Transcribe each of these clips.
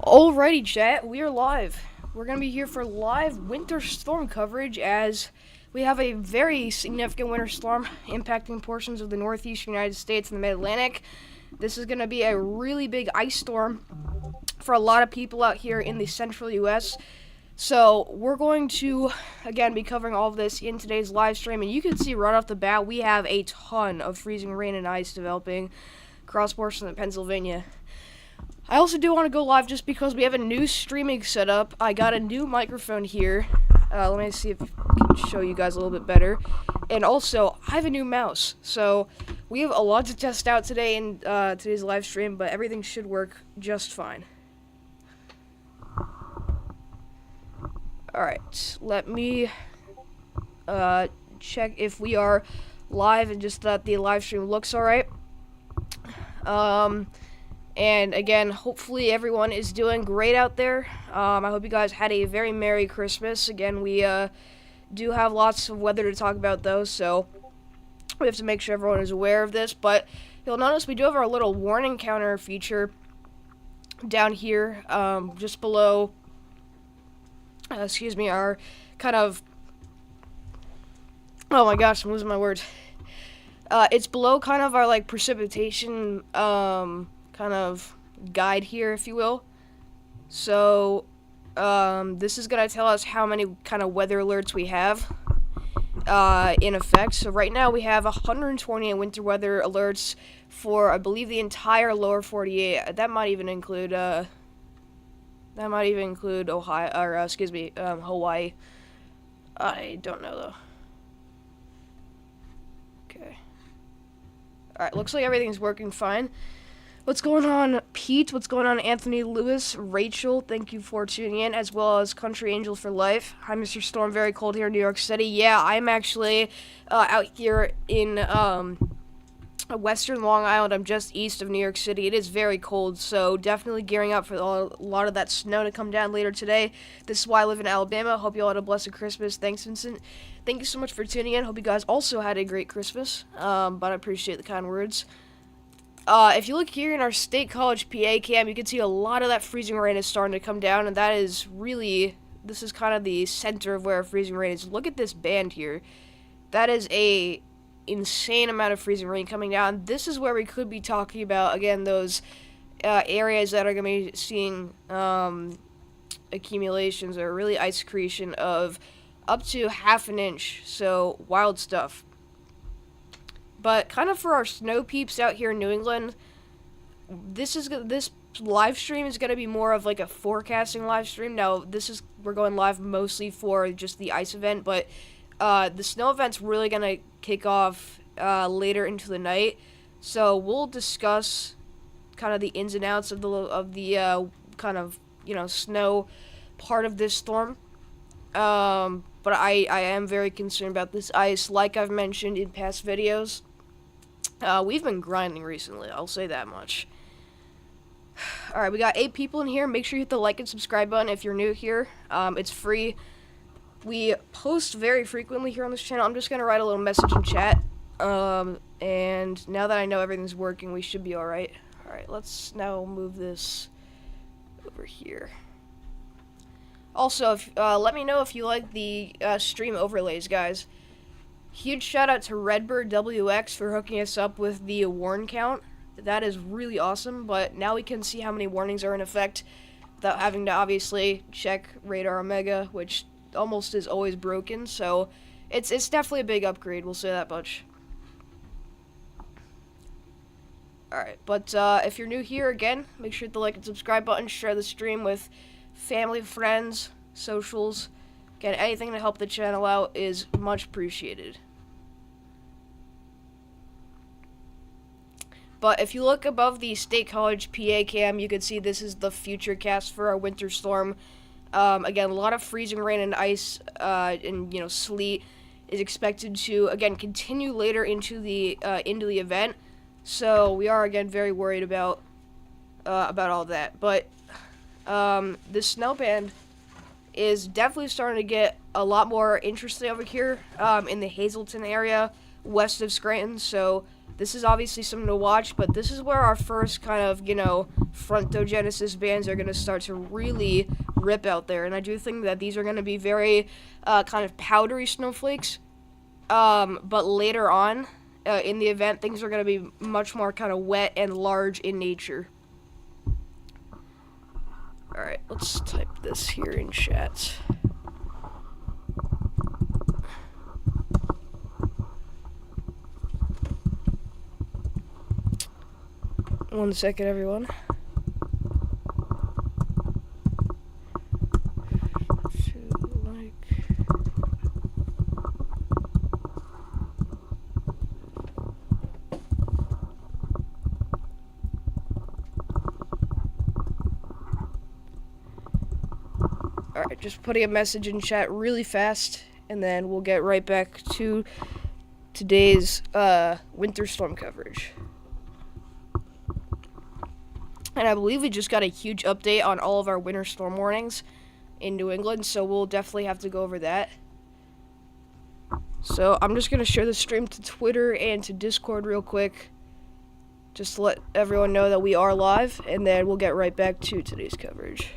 Alrighty, chat, we are live. We're going to be here for live winter storm coverage as we have a very significant winter storm impacting portions of the northeast United States and the mid-Atlantic. This is going to be a really big ice storm for a lot of people out here in the central U.S. So we're going to, again, be covering all of this in today's live stream. And you can see right off the bat, we have a ton of freezing rain and ice developing across portions of Pennsylvania. I also do want to go live just because we have a new streaming setup. I got a new microphone here. Let me see if I can show you guys a little bit better. And also, I have a new mouse. So, we have a lot to test out today in today's live stream, but everything should work just fine. Alright, let me check if we are live and just that the live stream looks alright. And again, hopefully everyone is doing great out there. I hope you guys had a very Merry Christmas. Again, we do have lots of weather to talk about though, so we have to make sure everyone is aware of this. But you'll notice we do have our little warning counter feature down here, just below, our kind of, oh my gosh, I'm losing my words. It's below kind of our like precipitation, kind of guide here, if you will. So this is gonna tell us how many kind of weather alerts we have in effect. So right now we have 120 winter weather alerts for, I believe, the entire lower 48. That might even include Ohio, or Hawaii. I don't know though. Okay. Alright, looks like everything's working fine. What's going on, Pete? What's going on, Anthony, Lewis, Rachel? Thank you for tuning in, as well as Country Angel for Life. Hi, Mr. Storm. Very cold here in New York City. Yeah, I'm actually out here in western Long Island. I'm just east of New York City. It is very cold, so definitely gearing up for a lot of that snow to come down later today. This is why I live in Alabama. Hope you all had a blessed Christmas. Thanks, Vincent. Thank you so much for tuning in. Hope you guys also had a great Christmas, but I appreciate the kind words. If you look here in our State College PA cam, you can see a lot of that freezing rain is starting to come down, and that is really, this is kind of the center of where freezing rain is. Look at this band here. That is a insane amount of freezing rain coming down. This is where we could be talking about, again, those areas that are going to be seeing accumulations or really ice accretion of up to half an inch. So, wild stuff. But kind of for our snow peeps out here in New England, this live stream is going to be more of like a forecasting live stream. Now, we're going live mostly for just the ice event, but the snow event's really going to kick off later into the night. So we'll discuss kind of the ins and outs of the kind of, snow part of this storm. But I am very concerned about this ice, like I've mentioned in past videos. We've been grinding recently, I'll say that much. Alright, we got 8 people in here. Make sure you hit the like and subscribe button if you're new here. It's free. We post very frequently here on this channel. I'm just going to write a little message in chat. And now that I know everything's working, we should be alright. Alright, let's now move this over here. Also, let me know if you like the stream overlays, guys. Huge shout out to Redbird WX for hooking us up with the warn count. That is really awesome, but now we can see how many warnings are in effect without having to obviously check Radar Omega, which almost is always broken, so it's definitely a big upgrade, we'll say that much. Alright, but if you're new here, again, make sure to hit the like and subscribe button, share the stream with family, friends, socials. Again, anything to help the channel out is much appreciated. But if you look above the State College PA cam, you can see this is the future cast for our winter storm. Again, a lot of freezing rain and ice and sleet is expected to again continue later into the event. So we are again very worried about all that. But this snow band is definitely starting to get a lot more interesting over here in the Hazleton area west of Scranton. So This is obviously something to watch, but this is where our first kind of, frontogenesis bands are going to start to really rip out there. And I do think that these are going to be very kind of powdery snowflakes. But later on in the event, things are going to be much more kind of wet and large in nature. Alright, let's type this here in chat. One second, everyone. Alright, just putting a message in chat really fast, and then we'll get right back to today's winter storm coverage. And I believe we just got a huge update on all of our winter storm warnings in New England, so we'll definitely have to go over that. So I'm just going to share the stream to Twitter and to Discord real quick, just to let everyone know that we are live, and then we'll get right back to today's coverage.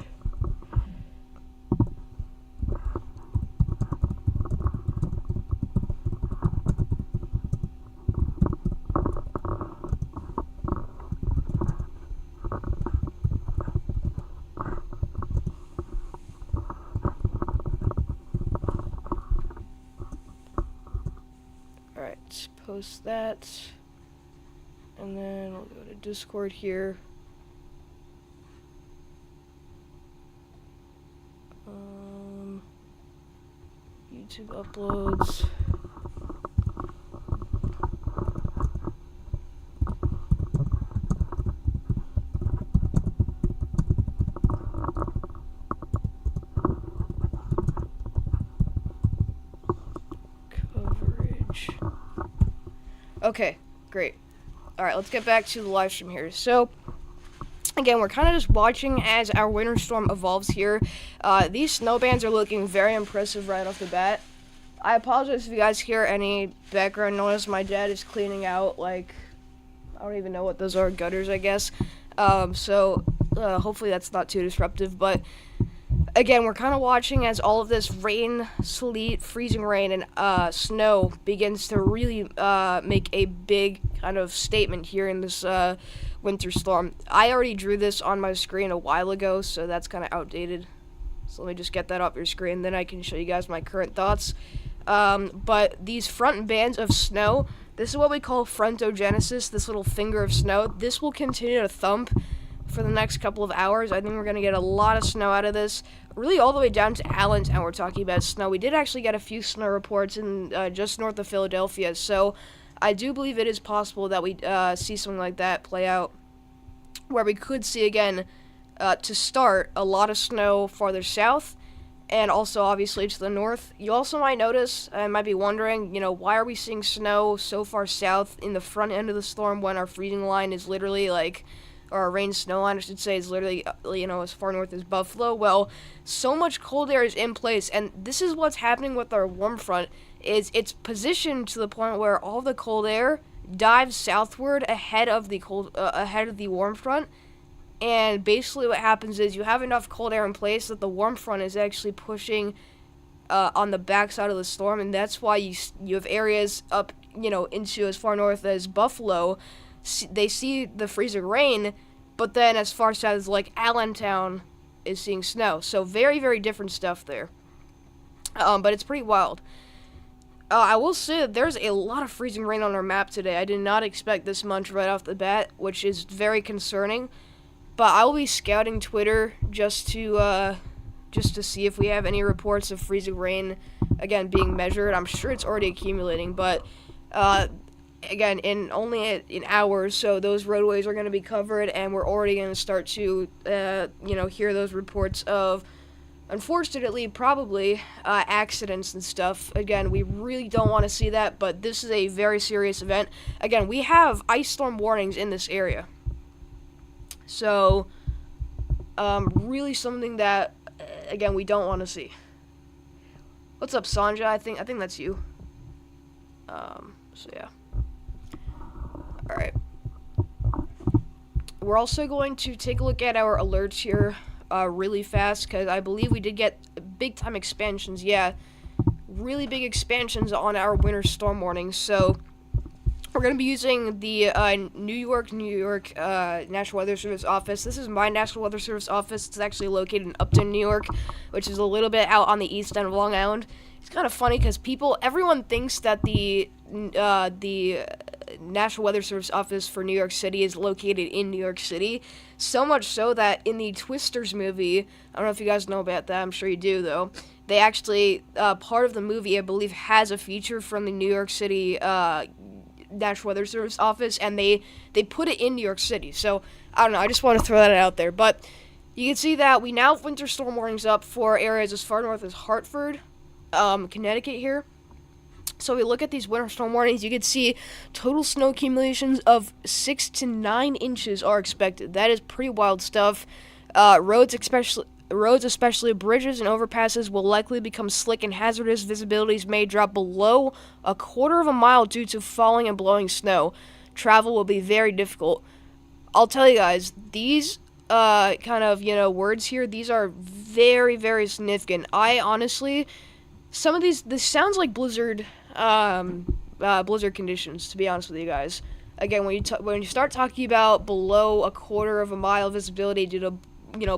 Alright, post that, and then we'll go to Discord here. YouTube uploads. Okay, great. Alright, let's get back to the live stream here. So, again, we're kind of just watching as our winter storm evolves here. These snow bands are looking very impressive right off the bat. I apologize if you guys hear any background noise. My dad is cleaning out, I don't even know what those are, gutters, I guess. Hopefully that's not too disruptive, but again, we're kind of watching as all of this rain, sleet, freezing rain, and snow begins to really make a big kind of statement here in this winter storm. I already drew this on my screen a while ago, so that's kind of outdated. So let me just get that off your screen, then I can show you guys my current thoughts. But these front bands of snow, this is what we call frontogenesis, this little finger of snow. This will continue to thump for the next couple of hours. I think we're going to get a lot of snow out of this. Really all the way down to Allentown we're talking about snow. We did actually get a few snow reports in just north of Philadelphia, so I do believe it is possible that we see something like that play out, where we could see again, to start, a lot of snow farther south, and also obviously to the north. You also might notice, I might be wondering, why are we seeing snow so far south in the front end of the storm when our freezing line is literally or our rain snow line, I should say, is literally, as far north as Buffalo? Well, so much cold air is in place, and this is what's happening with our warm front, is it's positioned to the point where all the cold air dives southward ahead of the warm front, and basically what happens is you have enough cold air in place that the warm front is actually pushing on the backside of the storm, and that's why you have areas up, into as far north as Buffalo. They see the freezing rain, but then as far south as Allentown is seeing snow. So very, very different stuff there. But it's pretty wild. I will say that there's a lot of freezing rain on our map today. I did not expect this much right off the bat, which is very concerning. But I will be scouting Twitter just to see if we have any reports of freezing rain again being measured. I'm sure it's already accumulating, but again, in hours, so those roadways are going to be covered, and we're already going to start to, hear those reports of, unfortunately, probably, accidents and stuff. Again, we really don't want to see that, but this is a very serious event. Again, we have ice storm warnings in this area. So, really something that, again, we don't want to see. What's up, Sanja? I think that's you. So yeah. All right. We're also going to take a look at our alerts here really fast because I believe we did get big time expansions. Yeah, really big expansions on our winter storm warnings. So we're going to be using the New York National Weather Service office. This is my National Weather Service office. It's actually located in Upton, New York, which is a little bit out on the east end of Long Island. It's kind of funny because everyone thinks that the National Weather Service office for New York City is located in New York City. So much so that in the Twisters movie, I don't know if you guys know about that, I'm sure you do though, they actually, part of the movie, I believe, has a feature from the New York City National Weather Service office, and they put it in New York City. So, I don't know, I just want to throw that out there. But you can see that we now have winter storm warnings up for areas as far north as Hartford, Connecticut here. So we look at these winter storm warnings, you can see total snow accumulations of 6 to 9 inches are expected. That is pretty wild stuff. Roads, especially bridges and overpasses, will likely become slick and hazardous. Visibilities may drop below a quarter of a mile due to falling and blowing snow. Travel will be very difficult. I'll tell you guys, these words here, these are very, very significant. I honestly, some of this sounds like blizzard conditions, to be honest with you guys. Again, when you start talking about below a quarter of a mile visibility due to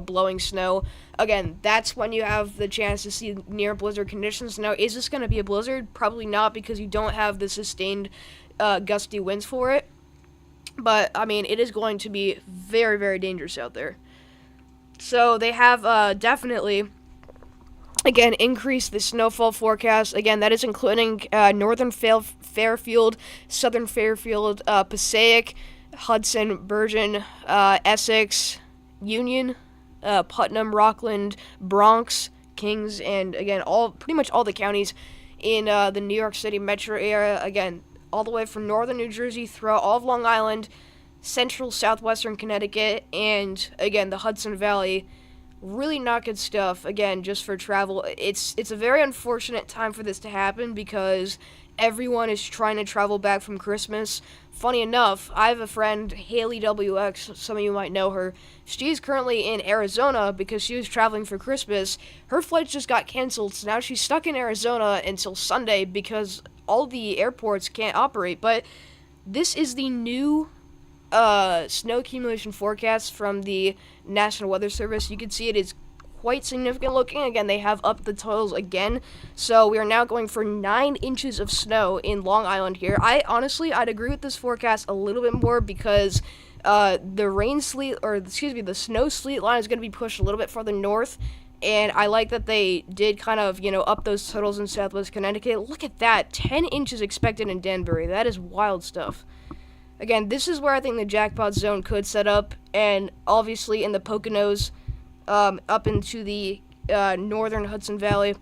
blowing snow, again, that's when you have the chance to see near blizzard conditions. Now, is this going to be a blizzard? Probably not, because you don't have the sustained gusty winds for it. But, I mean, it is going to be very, very dangerous out there. So, they have definitely, again, increased the snowfall forecast. Again, that is including northern Fairfield, southern Fairfield, Passaic, Hudson, Bergen, Essex, Union, Putnam, Rockland, Bronx, Kings, and again, pretty much all the counties in the New York City metro area. Again, all the way from northern New Jersey throughout all of Long Island, central southwestern Connecticut, and again, the Hudson Valley. Really not good stuff, again, just for travel. It's a very unfortunate time for this to happen because everyone is trying to travel back from Christmas. Funny enough, I have a friend, Haley WX, some of you might know her. She's currently in Arizona because she was traveling for Christmas. Her flights just got canceled, so now she's stuck in Arizona until Sunday because all the airports can't operate. But this is the new snow accumulation forecast from the National Weather Service. You can see it is quite significant looking. Again, they have upped the totals again. So we are now going for 9 inches of snow in Long Island here. I'd agree with this forecast a little bit more because the snow sleet line is going to be pushed a little bit further north. And I like that they did kind of, up those totals in southwest Connecticut. Look at that. 10 inches expected in Danbury. That is wild stuff. Again, this is where I think the jackpot zone could set up, and obviously in the Poconos, up into the northern Hudson Valley,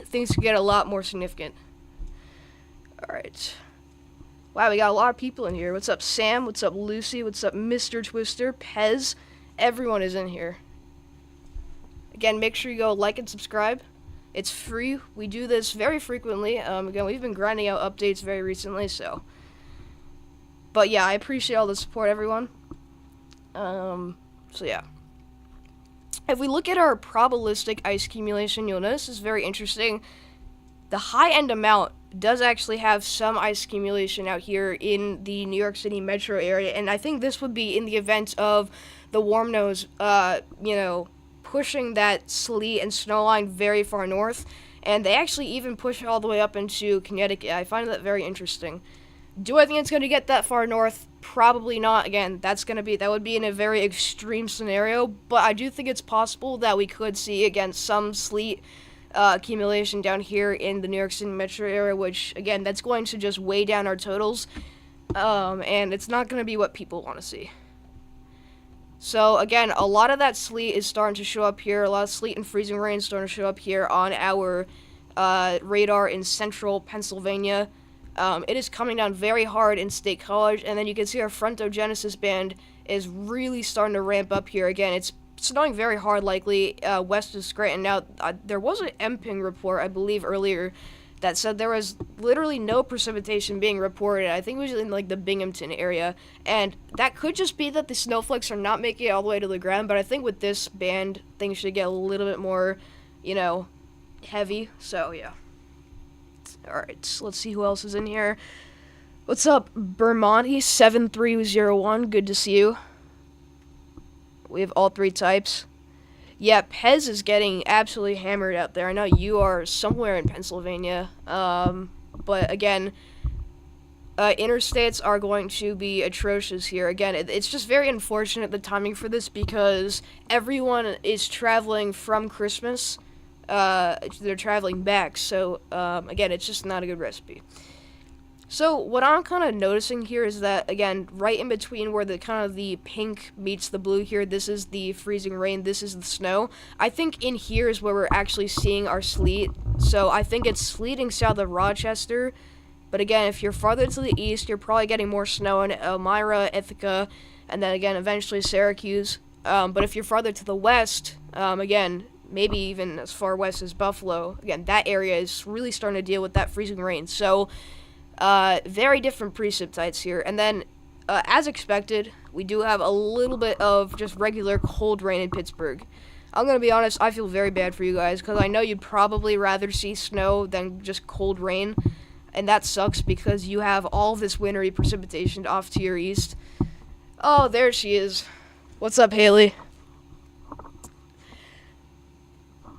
things could get a lot more significant. Alright. Wow, we got a lot of people in here. What's up, Sam? What's up, Lucy? What's up, Mr. Twister? Pez? Everyone is in here. Again, make sure you go like and subscribe. It's free. We do this very frequently. Again, we've been grinding out updates very recently, so... But yeah, I appreciate all the support, everyone. So yeah. If we look at our probabilistic ice accumulation, you'll notice it's very interesting. The high-end amount does actually have some ice accumulation out here in the New York City metro area, and I think this would be in the event of the warm nose, pushing that sleet and snow line very far north, and they actually even push it all the way up into Connecticut. I find that very interesting. Do I think it's going to get that far north? Probably not. Again, that would be in a very extreme scenario, but I do think it's possible that we could see, again, some sleet accumulation down here in the New York City metro area, which, again, that's going to just weigh down our totals, and it's not going to be what people want to see. So, again, a lot of that sleet is starting to show up here. A lot of sleet and freezing rain is starting to show up here on our radar in central Pennsylvania. It is coming down very hard in State College, and then you can see our frontogenesis band is really starting to ramp up here. Again, it's snowing very hard, likely west of Scranton. Now, there was an MPING report, I believe, earlier that said there was literally no precipitation being reported. I think it was in like the Binghamton area, and that could just be that the snowflakes are not making it all the way to the ground. But I think with this band, things should get a little bit more, heavy. So yeah. All right, let's see who else is in here. What's up, Bermonti7301? Good to see you. We have all three types. Yeah, Pez is getting absolutely hammered out there. I know you are somewhere in Pennsylvania. But again, interstates are going to be atrocious here. Again, it's just very unfortunate the timing for this because everyone is traveling from Christmas. They're traveling back. So, again, it's just not a good recipe. So what I'm kind of noticing here is that, again, right in between where the kind of the pink meets the blue here, this is the freezing rain, this is the snow. I think in here is where we're actually seeing our sleet. So I think it's sleeting south of Rochester. But again, if you're farther to the east, you're probably getting more snow in Elmira, Ithaca, and then again, eventually Syracuse. But if you're farther to the west, again, maybe even as far west as Buffalo, again, that area is really starting to deal with that freezing rain. So very different precip types here. And then, as expected, we do have a little bit of just regular cold rain in Pittsburgh. I'm going to be honest, I feel very bad for you guys, because I know you'd probably rather see snow than just cold rain. And that sucks, because you have all this wintry precipitation off to your east. Oh, there she is. What's up, Haley?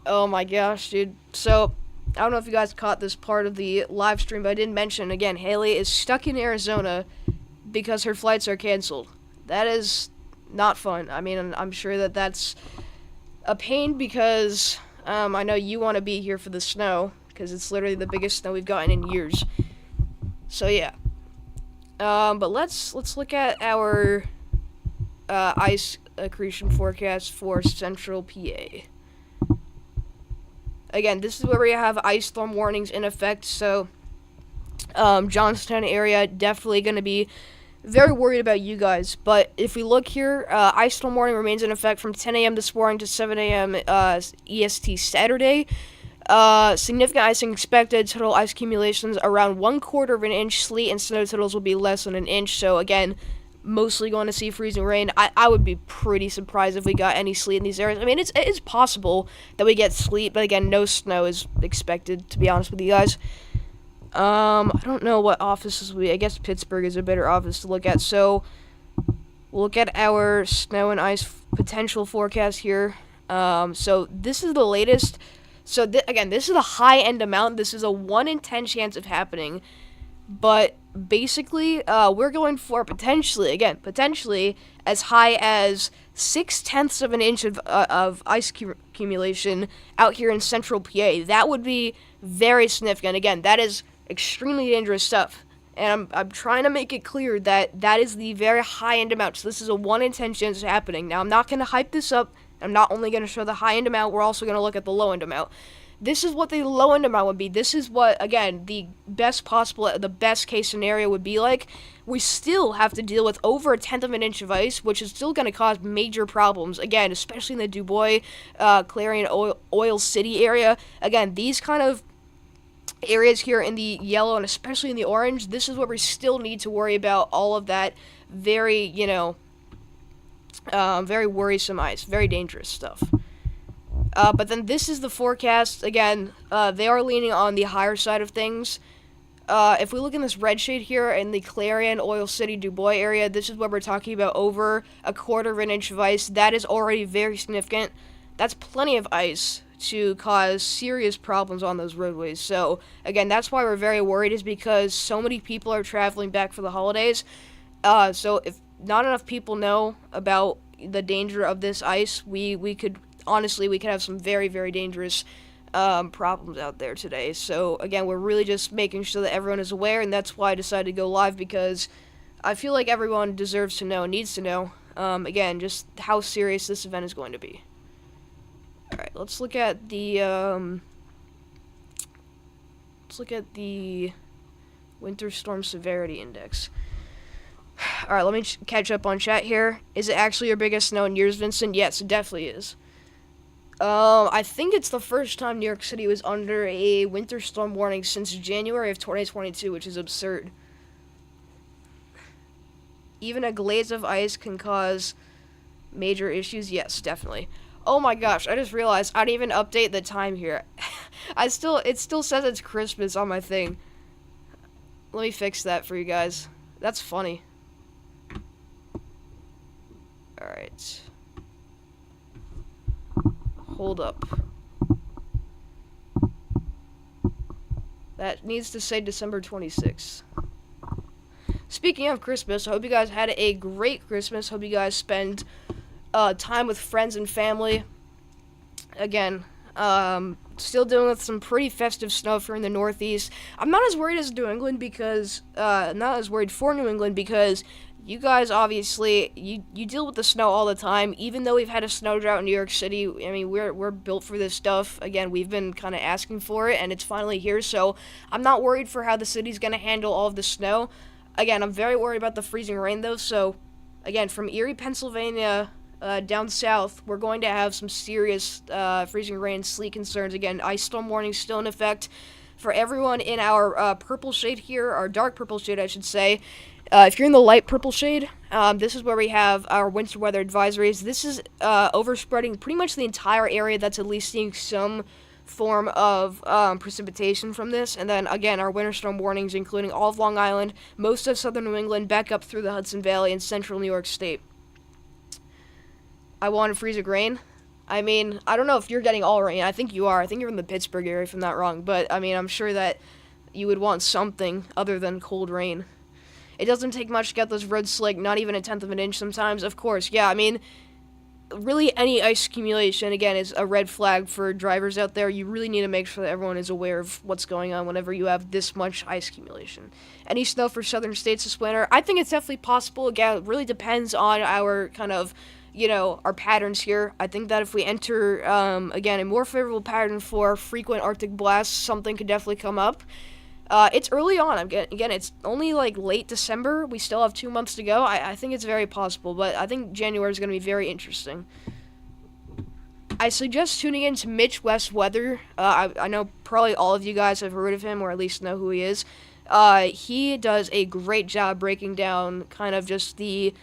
Oh my gosh, dude. So, I don't know if you guys caught this part of the live stream, but I didn't mention, again, Haley is stuck in Arizona because her flights are canceled. That is not fun. I mean, I'm sure that that's a pain because I know you want to be here for the snow because it's literally the biggest snow we've gotten in years. So, yeah. But let's look at our ice accretion forecast for Central PA. Again, this is where we have ice storm warnings in effect, so Johnstown area definitely going to be very worried about you guys. But if we look here, ice storm warning remains in effect from 10 a.m. this morning to 7 a.m. EST Saturday. Significant icing expected. Total ice accumulations around 1/4 of an inch. Sleet and snow totals will be less than an inch. So again, mostly going to see freezing rain. I would be pretty surprised if we got any sleet in these areas. I mean, it's possible that we get sleet, but again, no snow is expected, to be honest with you guys. I don't know what offices I guess Pittsburgh is a better office to look at. So, we'll look at our snow and ice potential forecast here. So this is the latest. So, again, this is a high-end amount. This is a 1 in 10 chance of happening. But basically, we're going for potentially as high as 0.6 of an inch of ice accumulation out here in Central PA. That would be very significant. Again, that is extremely dangerous stuff. And I'm trying to make it clear that that is the very high-end amount. So this is a 1 in 10 chance of happening. Now, I'm not going to hype this up. I'm not only going to show the high-end amount, we're also going to look at the low-end amount. This is what the low-end amount would be. This is what, again, the best case scenario would be like. We still have to deal with over 1/10 of an inch of ice, which is still going to cause major problems. Again, especially in the Du Bois, Clarion, Oil City area. Again, these kind of areas here in the yellow and especially in the orange, this is where we still need to worry about all of that very, very worrisome ice, very dangerous stuff. But then this is the forecast. Again, they are leaning on the higher side of things. If we look in this red shade here in the Clarion, Oil City, Du Bois area, this is what we're talking about, over 1/4 of an inch of ice. That is already very significant. That's plenty of ice to cause serious problems on those roadways. So, again, that's why we're very worried, is because so many people are traveling back for the holidays. So if not enough people know about the danger of this ice, we could have some very, very dangerous problems out there today. So, again, we're really just making sure that everyone is aware, and that's why I decided to go live, because I feel like everyone deserves to know, needs to know, again, just how serious this event is going to be. Alright, let's look at the Winter Storm Severity Index. Alright, let me catch up on chat here. Is it actually your biggest snow in years, Vincent? Yes, it definitely is. I think it's the first time New York City was under a winter storm warning since January of 2022, which is absurd. Even a glaze of ice can cause major issues. Yes, definitely. Oh my gosh, I just realized I didn't even update the time here. It still says it's Christmas on my thing. Let me fix that for you guys. That's funny. Alright. Hold up. That needs to say December 26th. Speaking of Christmas, I hope you guys had a great Christmas. Hope you guys spend time with friends and family. Again, still dealing with some pretty festive snow here in the Northeast. I'm not as worried as New England because, not as worried for New England because you guys obviously, you deal with the snow all the time. Even though we've had a snow drought in New York City, I mean, we're built for this stuff. Again, we've been kind of asking for it, and it's finally here, so I'm not worried for how the city's going to handle all of the snow. Again, I'm very worried about the freezing rain, though, so, again, from Erie, Pennsylvania, down south, we're going to have some serious freezing rain, sleet concerns. Again, ice storm warning still in effect for everyone in our purple shade here, our dark purple shade, I should say. If you're in the light purple shade, this is where we have our winter weather advisories. This is overspreading pretty much the entire area that's at least seeing some form of precipitation from this. And then, again, our winter storm warnings, including all of Long Island, most of southern New England, back up through the Hudson Valley and central New York State. I want to freeze a rain. I mean, I don't know if you're getting all rain. I think you are. I think you're in the Pittsburgh area, if I'm not wrong. But, I mean, I'm sure that you would want something other than cold rain. It doesn't take much to get those roads slick, not even a tenth of an inch sometimes. Of course, yeah, I mean, really any ice accumulation, again, is a red flag for drivers out there. You really need to make sure that everyone is aware of what's going on whenever you have this much ice accumulation. Any snow for southern states this winter? I think it's definitely possible. Again, it really depends on our kind of, our patterns here. I think that if we enter, again, a more favorable pattern for frequent Arctic blasts, something could definitely come up. It's early on. Again, it's only like late December. We still have 2 months to go. I think it's very possible, but I think January is going to be very interesting. I suggest tuning in to Mitch West Weather. I know probably all of you guys have heard of him or at least know who he is. He does a great job breaking down kind of just the,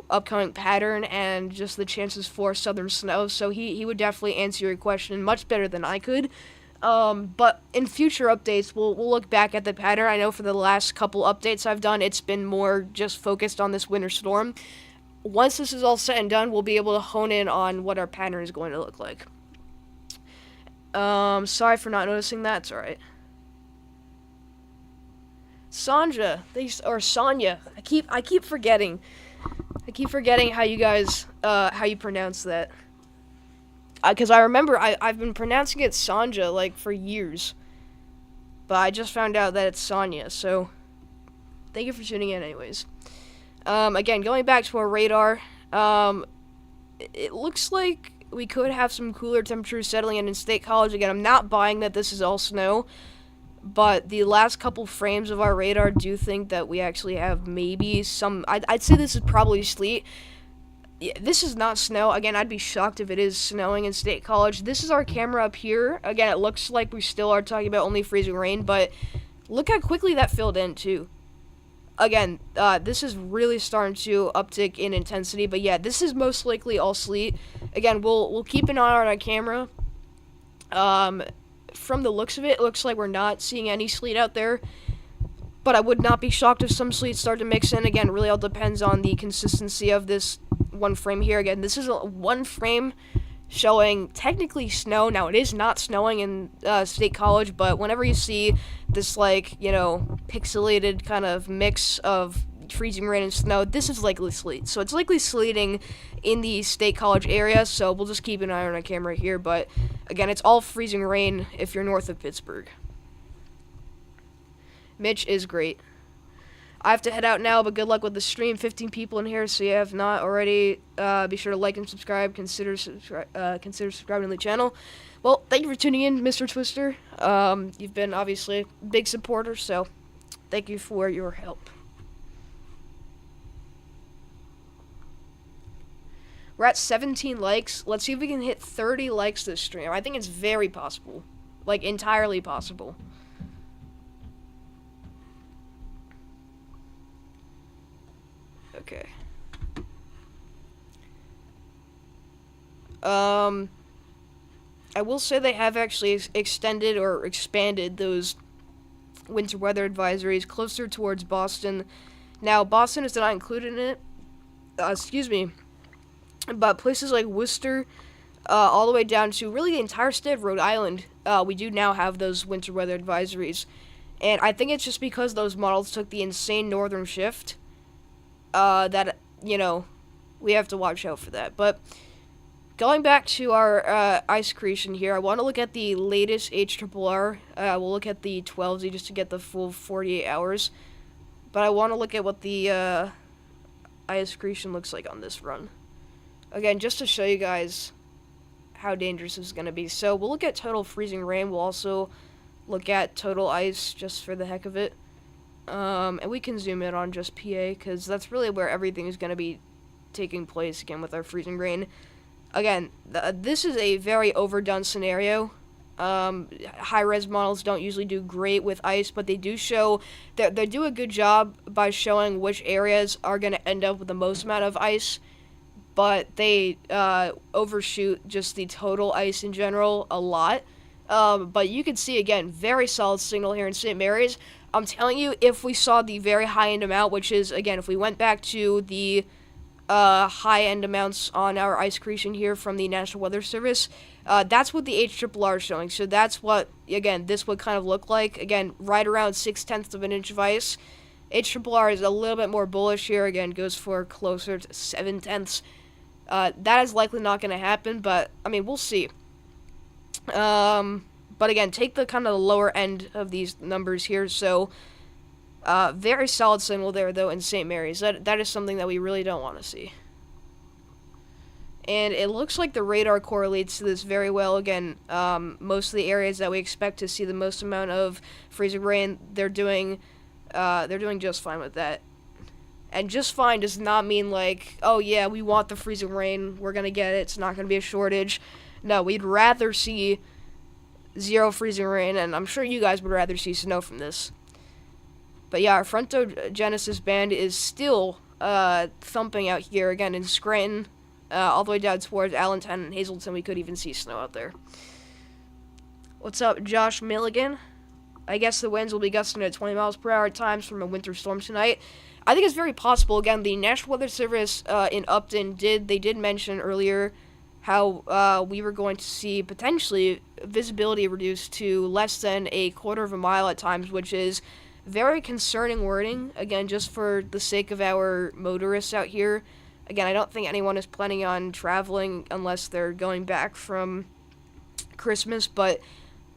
upcoming pattern and just the chances for southern snow. So he would definitely answer your question much better than I could. But in future updates, we'll look back at the pattern. I know for the last couple updates I've done, it's been more just focused on this winter storm. Once this is all said and done, we'll be able to hone in on what our pattern is going to look like. Sorry for not noticing that. It's alright. Sonya. I keep forgetting. I keep forgetting how you guys, how you pronounce that. Because I remember I've been pronouncing it Sanja, like, for years. But I just found out that it's Sonya, so thank you for tuning in anyways. Again, going back to our radar, it looks like we could have some cooler temperatures settling in State College. Again, I'm not buying that this is all snow, but the last couple frames of our radar do think that we actually have maybe some, I'd say this is probably sleet. Yeah, this is not snow. Again, I'd be shocked if it is snowing in State College. This is our camera up here. Again, it looks like we still are talking about only freezing rain, but look how quickly that filled in, too. Again, this is really starting to uptick in intensity, but yeah, this is most likely all sleet. Again, we'll keep an eye on our camera. From the looks of it, it looks like we're not seeing any sleet out there. But I would not be shocked if some sleet start to mix in. Again, it really all depends on the consistency of this one frame here. Again, this is one frame showing technically snow. Now, it is not snowing in State College, but whenever you see this, pixelated kind of mix of freezing rain and snow, this is likely sleet. So it's likely sleeting in the State College area, so we'll just keep an eye on our camera here. But, again, it's all freezing rain if you're north of Pittsburgh. Mitch is great. I have to head out now, but good luck with the stream. 15 people in here, so you have not already, be sure to like and subscribe. Consider subscribing to the channel. Well, thank you for tuning in, Mr. Twister. You've been, obviously, a big supporter, so thank you for your help. We're at 17 likes. Let's see if we can hit 30 likes this stream. I think it's very possible. Like, entirely possible. Okay. I will say they have actually extended or expanded those winter weather advisories closer towards Boston. Now, Boston is not included in it. Excuse me. But places like Worcester, all the way down to really the entire state of Rhode Island, we do now have those winter weather advisories. And I think it's just because those models took the insane northern shift that, you know, we have to watch out for that. But going back to our ice creation here, I want to look at the latest HRRR. We'll look at the 12Z just to get the full 48 hours. But I want to look at what the ice creation looks like on this run. Again, just to show you guys how dangerous this is going to be. So we'll look at total freezing rain. We'll also look at total ice just for the heck of it. And we can zoom in on just PA because that's really where everything is going to be taking place again with our freezing rain. Again, this is a very overdone scenario. High-res models don't usually do great with ice, but they do show that they do a good job by showing which areas are going to end up with the most amount of ice. But they overshoot just the total ice in general a lot. But you can see, again, very solid signal here in St. Mary's. I'm telling you, if we saw the very high-end amount, which is, again, if we went back to the high-end amounts on our ice creation here from the National Weather Service, that's what the HRRR is showing. So that's what, again, this would kind of look like. Again, right around 0.6 of an inch of ice. HRRR is a little bit more bullish here. Again, goes for closer to 0.7. That is likely not going to happen, but, I mean, we'll see. But again, take the kind of lower end of these numbers here. So, very solid signal there, though, in St. Mary's. That is something that we really don't want to see. And it looks like the radar correlates to this very well. Again, most of the areas that we expect to see the most amount of freezing rain, they're doing just fine with that. And just fine does not mean like, oh yeah, we want the freezing rain, we're gonna get it, it's not gonna be a shortage. No, we'd rather see 0 freezing rain, and I'm sure you guys would rather see snow from this. But yeah, our frontogenesis band is still thumping out here, again in Scranton, all the way down towards Allentown and Hazleton. We could even see snow out there. What's up, Josh Milligan? I guess the winds will be gusting at 20 miles per hour at times from a winter storm tonight. I think it's very possible. Again, the National Weather Service in Upton did mention earlier how we were going to see potentially visibility reduced to less than a quarter of a mile at times, which is very concerning wording. Again, just for the sake of our motorists out here. Again, I don't think anyone is planning on traveling unless they're going back from Christmas, but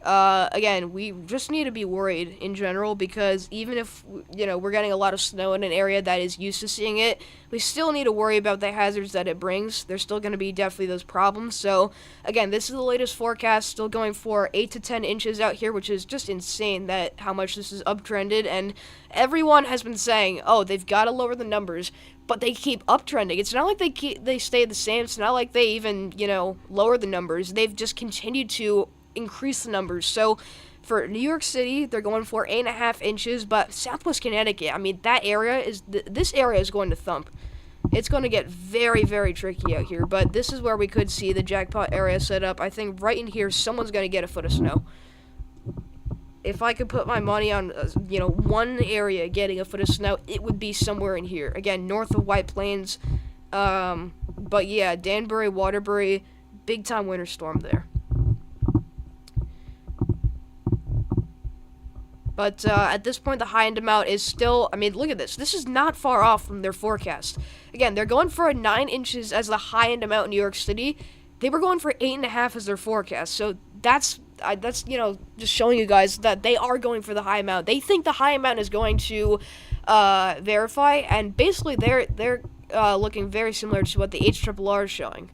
again, we just need to be worried in general, because even if, you know, we're getting a lot of snow in an area that is used to seeing it, we still need to worry about the hazards that it brings. There's still going to be definitely those problems. So, again, this is the latest forecast, still going for 8 to 10 inches out here, which is just insane that how much this is uptrended, and everyone has been saying, oh, they've got to lower the numbers, but they keep uptrending. It's not like they stay the same. It's not like they even, you know, lower the numbers. They've just continued to increase the numbers. So for New York City, they're going for 8.5 inches, but Southwest Connecticut, I mean, that area is, this area is going to thump. It's going to get very, very tricky out here, but this is where we could see the jackpot area set up. I think right in here, someone's going to get a foot of snow. If I could put my money on, you know, one area getting a foot of snow, it would be somewhere in here. Again, north of White Plains. But yeah, Danbury, Waterbury, big time winter storm there. But at this point, the high-end amount is still, I mean, look at this. This is not far off from their forecast. Again, they're going for a 9 inches as the high-end amount in New York City. They were going for 8.5 as their forecast. So that's you know, just showing you guys that they are going for the high amount. They think the high amount is going to verify, and basically they're looking very similar to what the HRRR is showing.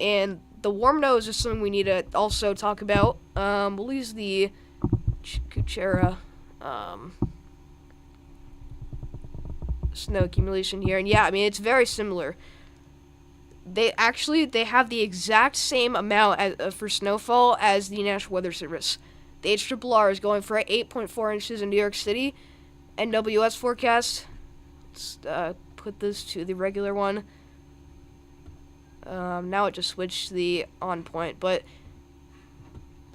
And the warm nose is something we need to also talk about. We'll use the Kuchera snow accumulation here, and yeah, I mean, it's very similar. they have the exact same amount for snowfall as the National Weather Service. The HRRR is going for 8.4 inches in New York City. NWS forecast. Let's put this to the regular one. Now it just switched to the on point, but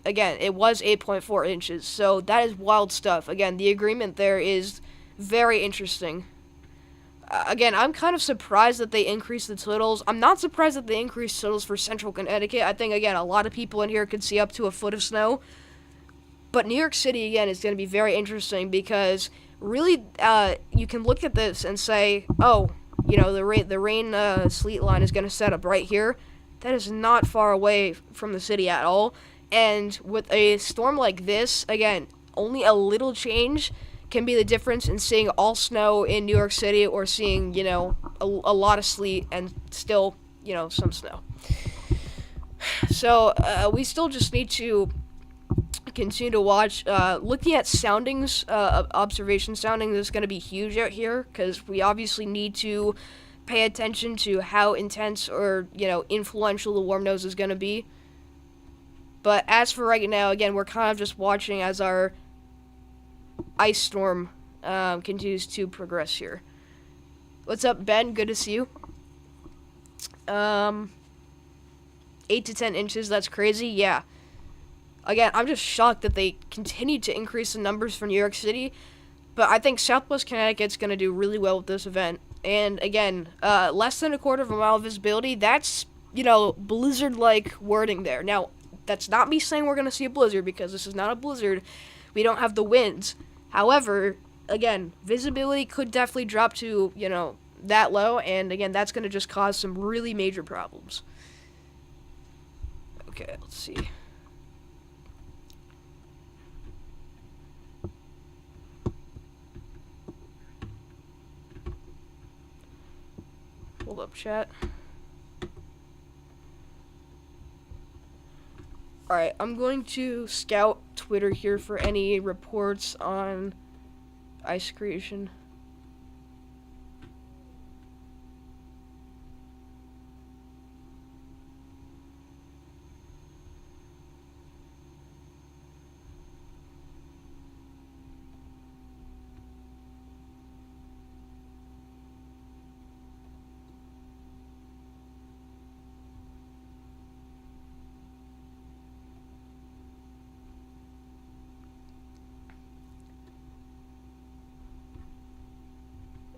again, it was 8.4 inches, so that is wild stuff. Again, the agreement there is very interesting. Again, I'm kind of surprised that they increased the totals. I'm not surprised that they increased totals for central Connecticut. I think, again, a lot of people in here could see up to a foot of snow. But New York City, again, is going to be very interesting because really you can look at this and say, oh, the rain sleet line is going to set up right here. That is not far away from the city at all. And with a storm like this, again, only a little change can be the difference in seeing all snow in New York City or seeing, a lot of sleet and still, some snow. So we still just need to continue to watch. Looking at soundings, observation soundings is going to be huge out here because we obviously need to pay attention to how intense or, influential the warm nose is going to be. But as for right now, again, we're kind of just watching as our ice storm continues to progress here. What's up, Ben? Good to see you. 8 to 10 inches, that's crazy. Yeah. Again, I'm just shocked that they continue to increase the numbers for New York City. But I think Southwest Connecticut's going to do really well with this event. And again, less than a quarter of a mile of visibility, that's, blizzard-like wording there. Now, that's not me saying we're going to see a blizzard because this is not a blizzard. We don't have the winds. However, again, visibility could definitely drop to, that low. And again, that's going to just cause some really major problems. Okay, let's see. Hold up, chat. Alright, I'm going to scout Twitter here for any reports on ice creation.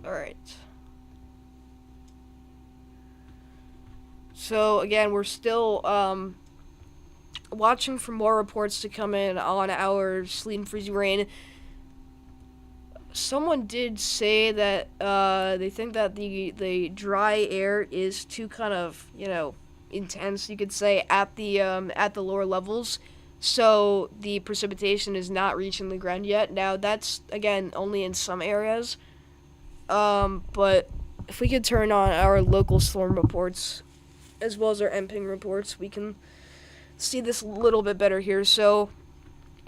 Alright. So, again, we're still watching for more reports to come in on our sleet and freezing rain. Someone did say that they think that the dry air is too kind of, intense, you could say, at the lower levels. So the precipitation is not reaching the ground yet. Now, that's, again, only in some areas. But if we could turn on our local storm reports, as well as our MPing reports, we can see this a little bit better here. So,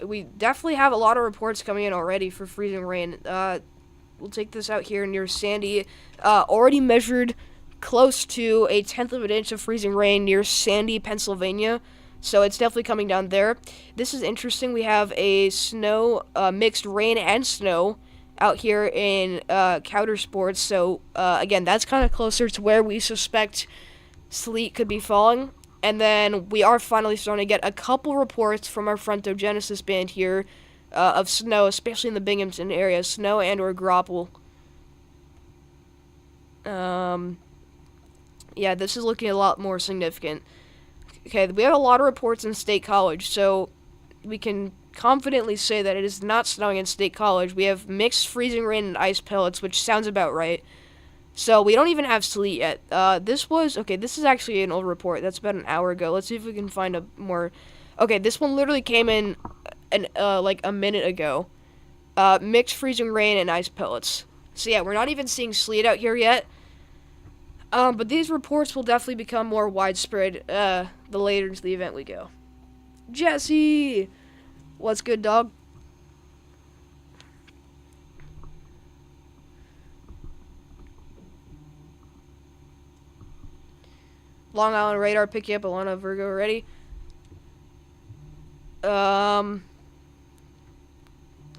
we definitely have a lot of reports coming in already for freezing rain. We'll take this out here near Sandy. Already measured close to 1/10 of an inch of freezing rain near Sandy, Pennsylvania. So it's definitely coming down there. This is interesting. We have a snow, mixed rain and snow out here in Couder Sports. So, again, that's kind of closer to where we suspect sleet could be falling. And then we are finally starting to get a couple reports from our Frontogenesis band here of snow, especially in the Binghamton area, snow and or grapple. Yeah, this is looking a lot more significant. Okay, we have a lot of reports in State College, so we can confidently say that it is not snowing in State College. We have mixed freezing rain and ice pellets, which sounds about right. So we don't even have sleet yet. This is actually an old report. That's about an hour ago. Let's see if we can find a more... Okay, this one literally came in like a minute ago. Mixed freezing rain and ice pellets. So yeah, we're not even seeing sleet out here yet. But these reports will definitely become more widespread the later into the event we go. Jesse! What's good, dog? Long Island radar picking up Alana Virgo already.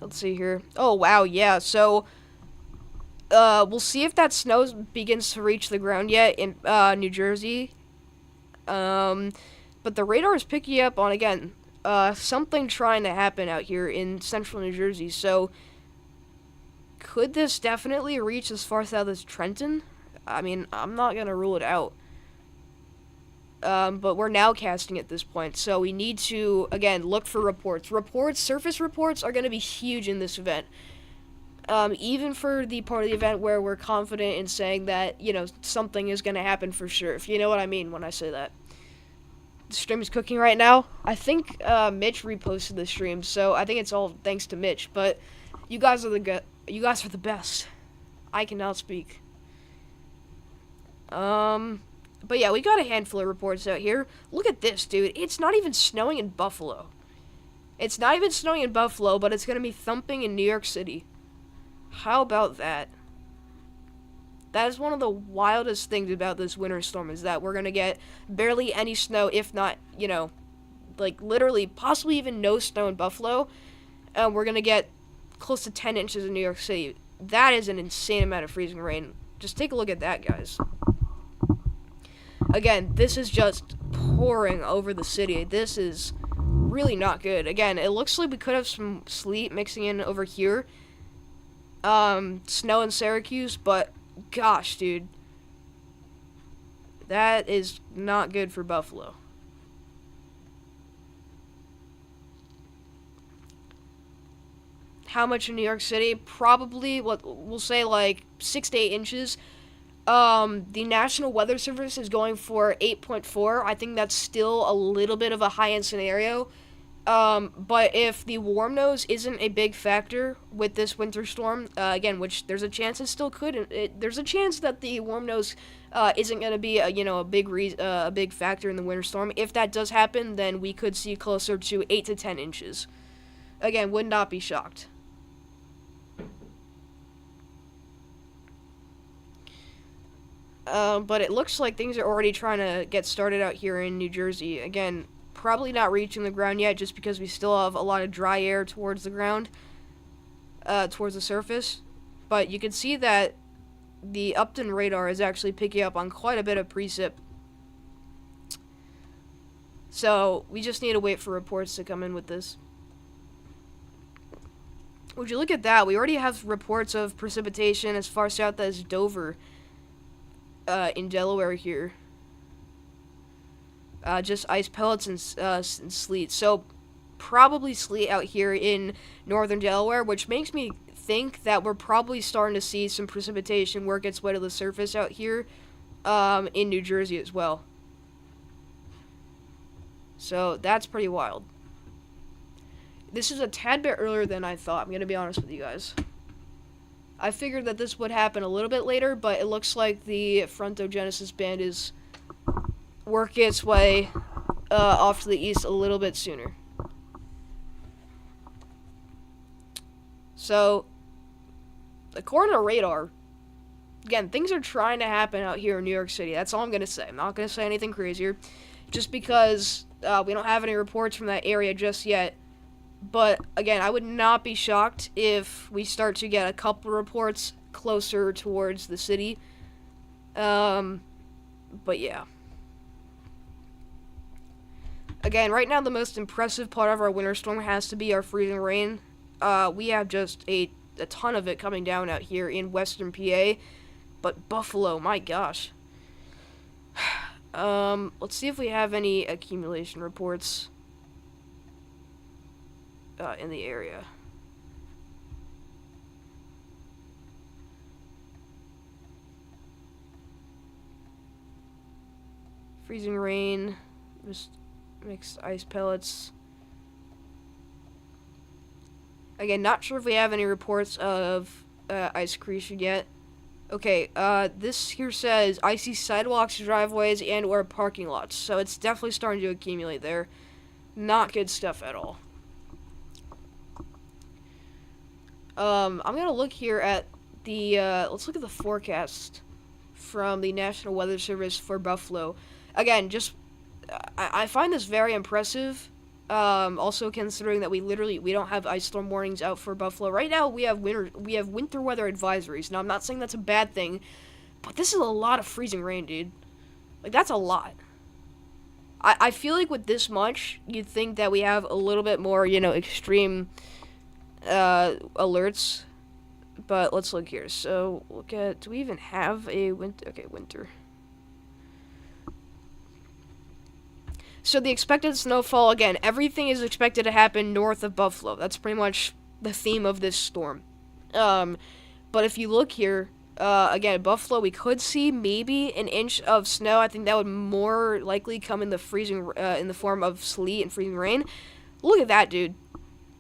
Let's see here. Oh, wow, yeah. So, we'll see if that snow begins to reach the ground yet in, New Jersey. But the radar is picking up on, again, something trying to happen out here in central New Jersey. So, could this definitely reach as far south as Trenton? I mean, I'm not going to rule it out. But we're nowcasting at this point, so we need to, again, look for reports. Surface reports are going to be huge in this event. Even for the part of the event where we're confident in saying that, something is going to happen for sure, if you know what I mean when I say that. The stream is cooking right now. I think Mitch reposted the stream, so I think it's all thanks to Mitch, but you guys are the best. I cannot speak. But yeah, we got a handful of reports out here. Look at this, dude. It's not even snowing in Buffalo. It's not even snowing in Buffalo, but it's going to be thumping in New York City. How about that? That is one of the wildest things about this winter storm, is that we're going to get barely any snow, if not, like literally possibly even no snow in Buffalo. And we're going to get close to 10 inches in New York City. That is an insane amount of freezing rain. Just take a look at that, guys. Again, this is just pouring over the city. This is really not good. Again, it looks like we could have some sleet mixing in over here. Snow in Syracuse, but gosh, dude. That is not good for Buffalo. How much in New York City? Probably, we'll say like 6 to 8 inches. The National Weather Service is going for 8.4. I think that's still a little bit of a high-end scenario. But if the warm nose isn't a big factor with this winter storm, again, which there's a chance it still could, there's a chance that the warm nose isn't going to be a big factor in the winter storm. If that does happen, then we could see closer to 8 to 10 inches. Again, would not be shocked. But it looks like things are already trying to get started out here in New Jersey. Again, probably not reaching the ground yet, just because we still have a lot of dry air towards the ground, towards the surface. But you can see that the Upton radar is actually picking up on quite a bit of precip. So we just need to wait for reports to come in with this. Would you look at that? We already have reports of precipitation as far south as Dover. In Delaware here. Just ice pellets and sleet. So, probably sleet out here in northern Delaware, which makes me think that we're probably starting to see some precipitation work its way to the surface out here in New Jersey as well. So, that's pretty wild. This is a tad bit earlier than I thought, I'm going to be honest with you guys. I figured that this would happen a little bit later, but it looks like the frontogenesis band is working its way off to the east a little bit sooner. So, according to radar, again, things are trying to happen out here in New York City. That's all I'm going to say. I'm not going to say anything crazier, just because we don't have any reports from that area just yet. But, again, I would not be shocked if we start to get a couple reports closer towards the city. But, yeah. Again, right now the most impressive part of our winter storm has to be our freezing rain. We have just a ton of it coming down out here in western PA. But Buffalo, my gosh. Let's see if we have any accumulation reports in the area. Freezing rain, just mixed ice pellets. Again, not sure if we have any reports of ice accretion yet. Okay, this here says icy sidewalks, driveways, and or parking lots. So it's definitely starting to accumulate there. Not good stuff at all. I'm gonna look here at the, let's look at the forecast from the National Weather Service for Buffalo. again, just I find this very impressive. Also considering that we don't have ice storm warnings out for Buffalo right now. We have winter weather advisories. Now I'm not saying that's a bad thing, but this is a lot of freezing rain, dude. Like, that's a lot. I feel like with this much, you'd think that we have a little bit more, extreme alerts. But let's look here. So, do we even have a winter? Okay, winter. So the expected snowfall, again, everything is expected to happen north of Buffalo. That's pretty much the theme of this storm. But if you look here, again, Buffalo, we could see maybe an inch of snow. I think that would more likely come in the in the form of sleet and freezing rain. Look at that, dude.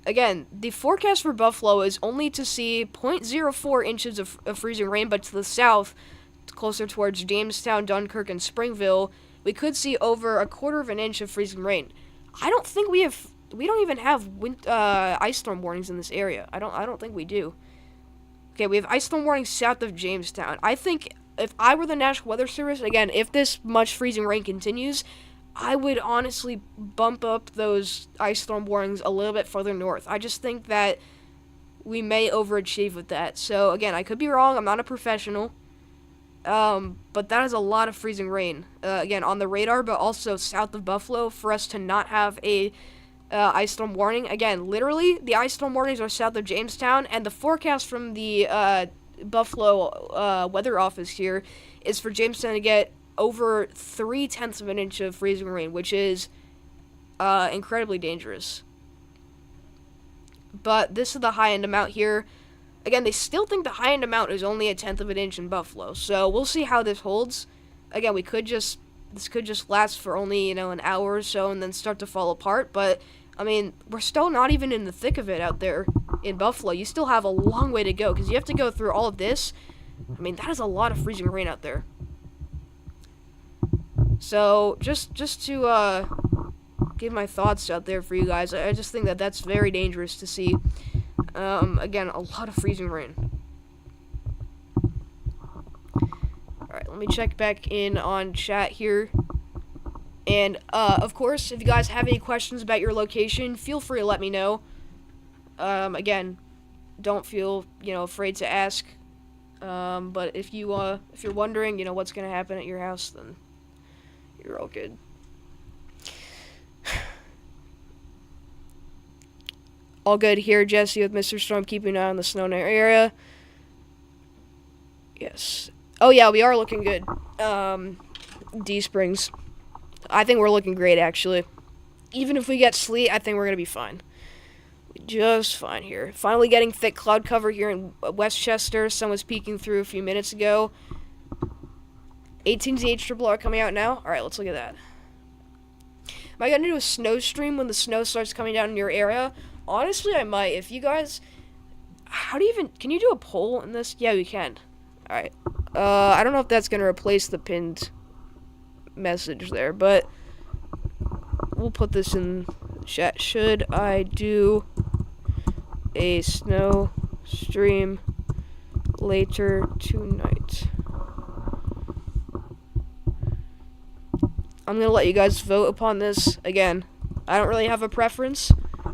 Again, the forecast for Buffalo is only to see 0.04 inches of freezing rain, but to the south, closer towards Jamestown, Dunkirk, and Springville, we could see over a quarter of an inch of freezing rain. I don't think we don't even have ice storm warnings in this area. I don't think we do. Okay, we have ice storm warnings south of Jamestown. I think if I were the National Weather Service, again, if this much freezing rain continues, I would honestly bump up those ice storm warnings a little bit further north. I just think that we may overachieve with that. So, again, I could be wrong. I'm not a professional. But that is a lot of freezing rain, again, on the radar, but also south of Buffalo for us to not have a ice storm warning. Again, literally, the ice storm warnings are south of Jamestown, and the forecast from the Buffalo weather office here is for Jamestown to get over 0.3 of an inch of freezing rain, which is incredibly dangerous. But this is the high-end amount here. Again, they still think the high-end amount is only 1/10 of an inch in Buffalo, so we'll see how this holds. Again, this could just last for only, an hour or so and then start to fall apart, but, I mean, we're still not even in the thick of it out there in Buffalo. You still have a long way to go, because you have to go through all of this. I mean, that is a lot of freezing rain out there. So, just to, give my thoughts out there for you guys, I just think that that's very dangerous to see. Again, a lot of freezing rain. Alright, let me check back in on chat here. And, of course, if you guys have any questions about your location, feel free to let me know. Again, don't feel, afraid to ask. But if you're wondering, what's gonna happen at your house, then you're all good. All good here, Jesse, with Mr. Storm, keeping an eye on the snow in our area. Yes. Oh, yeah, we are looking good. D Springs. I think we're looking great, actually. Even if we get sleet, I think we're going to be fine. Just fine here. Finally getting thick cloud cover here in Westchester. Sun was peeking through a few minutes ago. 18ZH coming out now. Alright, let's look at that. Am I going to do a snow stream when the snow starts coming down in your area? Honestly, I might. If you guys... can you do a poll in this? Yeah, we can. Alright. I don't know if that's going to replace the pinned message there, but we'll put this in chat. Should I do a snow stream later tonight? I'm going to let you guys vote upon this. Again, I don't really have a preference,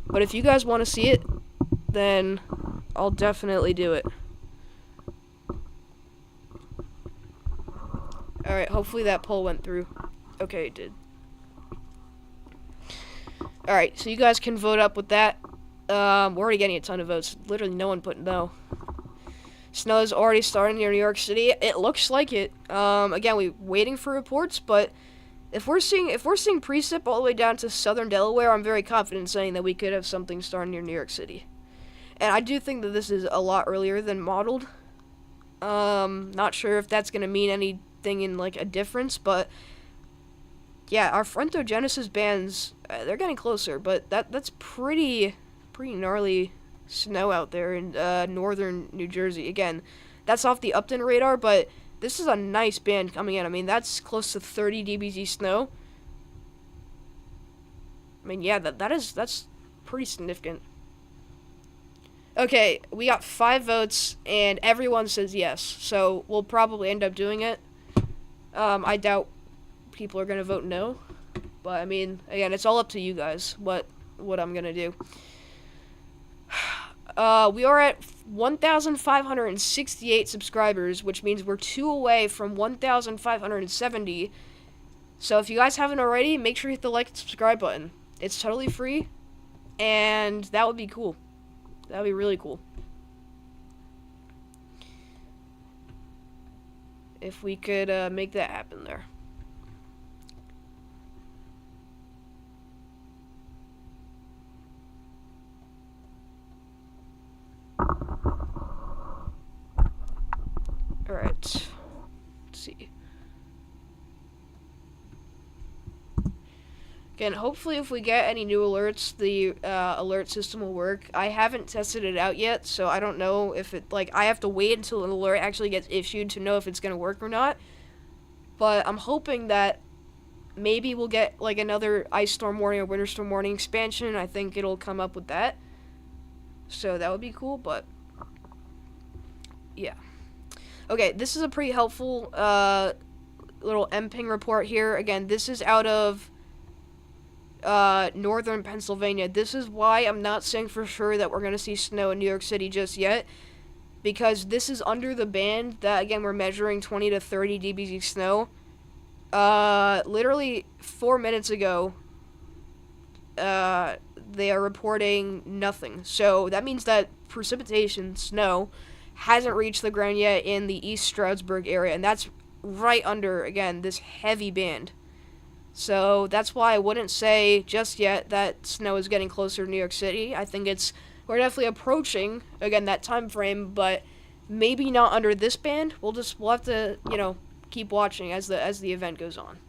but if you guys want to see it, then I'll definitely do it. Alright, hopefully that poll went through. Okay, it did. Alright, so you guys can vote up with that. We're already getting a ton of votes. Literally no one put no. Snow is already starting near New York City. It looks like it. Again, we're waiting for reports, but if we're seeing precip all the way down to southern Delaware, I'm very confident in saying that we could have something starting near New York City. And I do think that this is a lot earlier than modeled. Not sure if that's going to mean anything in, like, a difference, but yeah, our frontogenesis bands, they're getting closer, but that's pretty gnarly snow out there in northern New Jersey. Again, that's off the Upton radar, but this is a nice band coming in. I mean, that's close to 30 dBz snow. I mean, yeah, that's pretty significant. Okay, we got 5 votes, and everyone says yes, so we'll probably end up doing it. I doubt people are gonna vote no. But I mean, again, it's all up to you guys what I'm gonna do. We are at 1,568 subscribers, which means we're 2 away from 1,570. So if you guys haven't already, make sure you hit the like and subscribe button. It's totally free, and that would be cool. That would be really cool. If we could make that happen there. Alright. Let's see. Again, hopefully if we get any new alerts, the alert system will work. I haven't tested it out yet, so I don't know if it, like, I have to wait until an alert actually gets issued to know if it's going to work or not. But I'm hoping that maybe we'll get, like, another ice storm warning or winter storm warning expansion. I think it'll come up with that. So that would be cool, but yeah. Okay, this is a pretty helpful little MPing report here. Again, this is out of northern Pennsylvania. This is why I'm not saying for sure that we're going to see snow in New York City just yet, because this is under the band that, again, we're measuring 20 to 30 dBz snow. Literally 4 minutes ago, they are reporting nothing. So that means that precipitation, snow, hasn't reached the ground yet in the East Stroudsburg area, and that's right under, again, this heavy band. So that's why I wouldn't say just yet that snow is getting closer to New York City. I think we're definitely approaching, again, that time frame, but maybe not under this band. We'll have to, keep watching as the event goes on.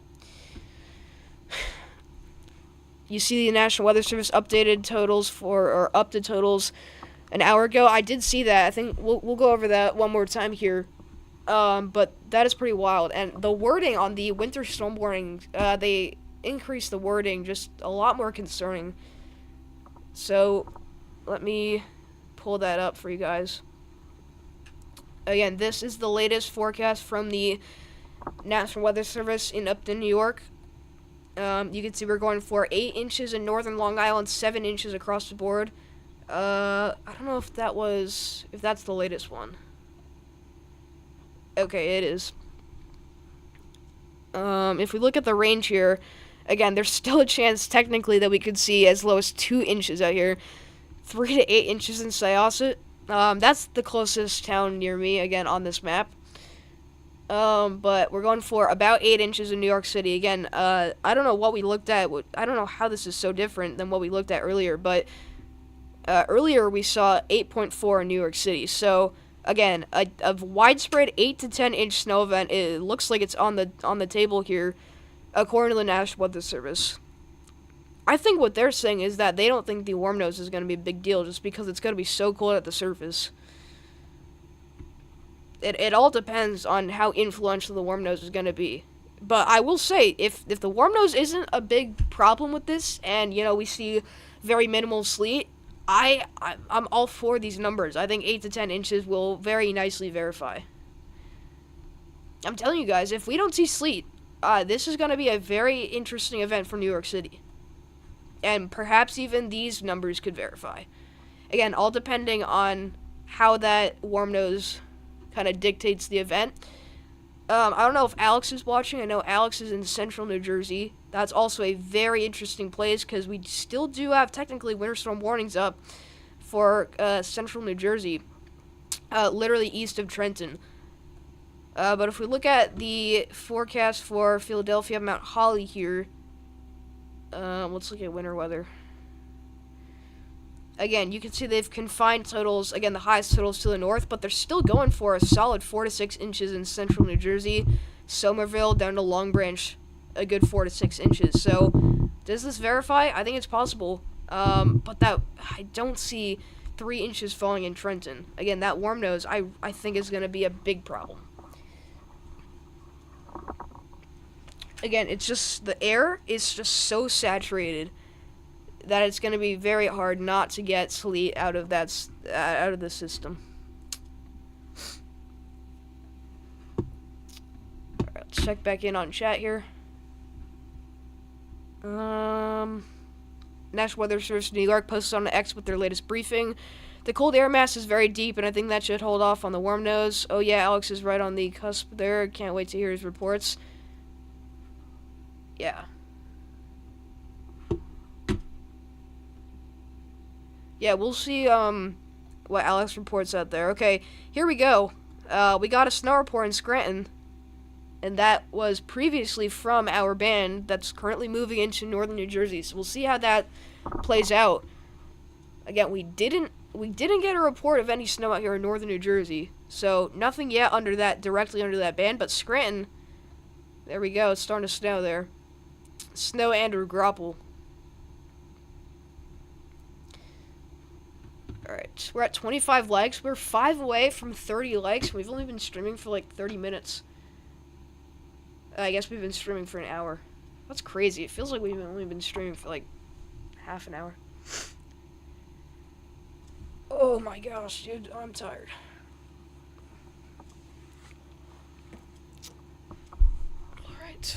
You see the National Weather Service updated totals up to totals an hour ago. I did see that. I think we'll go over that one more time here. But that is pretty wild. And the wording on the winter storm warning, they increased the wording just a lot more concerning. So let me pull that up for you guys. Again, this is the latest forecast from the National Weather Service in Upton, New York. You can see we're going for 8 inches in northern Long Island, 7 inches across the board. I don't know if that's the latest one. Okay, it is. If we look at the range here, again, there's still a chance technically that we could see as low as 2 inches out here. 3 to 8 inches in Syosset. That's the closest town near me, again, on this map. But we're going for about 8 inches in New York City. Again, I don't know what we looked at. I don't know how this is so different than what we looked at earlier, but earlier we saw 8.4 in New York City. So, again, a widespread 8 to 10 inch snow event. It looks like it's on the table here, according to the National Weather Service. I think what they're saying is that they don't think the warm nose is going to be a big deal just because it's going to be so cold at the surface. It all depends on how influential the warm nose is going to be. But I will say, if the warm nose isn't a big problem with this, and, we see very minimal sleet, I'm all for these numbers. I think 8 to 10 inches will very nicely verify. I'm telling you guys, if we don't see sleet, this is going to be a very interesting event for New York City. And perhaps even these numbers could verify. Again, all depending on how that warm nose kind of dictates the event. I don't know if Alex is watching. I know Alex is in central New Jersey. That's also a very interesting place because we still do have technically winter storm warnings up for central New Jersey, literally east of Trenton. But if we look at the forecast for Philadelphia, Mount Holly here, let's look at winter weather. Again, you can see they've confined totals, again, the highest totals to the north, but they're still going for a solid 4 to 6 inches in central New Jersey. Somerville down to Long Branch, a good 4 to 6 inches. So, does this verify? I think it's possible. But I don't see 3 inches falling in Trenton. Again, that warm nose, I think is going to be a big problem. Again, it's just, the air is just so saturated that it's going to be very hard not to get sleet out of the system. Alright, let's check back in on chat here. National Weather Service New York posted on X with their latest briefing. The cold air mass is very deep, and I think that should hold off on the warm nose. Oh yeah, Alex is right on the cusp there. Can't wait to hear his reports. Yeah. Yeah, we'll see, what Alex reports out there. Okay, here we go. We got a snow report in Scranton, and that was previously from our band that's currently moving into northern New Jersey. So we'll see how that plays out. Again, we didn't get a report of any snow out here in northern New Jersey, so nothing yet directly under that band. But Scranton, there we go. It's starting to snow there. Snow and grapple. Alright, we're at 25 likes. We're 5 away from 30 likes. We've only been streaming for like 30 minutes. I guess we've been streaming for an hour. That's crazy. It feels like we've only been streaming for like half an hour. Oh my gosh, dude, I'm tired. Alright.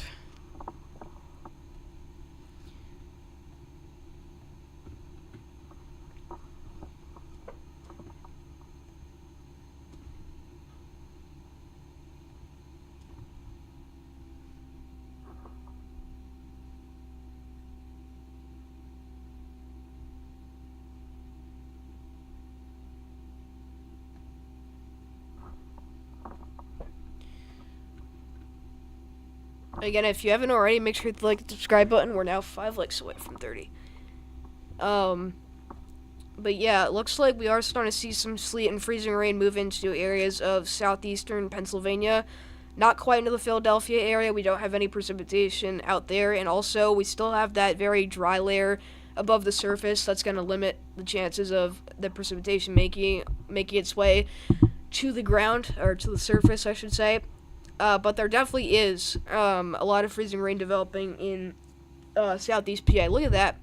Again, if you haven't already, make sure to like the subscribe button. We're now 5 likes away from 30. But yeah, it looks like we are starting to see some sleet and freezing rain move into areas of southeastern Pennsylvania. Not quite into the Philadelphia area. We don't have any precipitation out there. And also, we still have that very dry layer above the surface that's going to limit the chances of the precipitation making its way to the ground, or to the surface, I should say. But there definitely is a lot of freezing rain developing in southeast PA. Look at that.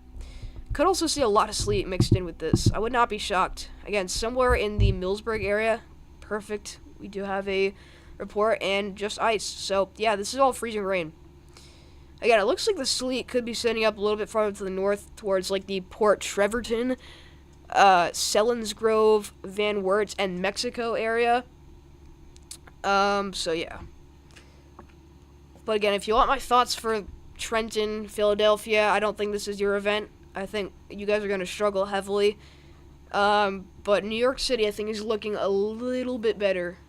Could also see a lot of sleet mixed in with this. I would not be shocked. Again, somewhere in the Millsburg area. Perfect. We do have a report and just ice. So, yeah, this is all freezing rain. Again, it looks like the sleet could be sending up a little bit farther to the north towards, like, the Port Trevorton, Selinsgrove, Van Wert, and Mexico area. So, yeah. But again, if you want my thoughts for Trenton, Philadelphia, I don't think this is your event. I think you guys are going to struggle heavily. But New York City, I think, is looking a little bit better.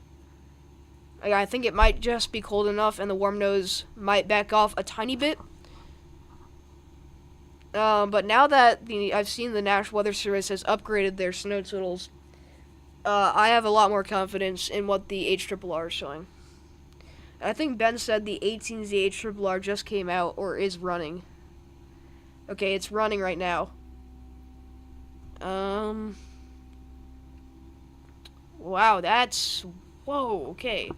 I think it might just be cold enough, and the warm nose might back off a tiny bit. But now that I've seen the National Weather Service has upgraded their snow totals, I have a lot more confidence in what the HRRR is showing. I think Ben said the 18Z HRRR just came out, or is running. Okay, it's running right now. Wow, whoa, okay.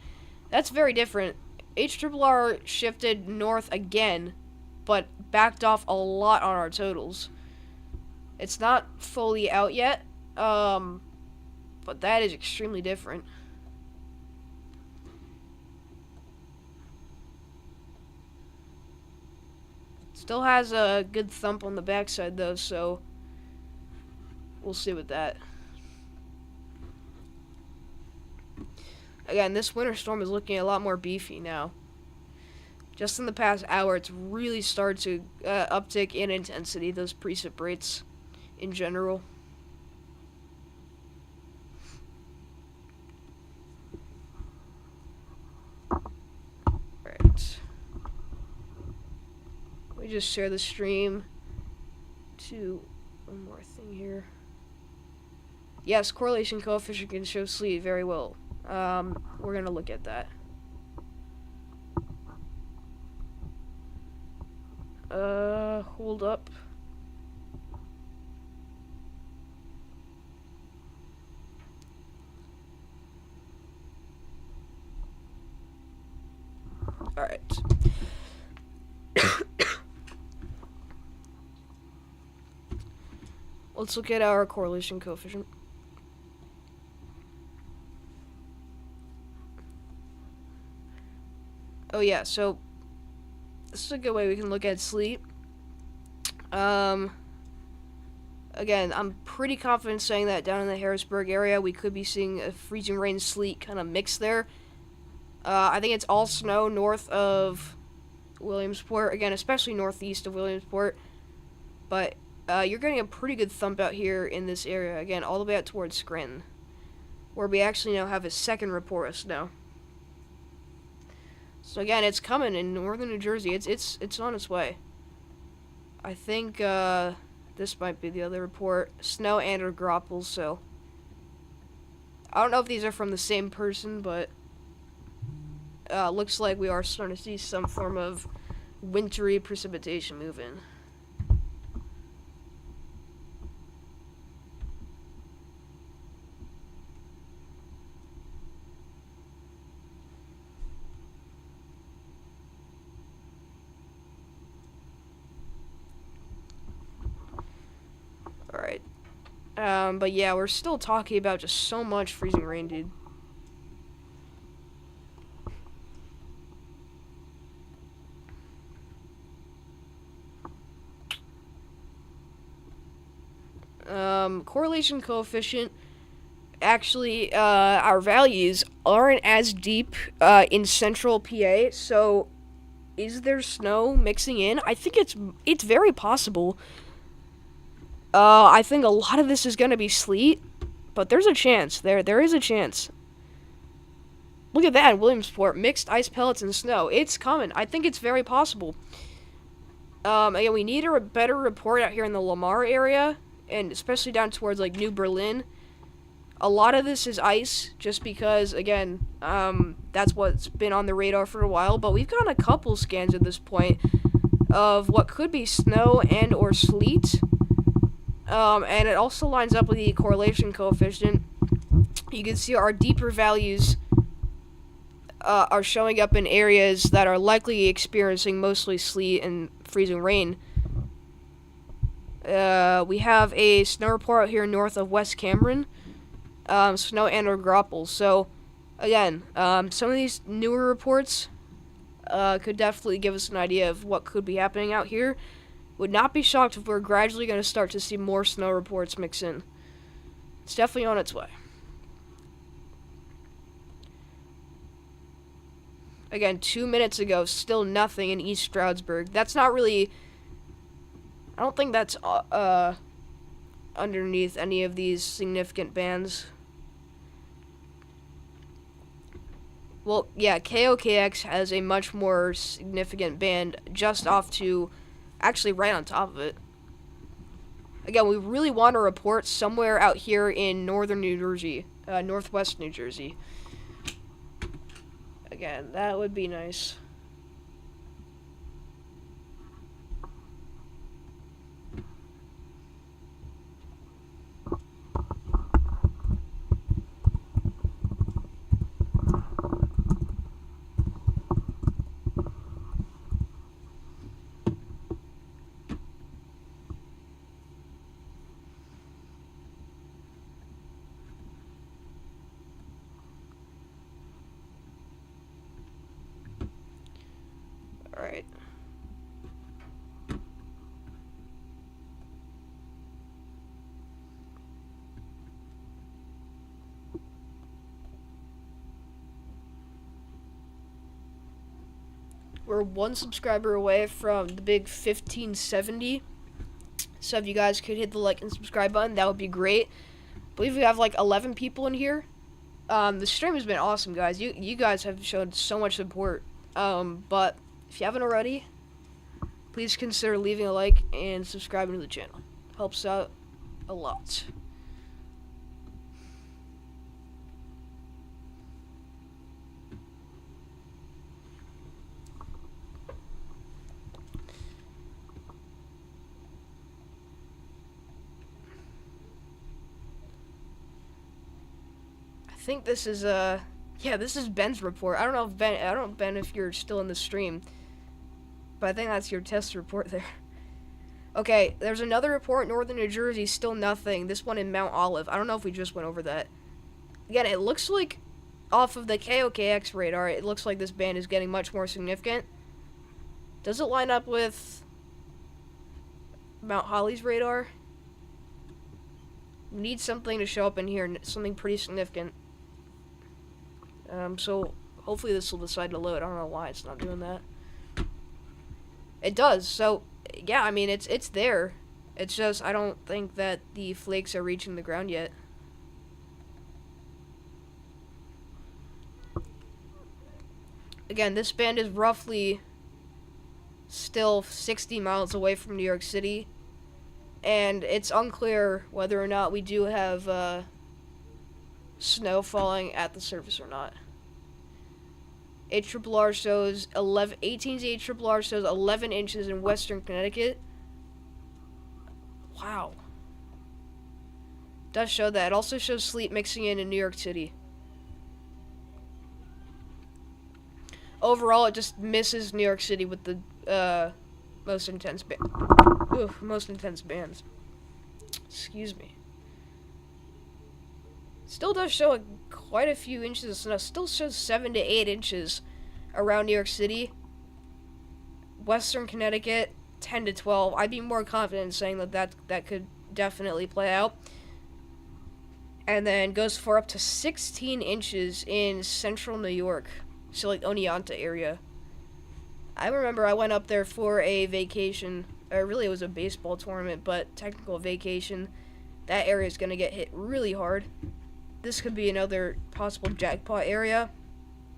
That's very different. HRRR shifted north again, but backed off a lot on our totals. It's not fully out yet, but that is extremely different. Still has a good thump on the backside, though, so we'll see with that. Again, this winter storm is looking a lot more beefy now. Just in the past hour, it's really started to uptick in intensity, those precip rates in general. Alright. We just share the stream to one more thing here. Yes, correlation coefficient can show sleet very well. We're gonna look at that. Hold up. Alright. Let's look at our correlation coefficient. Oh yeah, so this is a good way we can look at sleet. Um, Again, I'm pretty confident saying that down in the Harrisburg area, we could be seeing a freezing rain sleet kind of mix there. I think it's all snow north of Williamsport, again, especially northeast of Williamsport. But you're getting a pretty good thump out here in this area, again, all the way out towards Scranton, where we actually now have a second report of snow. So again, it's coming in northern New Jersey. It's on its way. I think this might be the other report. Snow and or graupels, so I don't know if these are from the same person, but looks like we are starting to see some form of wintry precipitation move in. Alright. But yeah, we're still talking about just so much freezing rain, dude. Correlation coefficient. Actually, our values aren't as deep in central PA, so is there snow mixing in? I think it's very possible. I think a lot of this is going to be sleet, but there's a chance. There is a chance. Look at that, Williamsport, mixed ice pellets and snow. It's coming. I think it's very possible. Again, we need a better report out here in the Lamar area, and especially down towards, like, New Berlin. A lot of this is ice, just because, again, that's what's been on the radar for a while, but we've gotten a couple scans at this point of what could be snow and or sleet. And it also lines up with the correlation coefficient. You can see our deeper values are showing up in areas that are likely experiencing mostly sleet and freezing rain. We have a snow report out here north of West Cameron. Snow and or graupels. So, again, some of these newer reports could definitely give us an idea of what could be happening out here. Would not be shocked if we're gradually going to start to see more snow reports mix in. It's definitely on its way. Again, 2 minutes ago, still nothing in East Stroudsburg. That's not really... I don't think that's underneath any of these significant bands. Well, yeah, KOKX has a much more significant band just off to... actually right on top of it. Again, we really want to report somewhere out here in northern New Jersey, northwest New Jersey. Again, that would be nice. Alright. We're one subscriber away from the big 1570. So if you guys could hit the like and subscribe button, that would be great. I believe we have like 11 people in here. The stream has been awesome, guys. You guys have showed so much support. But if you haven't already, please consider leaving a like and subscribing to the channel. Helps out a lot. I think this is yeah, this is Ben's report. I don't know if Ben, if you're still in the stream, but I think that's your test report there. Okay, there's another report in northern New Jersey, still nothing. This one in Mount Olive. I don't know if we just went over that. Again, it looks like off of the KOKX radar, it looks like this band is getting much more significant. Does it line up with Mount Holly's radar. We need something to show up in here, something pretty significant. So hopefully this will decide to load. I don't know why it's not doing that. It does. So yeah, I mean it's there. It's just I don't think that the flakes are reaching the ground yet. Again, this band is roughly still 60 miles away from New York City, and it's unclear whether or not we do have snow falling at the surface or not. ARRR shows 18's ARRR shows 11 inches in Western Connecticut. Wow. Does show that. It also shows sleet mixing in New York City. Overall, it just misses New York City with the most intense bands. Excuse me. Still does show quite a few inches of snow. Still shows 7 to 8 inches around New York City. Western Connecticut, 10 to 12. I'd be more confident in saying that could definitely play out. And then goes for up to 16 inches in central New York. So like Oneonta area. I remember I went up there for a vacation. Really, it was a baseball tournament, but technical vacation. That area is going to get hit really hard. This could be another possible jackpot area.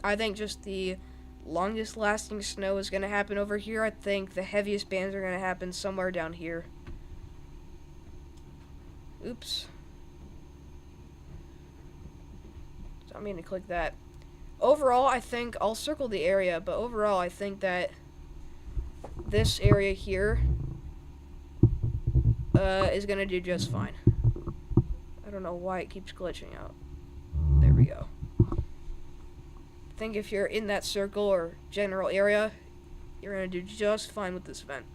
I think just the longest lasting snow is going to happen over here. I think the heaviest bands are going to happen somewhere down here. Oops. So I mean to click that. Overall, I think I'll circle the area, but overall, I think that this area here is gonna do just fine. I don't know why it keeps glitching out. There we go. I think if you're in that circle or general area, you're gonna do just fine with this event.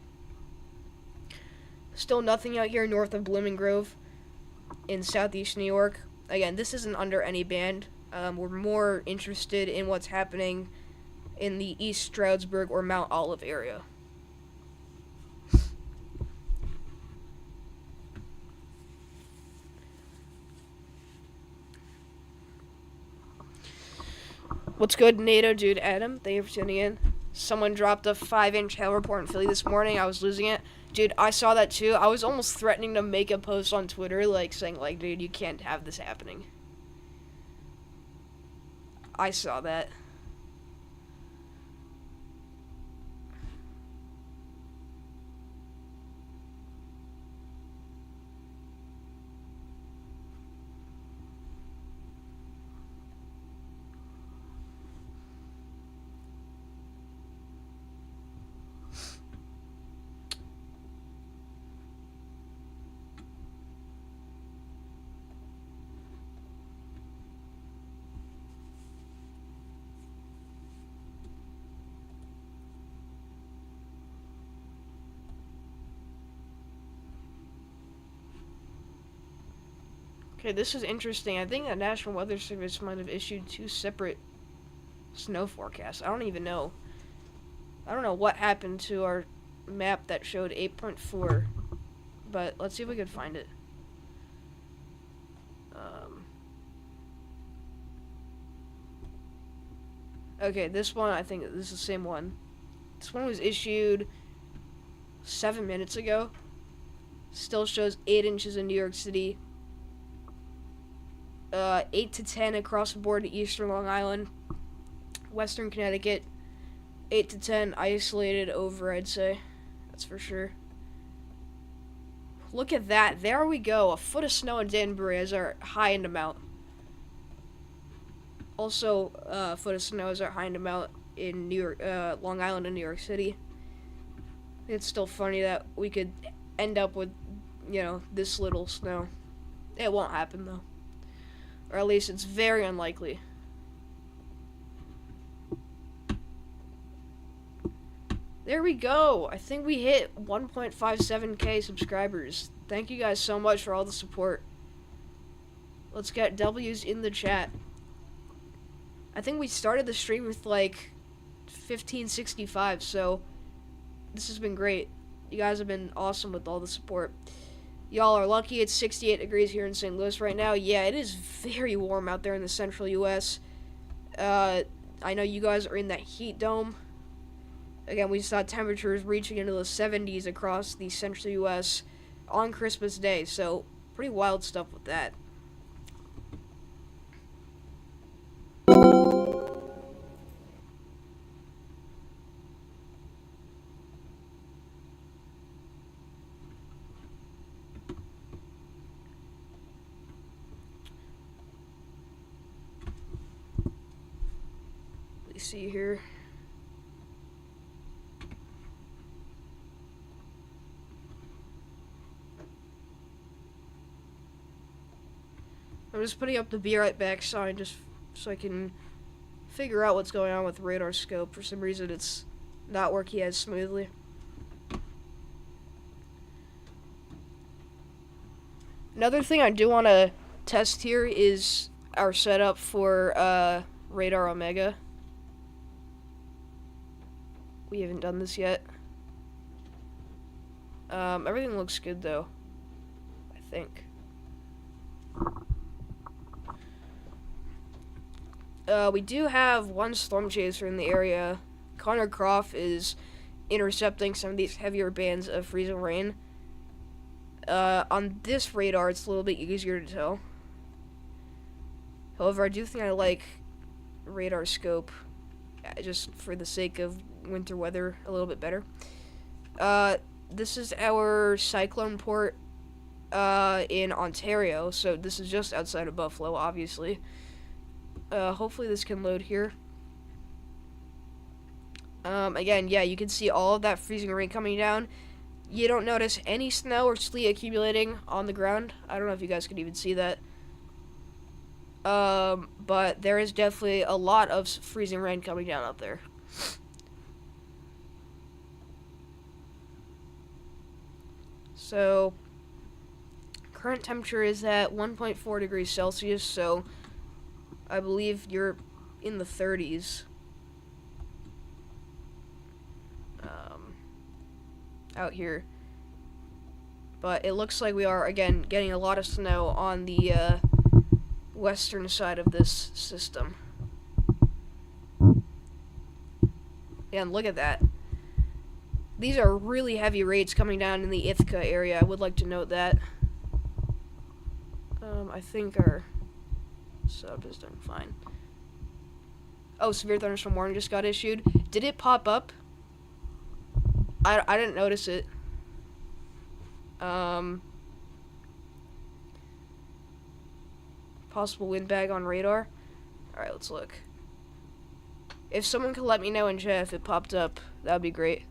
Still nothing out here north of Blooming Grove in southeast New York. Again, this isn't under any band. We're more interested in what's happening in the East Stroudsburg or Mount Olive area. What's good, NATO dude Adam? Thank you for tuning in. Someone dropped a 5-inch hail report in Philly this morning. I was losing it. Dude, I saw that too. I was almost threatening to make a post on Twitter, saying, dude, you can't have this happening. I saw that. Okay, this is interesting. I think the National Weather Service might have issued 2 separate snow forecasts. I don't even know. I don't know what happened to our map that showed 8.4, but let's see if we can find it. Okay, this one, I think this is the same one. This one was issued 7 minutes ago. Still shows 8 inches in New York City. 8 to 10 across the board to eastern Long Island. Western Connecticut, 8 to 10 isolated over, I'd say. That's for sure. Look at that. There we go. A foot of snow in Danbury as our high-end amount. Also, a foot of snow is our high-end amount in New York, Long Island and New York City. It's still funny that we could end up with, this little snow. It won't happen, though. Or at least it's very unlikely. There we go. I think we hit 1.57k subscribers. Thank you guys so much for all the support. Let's get W's in the chat. I think we started the stream with 1565, so this has been great. You guys have been awesome with all the support. Y'all are lucky it's 68 degrees here in St. Louis right now. Yeah, it is very warm out there in the central U.S. I know you guys are in that heat dome. Again, we saw temperatures reaching into the 70s across the central U.S. on Christmas Day, so pretty wild stuff with that. Let's see here. I'm just putting up the "Be Right Back" sign just so I can figure out what's going on with radar scope. For some reason, it's not working as smoothly. Another thing I do want to test here is our setup for Radar Omega. We haven't done this yet. Everything looks good though, I think. We do have one storm chaser in the area. Connor Croft is intercepting some of these heavier bands of freezing rain. On this radar, it's a little bit easier to tell. However, I do think I like radar scope, just for the sake of winter weather, a little bit better. This is our cyclone port in Ontario, so this is just outside of Buffalo, obviously. Hopefully this can load here. Again, yeah, you can see all of that freezing rain coming down. You don't notice any snow or sleet accumulating on the ground. I don't know if you guys can even see that. But there is definitely a lot of freezing rain coming down up there. So, current temperature is at 1.4 degrees Celsius, so I believe you're in the 30s. Out here. But it looks like we are, again, getting a lot of snow on the western side of this system. And look at that. These are really heavy rates coming down in the Ithaca area. I would like to note that. I think our sub is doing fine. Oh, severe thunderstorm warning just got issued. Did it pop up? I didn't notice it. Possible windbag on radar. Alright, let's look. If someone could let me know in chat if it popped up, that would be great.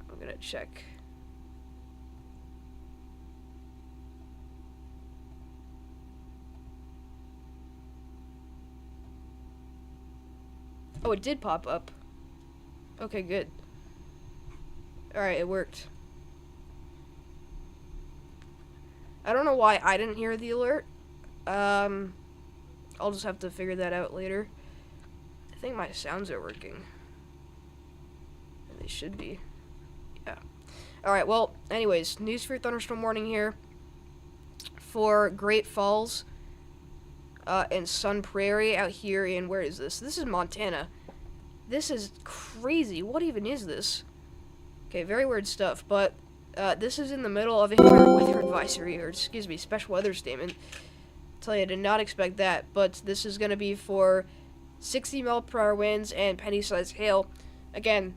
I'm gonna check. Oh, it did pop up. Okay, good. Alright, it worked. I don't know why I didn't hear the alert. I'll just have to figure that out later. I think my sounds are working. And they should be. Yeah. Alright, well, anyways, news for thunderstorm warning here for Great Falls and Sun Prairie out here in, where is this? This is Montana. This is crazy. What even is this? Okay, very weird stuff, but this is in the middle of a weather advisory, or excuse me, special weather statement. I'll tell you, I did not expect that, but this is going to be for 60-mile-per-hour winds and penny-sized hail. Again,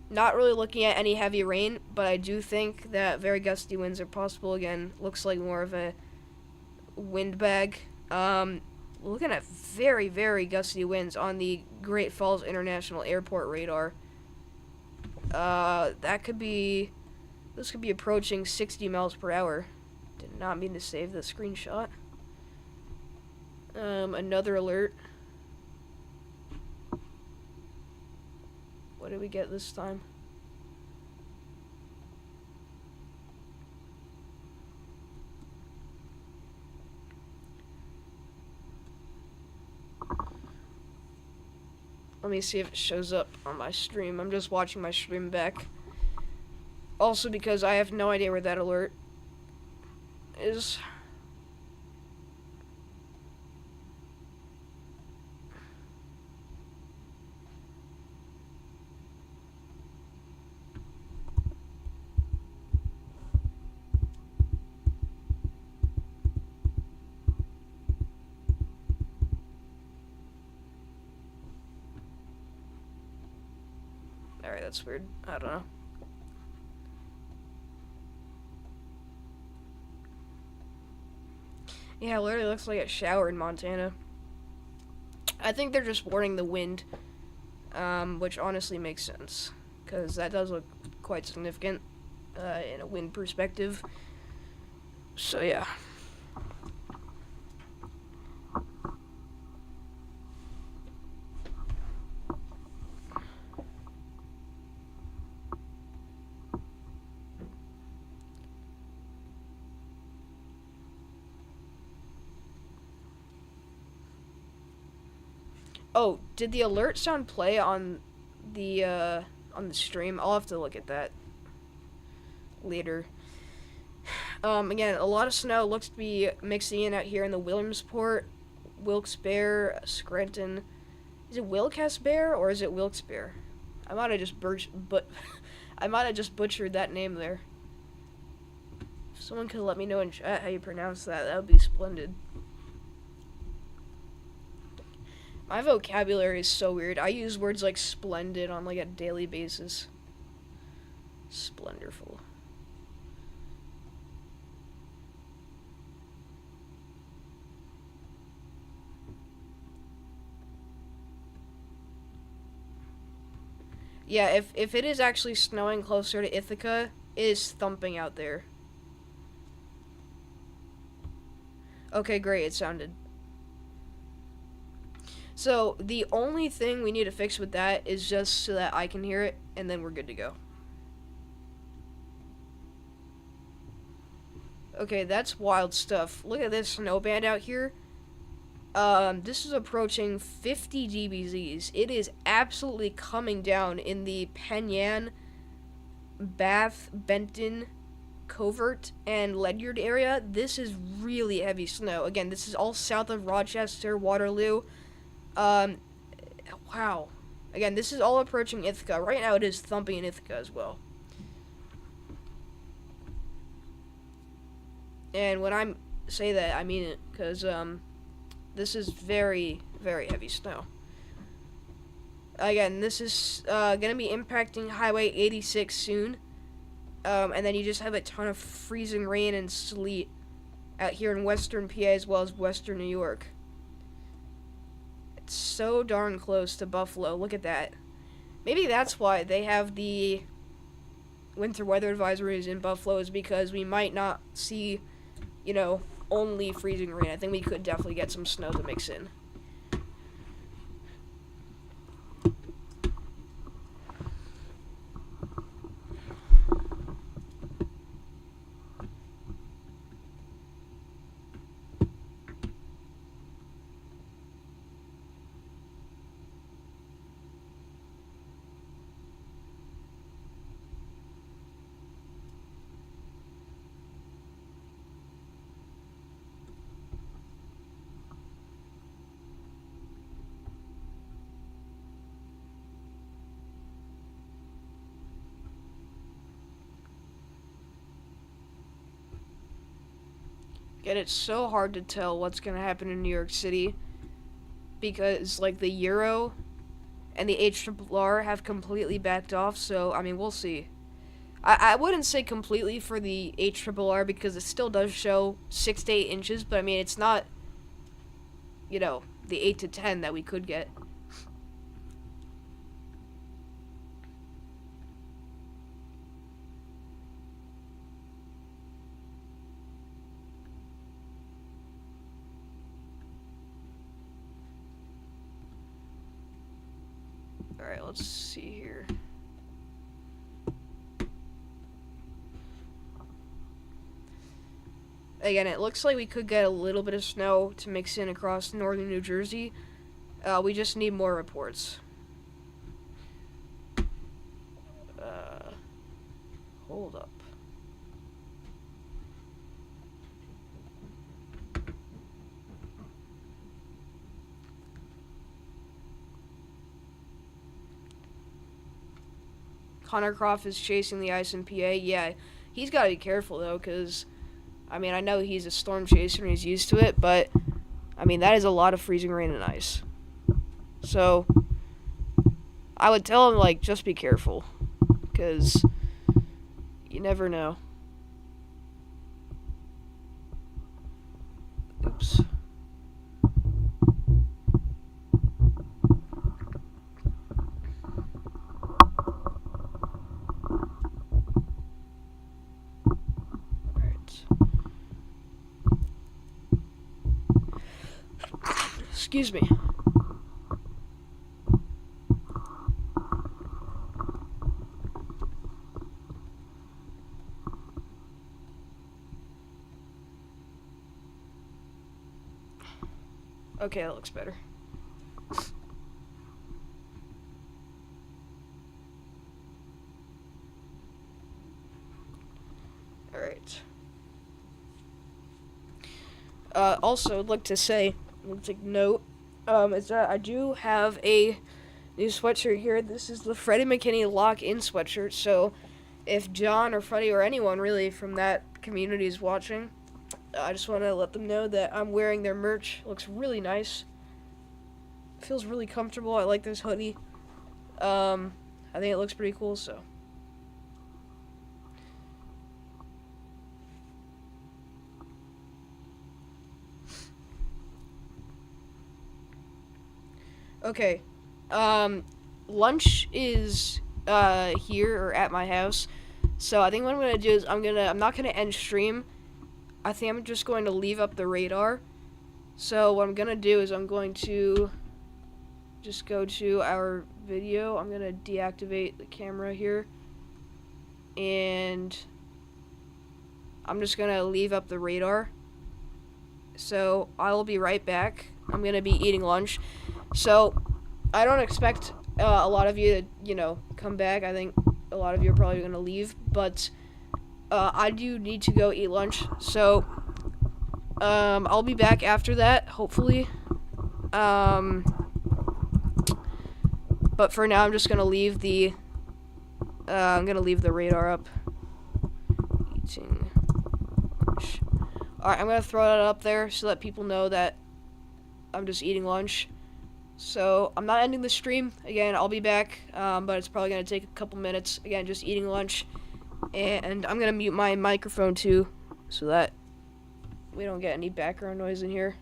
not really looking at any heavy rain, but I do think that very gusty winds are possible. Again, looks like more of a windbag. Looking at very, very gusty winds on the Great Falls International Airport radar. This could be approaching 60 miles per hour. Did not mean to save the screenshot. Another alert. What did we get this time? Let me see if it shows up on my stream. I'm just watching my stream back. Also because I have no idea where that alert is. Alright, that's weird. I don't know. Yeah, it literally looks like a shower in Montana. I think they're just warning the wind, which honestly makes sense, because that does look quite significant in a wind perspective. So, yeah. Oh, did the alert sound play on the stream? I'll have to look at that later. Again, a lot of snow looks to be mixing in out here in the Williamsport, Wilkes-Barre, Scranton. Is it Wilkes-Barre or is it Wilkes-Barre? I might have just butchered that name there. If someone could let me know in chat how you pronounce that, that would be splendid. My vocabulary is so weird. I use words like splendid on like a daily basis. Splendorful. Yeah, if it is actually snowing closer to Ithaca, it is thumping out there. Okay, great, it sounded. So, the only thing we need to fix with that is just so that I can hear it, and then we're good to go. Okay, that's wild stuff. Look at this snow band out here. This is approaching 50 GBZs. It is absolutely coming down in the Penyan, Bath, Benton, Covert, and Ledyard area. This is really heavy snow. Again, this is all south of Rochester, Waterloo. Wow. Again, this is all approaching Ithaca. Right now it is thumping in Ithaca as well. And when I say that, I mean it, because, this is very, very heavy snow. Again, this is, gonna be impacting Highway 86 soon. And then you just have a ton of freezing rain and sleet out here in western PA as well as western New York. It's so darn close to Buffalo. Look at that. Maybe that's why they have the winter weather advisories in Buffalo, is because we might not see, you know, only freezing rain. I think we could definitely get some snow to mix in. Yet it's so hard to tell what's going to happen in New York City, because, like, the Euro and the HRRR have completely backed off, so, I mean, we'll see. I wouldn't say completely for the HRRR, because it still does show 6 to 8 inches, but, I mean, it's not, you know, the 8 to 10 that we could get. Alright, let's see here. Again, it looks like we could get a little bit of snow to mix in across northern New Jersey. We just need more reports. Hold up. Connor Croft is chasing the ice in PA. Yeah, he's got to be careful, though, because, I mean, I know he's a storm chaser and he's used to it, but, I mean, that is a lot of freezing rain and ice. So, I would tell him, like, just be careful, because you never know. Oops. Excuse me. Okay, that looks better. Alright. Also, I'd like to say, take note, is that I do have a new sweatshirt here. This is the Freddie McKinney lock-in sweatshirt, so if John or Freddie or anyone really from that community is watching, I just want to let them know that I'm wearing their merch. It looks really nice. It feels really comfortable. I like this hoodie. I think it looks pretty cool, so. Okay. Lunch is here or at my house. So I think what I'm gonna do is I'm not gonna end stream. I think I'm just going to leave up the radar. So what I'm gonna do is I'm going to just go to our video. I'm gonna deactivate the camera here. And I'm just gonna leave up the radar. So I will be right back. I'm gonna be eating lunch. So I don't expect a lot of you to, come back. I think a lot of you are probably gonna leave, but I do need to go eat lunch. So I'll be back after that, hopefully. But for now, I'm just gonna leave the radar up. Eating lunch. Alright, I'm gonna throw that up there so that people know that I'm just eating lunch. So I'm not ending the stream. Again, I'll be back, but it's probably gonna take a couple minutes. Again, just eating lunch, and I'm gonna mute my microphone too, so that we don't get any background noise in here.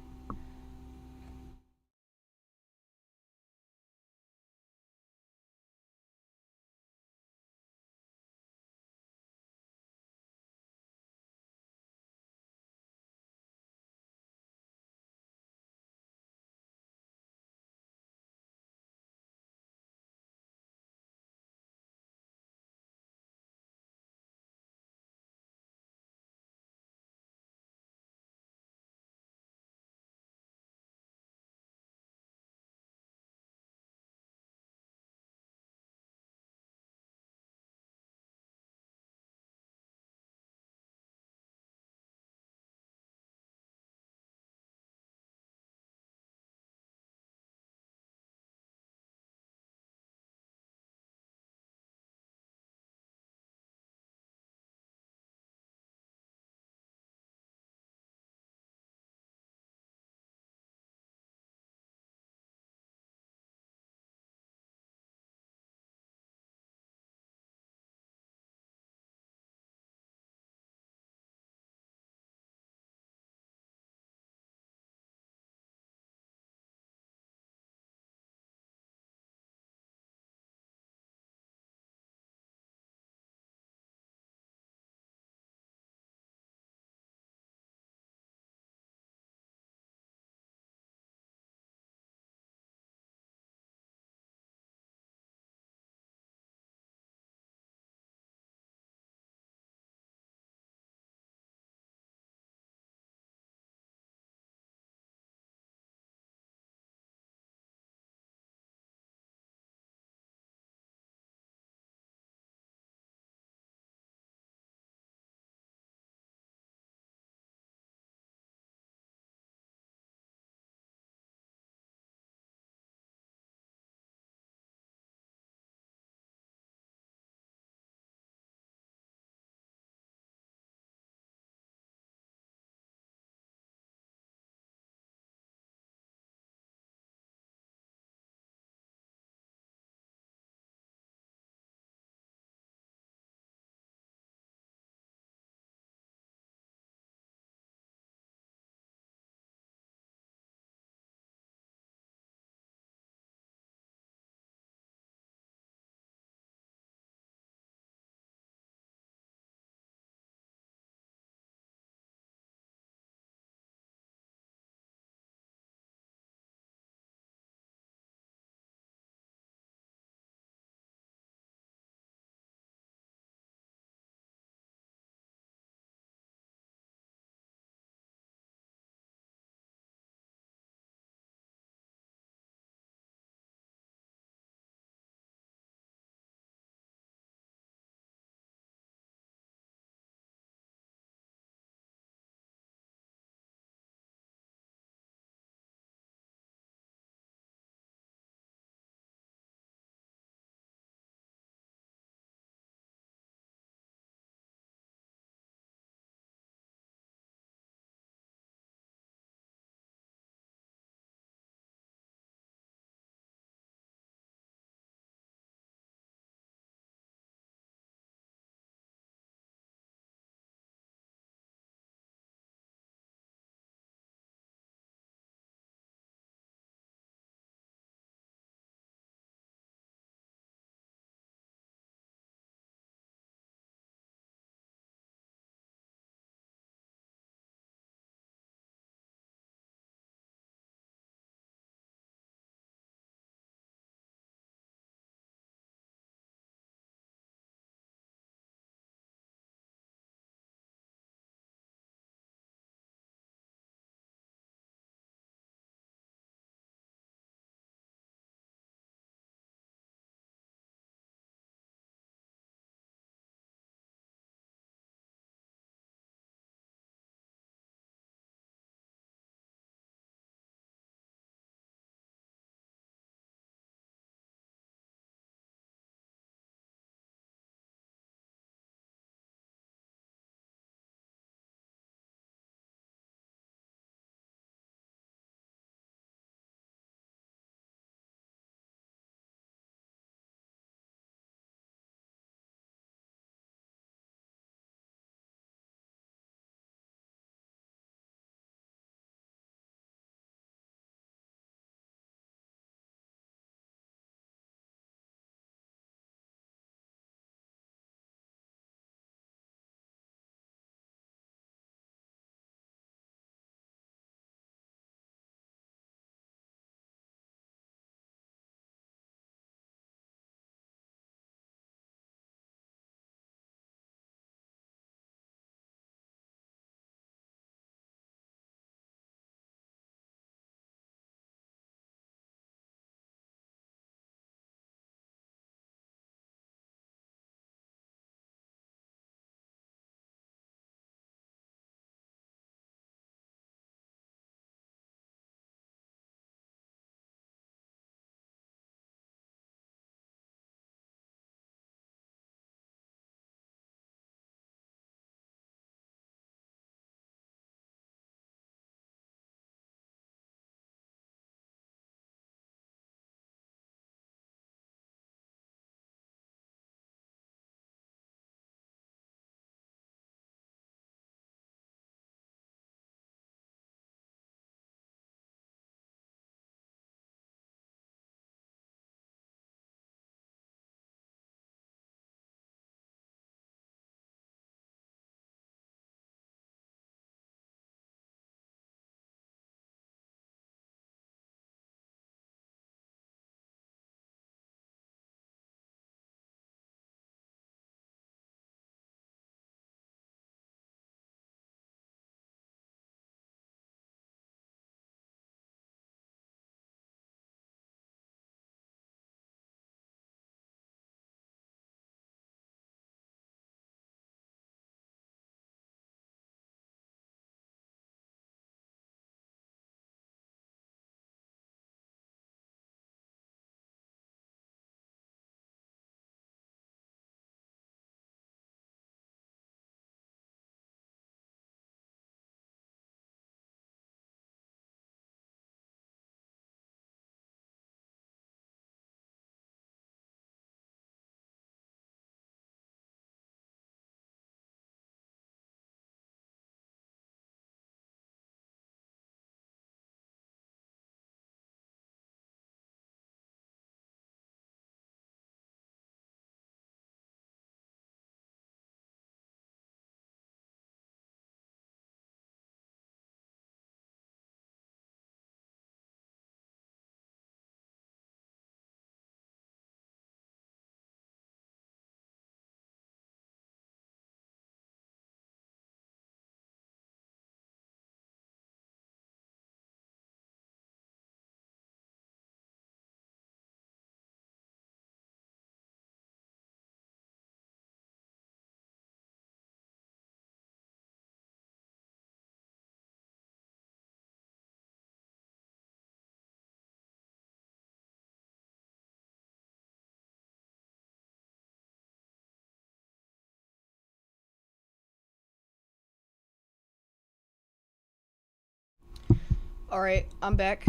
Alright, I'm back.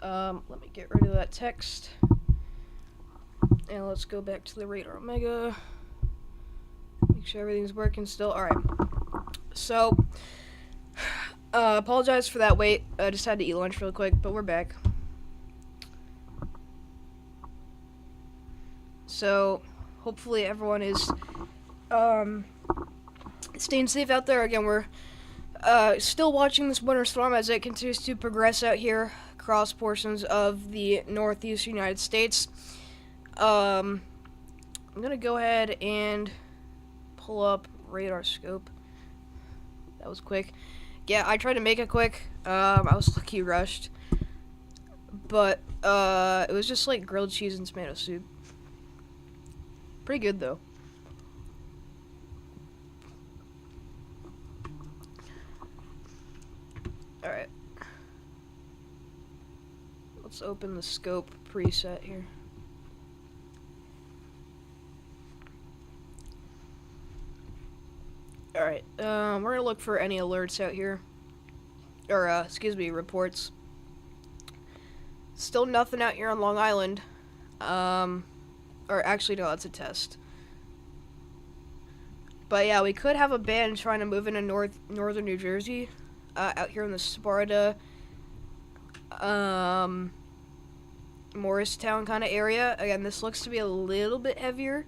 Let me get rid of that text. And let's go back to the Radar Omega. Make sure everything's working still. Alright. So, apologize for that wait. I just had to eat lunch real quick, but we're back. So, hopefully everyone is, staying safe out there. Again, we're, still watching this winter storm as it continues to progress out here across portions of the northeast United States. I'm gonna go ahead and pull up radar scope. That was quick. Yeah, I tried to make it quick. I was lucky rushed. But, it was just like grilled cheese and tomato soup. Pretty good, though. Alright. Let's open the scope preset here. Alright, we're gonna look for any alerts out here. Or, excuse me, reports. Still nothing out here on Long Island. Or actually, no, that's a test. But yeah, we could have a band trying to move into northern New Jersey. Out here in the Sparta, Morristown kind of area. Again, this looks to be a little bit heavier.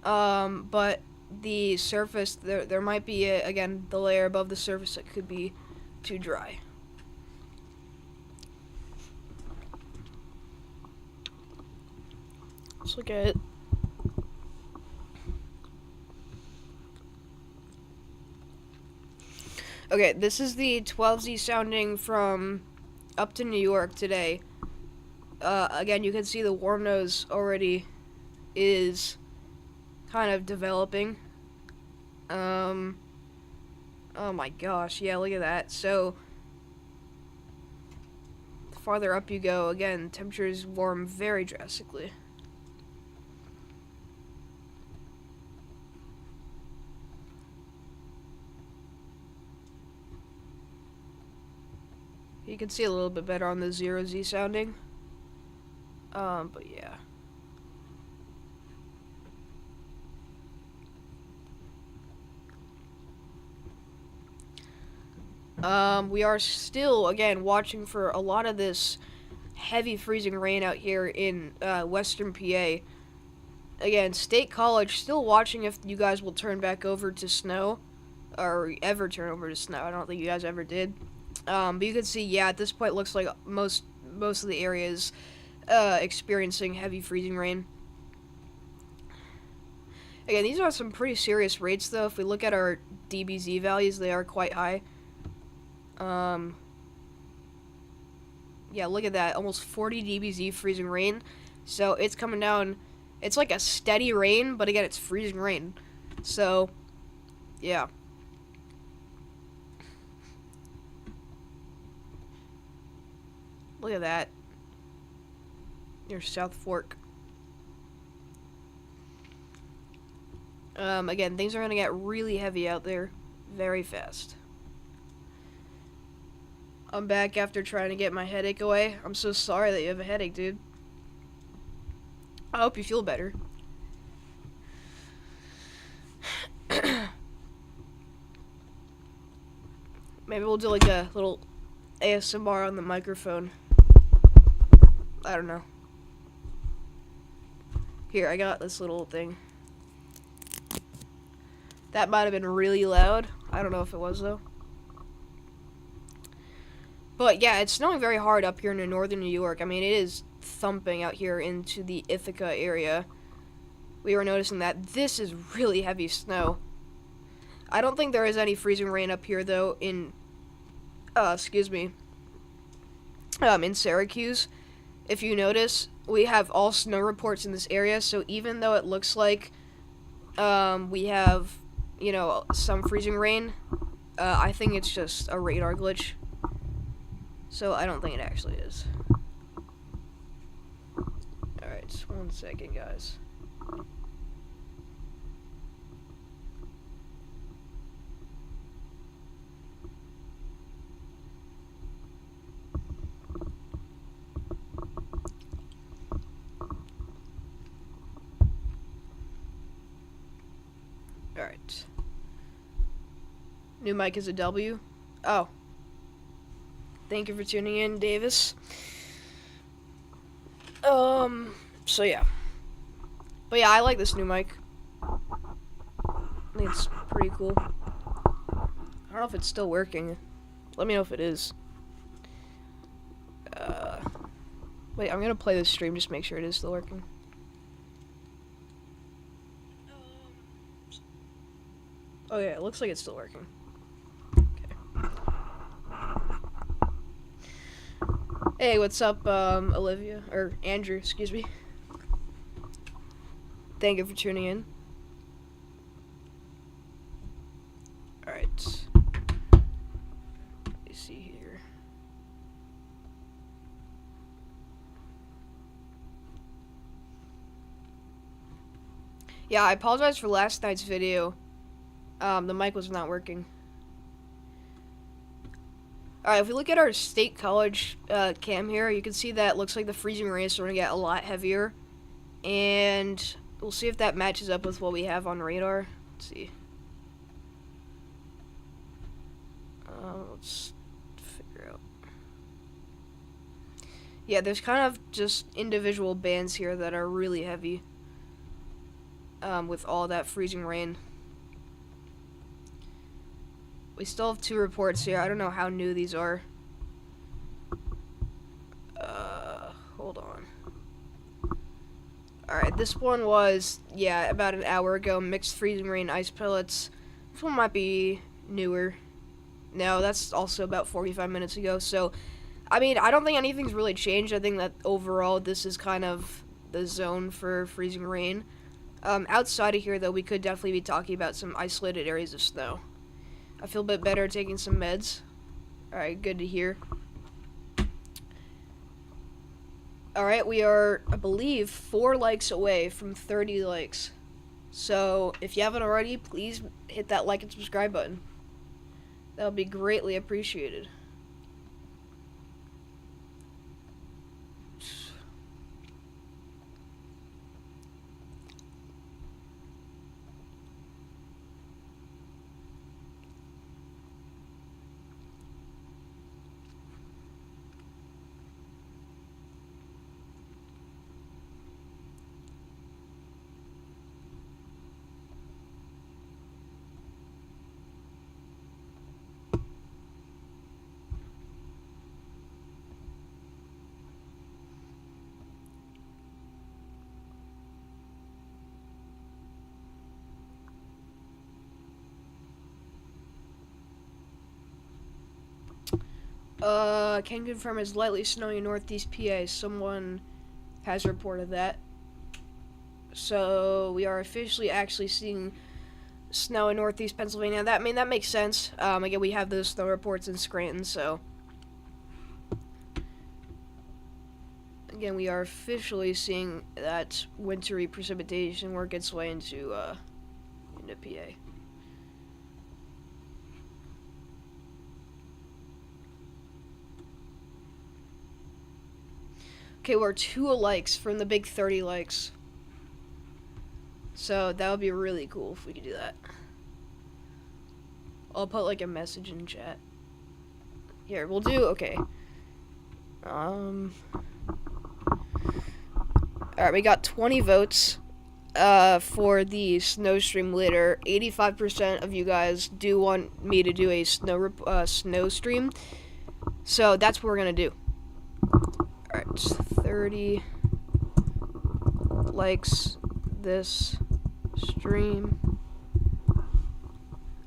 But the surface, there might be, again, the layer above the surface that could be too dry. Let's look at it. Okay, this is the 12Z sounding from Upton, New York today. Again, you can see the warm nose already is kind of developing. Oh my gosh, yeah, look at that. So, the farther up you go, again, temperatures warm very drastically. You can see a little bit better on the 0Z sounding. But yeah. We are still, again, watching for a lot of this heavy freezing rain out here in, western PA. Again, State College, still watching if you guys will turn back over to snow. Or ever turn over to snow. I don't think you guys ever did. But you can see, yeah, at this point, it looks like most of the areas experiencing heavy freezing rain. Again, these are some pretty serious rates, though. If we look at our DBZ values, they are quite high. Yeah, look at that. Almost 40 DBZ freezing rain. So, it's coming down. It's like a steady rain, but again, it's freezing rain. So, yeah. Look at that. Near South Fork. Again, things are gonna get really heavy out there very fast. I'm back after trying to get my headache away. I'm so sorry that you have a headache, dude. I hope you feel better. Maybe we'll do like a little ASMR on the microphone. I don't know. Here, I got this little thing. That might have been really loud. I don't know if it was, though. But yeah, it's snowing very hard up here in northern New York. I mean, it is thumping out here into the Ithaca area. We were noticing that this is really heavy snow. I don't think there is any freezing rain up here, though, in Syracuse. If you notice, we have all snow reports in this area, so even though it looks like we have, you know, some freezing rain, I think it's just a radar glitch. So I don't think it actually is. Alright, just 1 second, guys. Alright. New mic is a W. Oh. Thank you for tuning in, Davis. So yeah. But yeah, I like this new mic. I think it's pretty cool. I don't know if it's still working. Let me know if it is. Wait, I'm gonna play this stream just to make sure it is still working. Oh yeah, it looks like it's still working. Okay. Hey, what's up, Olivia? Or Andrew, excuse me. Thank you for tuning in. Alright. Let me see here. Yeah, I apologize for last night's video. The mic was not working. Alright, if we look at our State College cam here, you can see that it looks like the freezing rain is starting to get a lot heavier. And we'll see if that matches up with what we have on radar. Let's see. Let's figure out. Yeah, there's kind of just individual bands here that are really heavy. With all that freezing rain. We still have 2 reports here. I don't know how new these are. Hold on. Alright, this one was, yeah, about an hour ago. Mixed freezing rain ice pellets. This one might be newer. No, that's also about 45 minutes ago. So, I mean, I don't think anything's really changed. I think that overall this is kind of the zone for freezing rain. Outside of here, though, we could definitely be talking about some isolated areas of snow. I feel a bit better taking some meds. Alright, good to hear. Alright, we are, I believe, 4 likes away from 30 likes. So, if you haven't already, please hit that like and subscribe button. That would be greatly appreciated. Can confirm it's lightly snowing in northeast PA. Someone has reported that. So, we are officially actually seeing snow in northeast Pennsylvania. That makes sense. Again, we have those snow reports in Scranton, so. Again, we are officially seeing that wintry precipitation work its way into PA. Okay, we're 2 likes from the big 30 likes. So that would be really cool if we could do that. I'll put like a message in chat. Here, we'll do, okay. Alright, we got 20 votes for the snow stream later. 85% of you guys do want me to do a snow stream. So that's what we're gonna do. Alright, 30 likes this stream.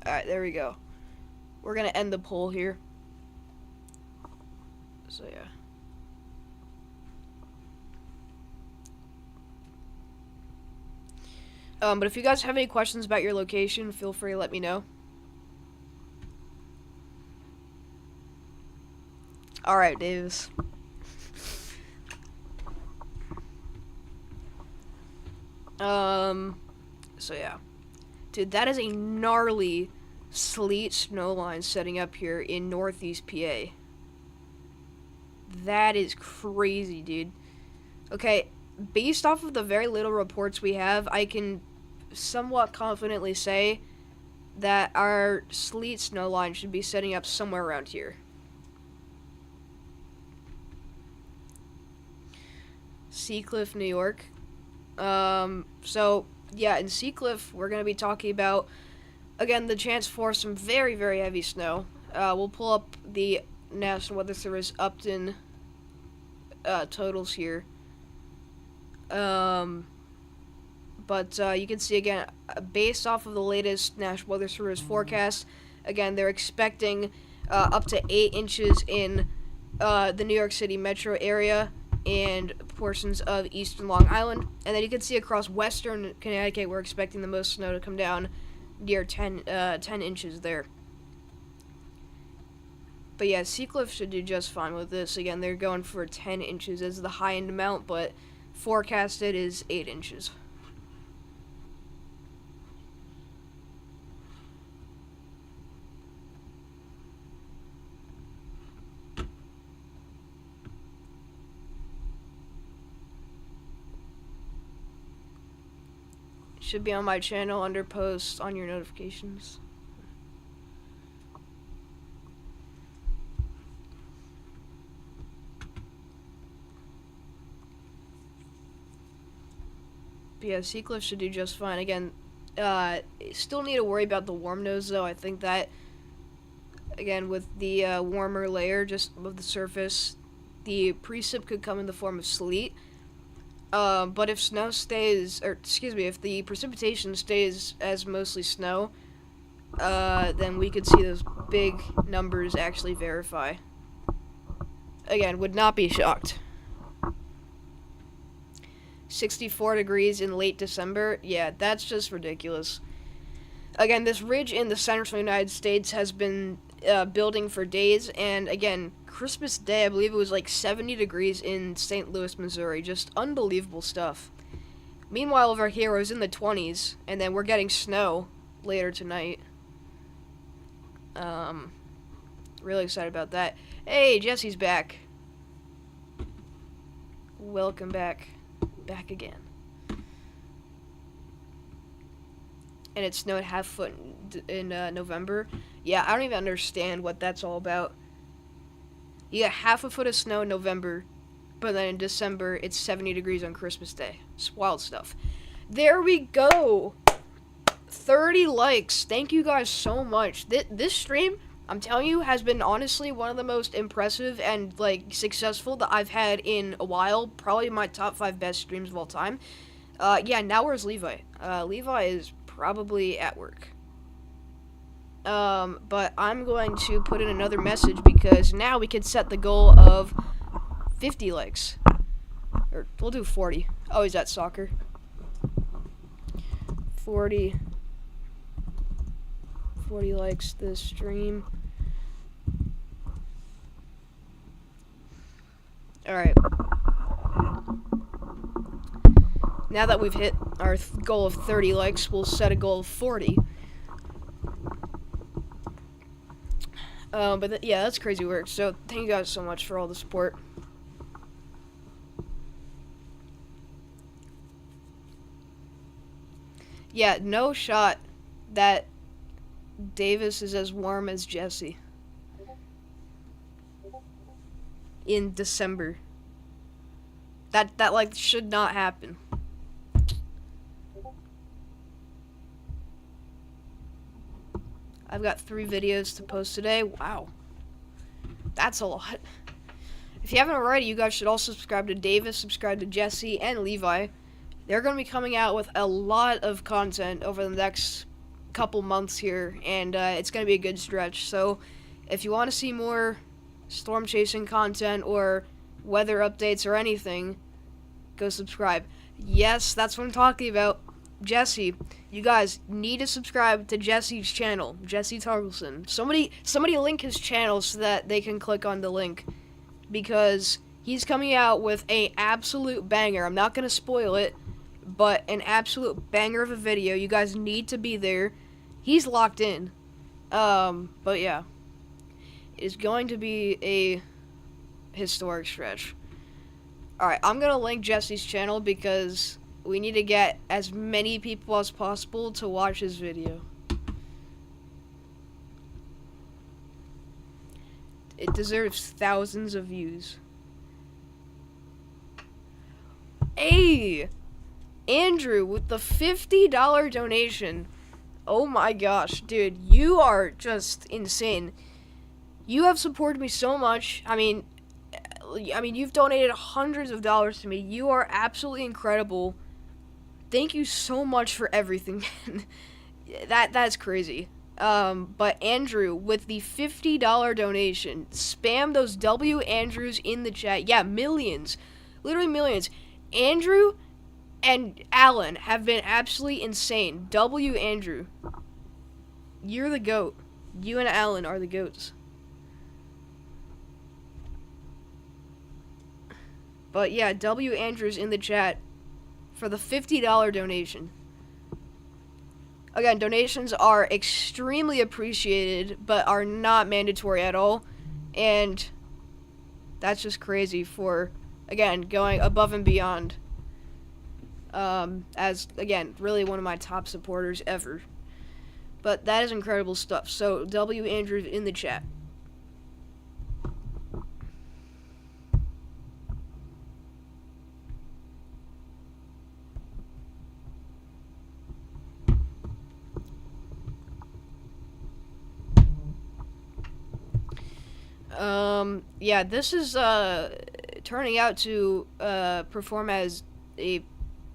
Alright, there we go. We're gonna end the poll here. So yeah. But if you guys have any questions about your location, feel free to let me know. Alright, Davis. So yeah. Dude, that is a gnarly sleet snow line setting up here in northeast PA. That is crazy, dude. Okay, based off of the very little reports we have, I can somewhat confidently say that our sleet snow line should be setting up somewhere around here. Seacliff, New York. So, yeah, in Seacliff, we're going to be talking about, again, the chance for some very, very heavy snow. We'll pull up the National Weather Service Upton totals here. But you can see, again, based off of the latest National Weather Service forecast, again, they're expecting up to 8 inches in the New York City metro area and portions of eastern Long Island. And then you can see across western Connecticut, we're expecting the most snow to come down near 10 inches there. But yeah, Seacliff should do just fine with this. Again, they're going for 10 inches as the high-end amount, but forecasted is 8 inches. Should be on my channel under posts on your notifications. But yeah, Seacliff should do just fine. Again, still need to worry about the warm nose though. I think that, again, with the warmer layer just above the surface, the precip could come in the form of sleet. But if snow stays, or excuse me, if the precipitation stays as mostly snow, then we could see those big numbers actually verify. Again, would not be shocked. 64 degrees in late December, yeah, that's just ridiculous. Again, this ridge in the central United States has been building for days, and again, Christmas Day, I believe it was like 70 degrees in St. Louis, Missouri. Just unbelievable stuff. Meanwhile, over here, it was in the 20s, and then we're getting snow later tonight. Really excited about that. Hey, Jesse's back. Welcome back. Back again. And it snowed half foot in November. Yeah, I don't even understand what that's all about. You get half a foot of snow in November, but then in December, it's 70 degrees on Christmas Day. It's wild stuff. There we go. 30 likes. Thank you guys so much. This stream, I'm telling you, has been honestly one of the most impressive and, like, successful that I've had in a while. Probably my top 5 best streams of all time. Yeah, now where's Levi? Levi is probably at work. But I'm going to put in another message because now we can set the goal of 50 likes. Or we'll do 40. Oh, he's at soccer. 40 likes this stream. Alright. Now that we've hit our goal of 30 likes, we'll set a goal of 40. But yeah, that's crazy work. So thank you guys so much for all the support. Yeah, no shot that Davis is as warm as Jesse in December. That like should not happen. I've got 3 videos to post today. Wow. That's a lot. If you haven't already, you guys should also subscribe to Davis, subscribe to Jesse, and Levi. They're going to be coming out with a lot of content over the next couple months here, and it's going to be a good stretch. So if you want to see more storm chasing content or weather updates or anything, go subscribe. Yes, that's what I'm talking about. Jesse, you guys need to subscribe to Jesse's channel, Jesse Targleson. Somebody link his channel so that they can click on the link, because he's coming out with a absolute banger. I'm not gonna spoil it, but an absolute banger of a video. You guys need to be there. He's locked in. But yeah, it is going to be a historic stretch. Alright, I'm gonna link Jesse's channel because We need to get as many people as possible to watch this video. It deserves thousands of views. Hey! Andrew with the $50 donation. Oh my gosh, dude, you are just insane. You have supported me so much. I mean, you've donated hundreds of dollars to me. You are absolutely incredible. Thank you so much for everything. That's crazy. But Andrew with the $50 donation, spam those W Andrews in the chat. Yeah, millions, literally millions. Andrew and Alan have been absolutely insane. W Andrew, you're the GOAT. You and Alan are the GOATs. But yeah, W Andrews in the chat for the $50 donation. Again, donations are extremely appreciated, but are not mandatory at all. And that's just crazy for, again, going above and beyond. As, again, really one of my top supporters ever. But that is incredible stuff. So, W Andrews in the chat. Yeah, this is, turning out to, perform as a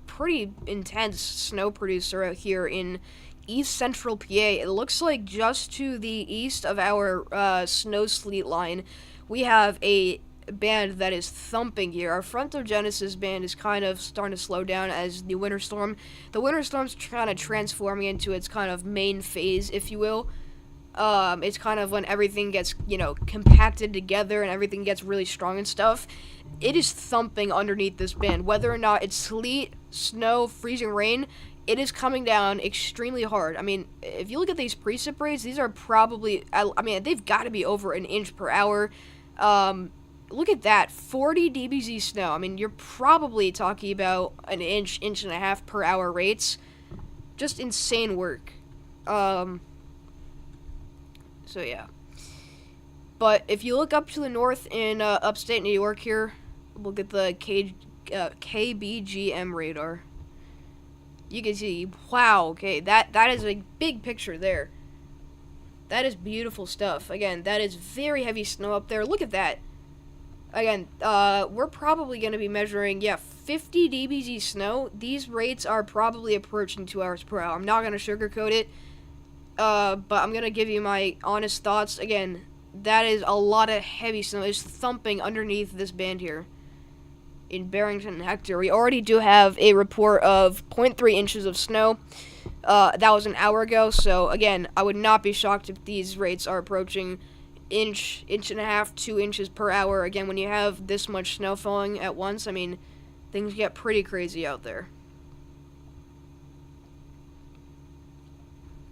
pretty intense snow producer out here in East Central PA. It looks like just to the east of our, snow sleet line, we have a band that is thumping here. Our Frontogenesis band is kind of starting to slow down as the winter storm's kind of transforming into its kind of main phase, if you will. It's kind of when everything gets, compacted together and everything gets really strong and stuff. It is thumping underneath this band. Whether or not it's sleet, snow, freezing rain, it is coming down extremely hard. I mean, if you look at these precip rates, these are probably, they've got to be over an inch per hour. Look at that, 40 dBz snow. I mean, you're probably talking about an inch and a half per hour rates. Just insane work. So yeah, but if you look up to the north in upstate New York here, look at the KBGM radar. You can see, wow, okay, that is a big picture there. That is beautiful stuff. Again, that is very heavy snow up there. Look at that. Again, we're probably going to be measuring, 50 dBz snow. These rates are probably approaching 2 hours per hour. I'm not going to sugarcoat it. But I'm gonna give you my honest thoughts. Again, that is a lot of heavy snow. It's thumping underneath this band here in Barrington and Hector. We already do have a report of 0.3 inches of snow. That was an hour ago, so again, I would not be shocked if these rates are approaching inch and a half, 2 inches per hour. Again, when you have this much snow falling at once, I mean, things get pretty crazy out there.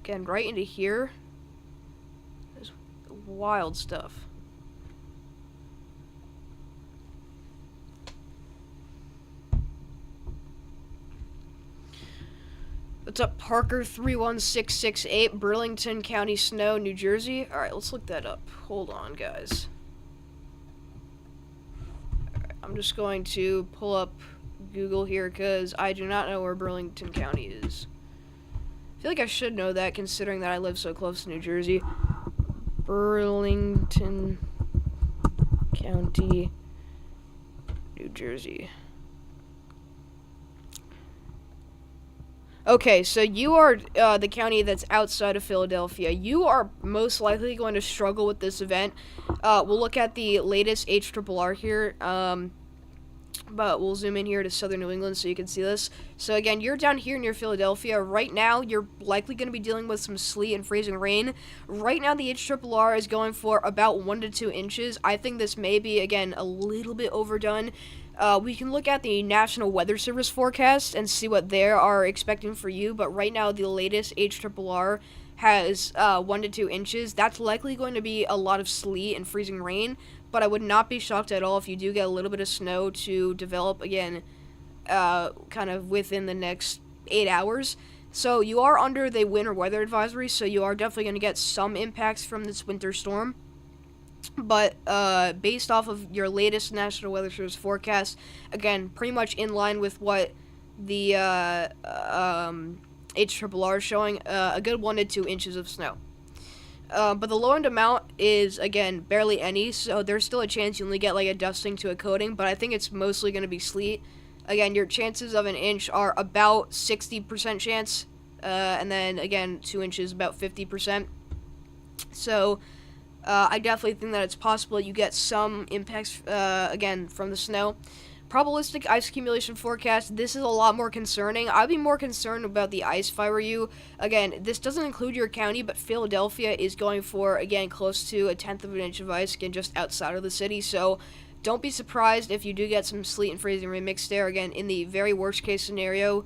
Again, right into here, there's wild stuff. What's up, Parker 31668, Burlington County snow, New Jersey? Alright, let's look that up. Hold on, guys. Alright, I'm just going to pull up Google here because I do not know where Burlington County is. I feel like I should know that, considering that I live so close to New Jersey. Burlington County, New Jersey. Okay, so you are the county that's outside of Philadelphia. You are most likely going to struggle with this event. We'll look at the latest HRRR here. But we'll zoom in here to southern New England so you can see this. So again, you're down here near Philadelphia. Right now, you're likely going to be dealing with some sleet and freezing rain. Right now, the HRRR is going for about 1 to 2 inches. I think this may be, again, a little bit overdone. We can look at the National Weather Service forecast and see what they are expecting for you. But right now, the latest HRRR has 1 to 2 inches. That's likely going to be a lot of sleet and freezing rain. But I would not be shocked at all if you do get a little bit of snow to develop, again, kind of within the next 8 hours. So you are under the winter weather advisory, so you are definitely going to get some impacts from this winter storm. But based off of your latest National Weather Service forecast, again, pretty much in line with what the HRRR is showing, a good 1 to 2 inches of snow. But the low end amount is, again, barely any, so there's still a chance you only get like a dusting to a coating, but I think it's mostly going to be sleet. Again, your chances of an inch are about 60% chance, and then, again, 2 inches, about 50%. So, I definitely think that it's possible you get some impacts, again, from the snow. Probabilistic ice accumulation forecast, this is a lot more concerning. I'd be more concerned about the ice if I were you. Again, this doesn't include your county, but Philadelphia is going for, again, close to 1/10 of an inch of ice, again, just outside of the city. So don't be surprised if you do get some sleet and freezing rain mixed there. Again, in the very worst case scenario,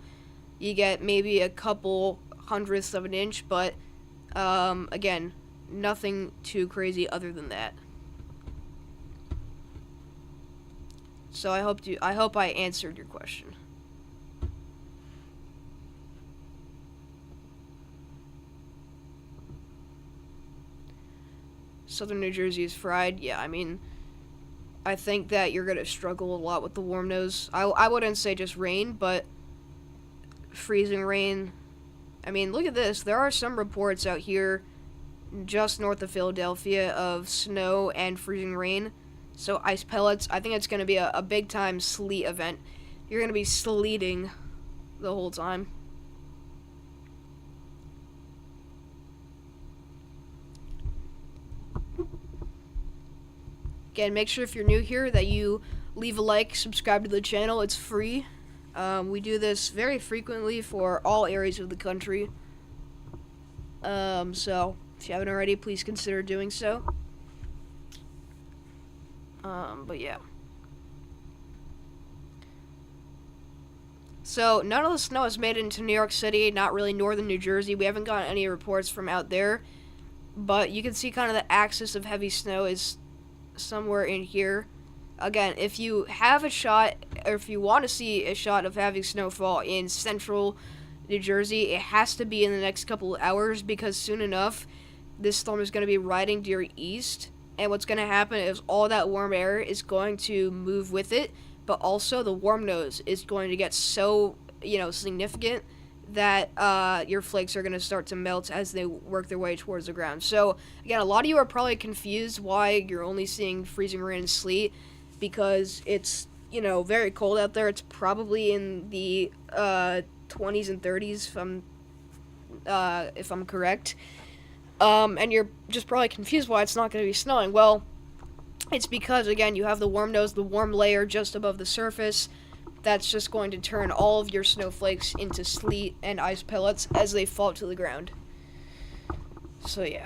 you get maybe a couple hundredths of an inch, but, again, nothing too crazy other than that. So I hope I answered your question. Southern New Jersey is fried. Yeah, I mean, I think that you're going to struggle a lot with the warm nose. I wouldn't say just rain, but freezing rain. I mean, look at this. There are some reports out here just north of Philadelphia of snow and freezing rain. So ice pellets, I think it's going to be a big-time sleet event. You're going to be sleeting the whole time. Again, make sure if you're new here that you leave a like, subscribe to the channel. It's free. We do this very frequently for all areas of the country. So if you haven't already, please consider doing so. But yeah. So, none of the snow has made it into New York City, not really northern New Jersey. We haven't gotten any reports from out there. But you can see kind of the axis of heavy snow is somewhere in here. Again, if you have a shot, or if you want to see a shot of heavy snowfall in central New Jersey, it has to be in the next couple of hours, because soon enough, this storm is going to be riding to your east. And what's going to happen is all that warm air is going to move with it, but also the warm nose is going to get so, significant that your flakes are going to start to melt as they work their way towards the ground. So, again, a lot of you are probably confused why you're only seeing freezing rain and sleet, because it's, very cold out there. It's probably in the 20s and 30s, if I'm correct. And you're just probably confused why it's not going to be snowing. Well, it's because, again, you have the warm nose, the warm layer just above the surface. That's just going to turn all of your snowflakes into sleet and ice pellets as they fall to the ground. So, yeah.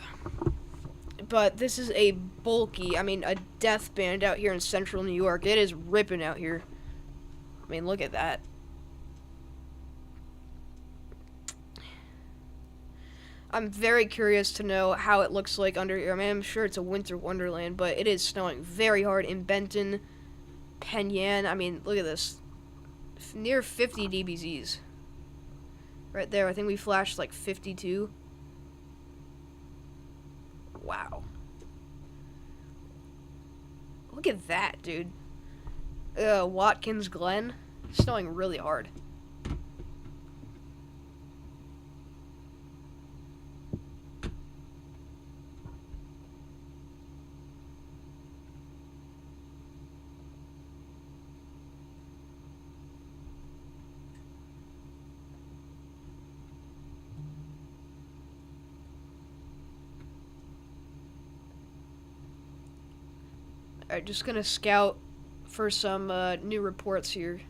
But this is a a death band out here in central New York. It is ripping out here. I mean, look at that. I'm very curious to know how it looks like under here. I mean, I'm sure it's a winter wonderland, but it is snowing very hard in Benton, Penn Yan. I mean, look at this. Near 50 dBZs. Right there. I think we flashed like 52. Wow. Look at that, dude. Watkins Glen. Snowing really hard. Alright, just gonna scout for some new reports here.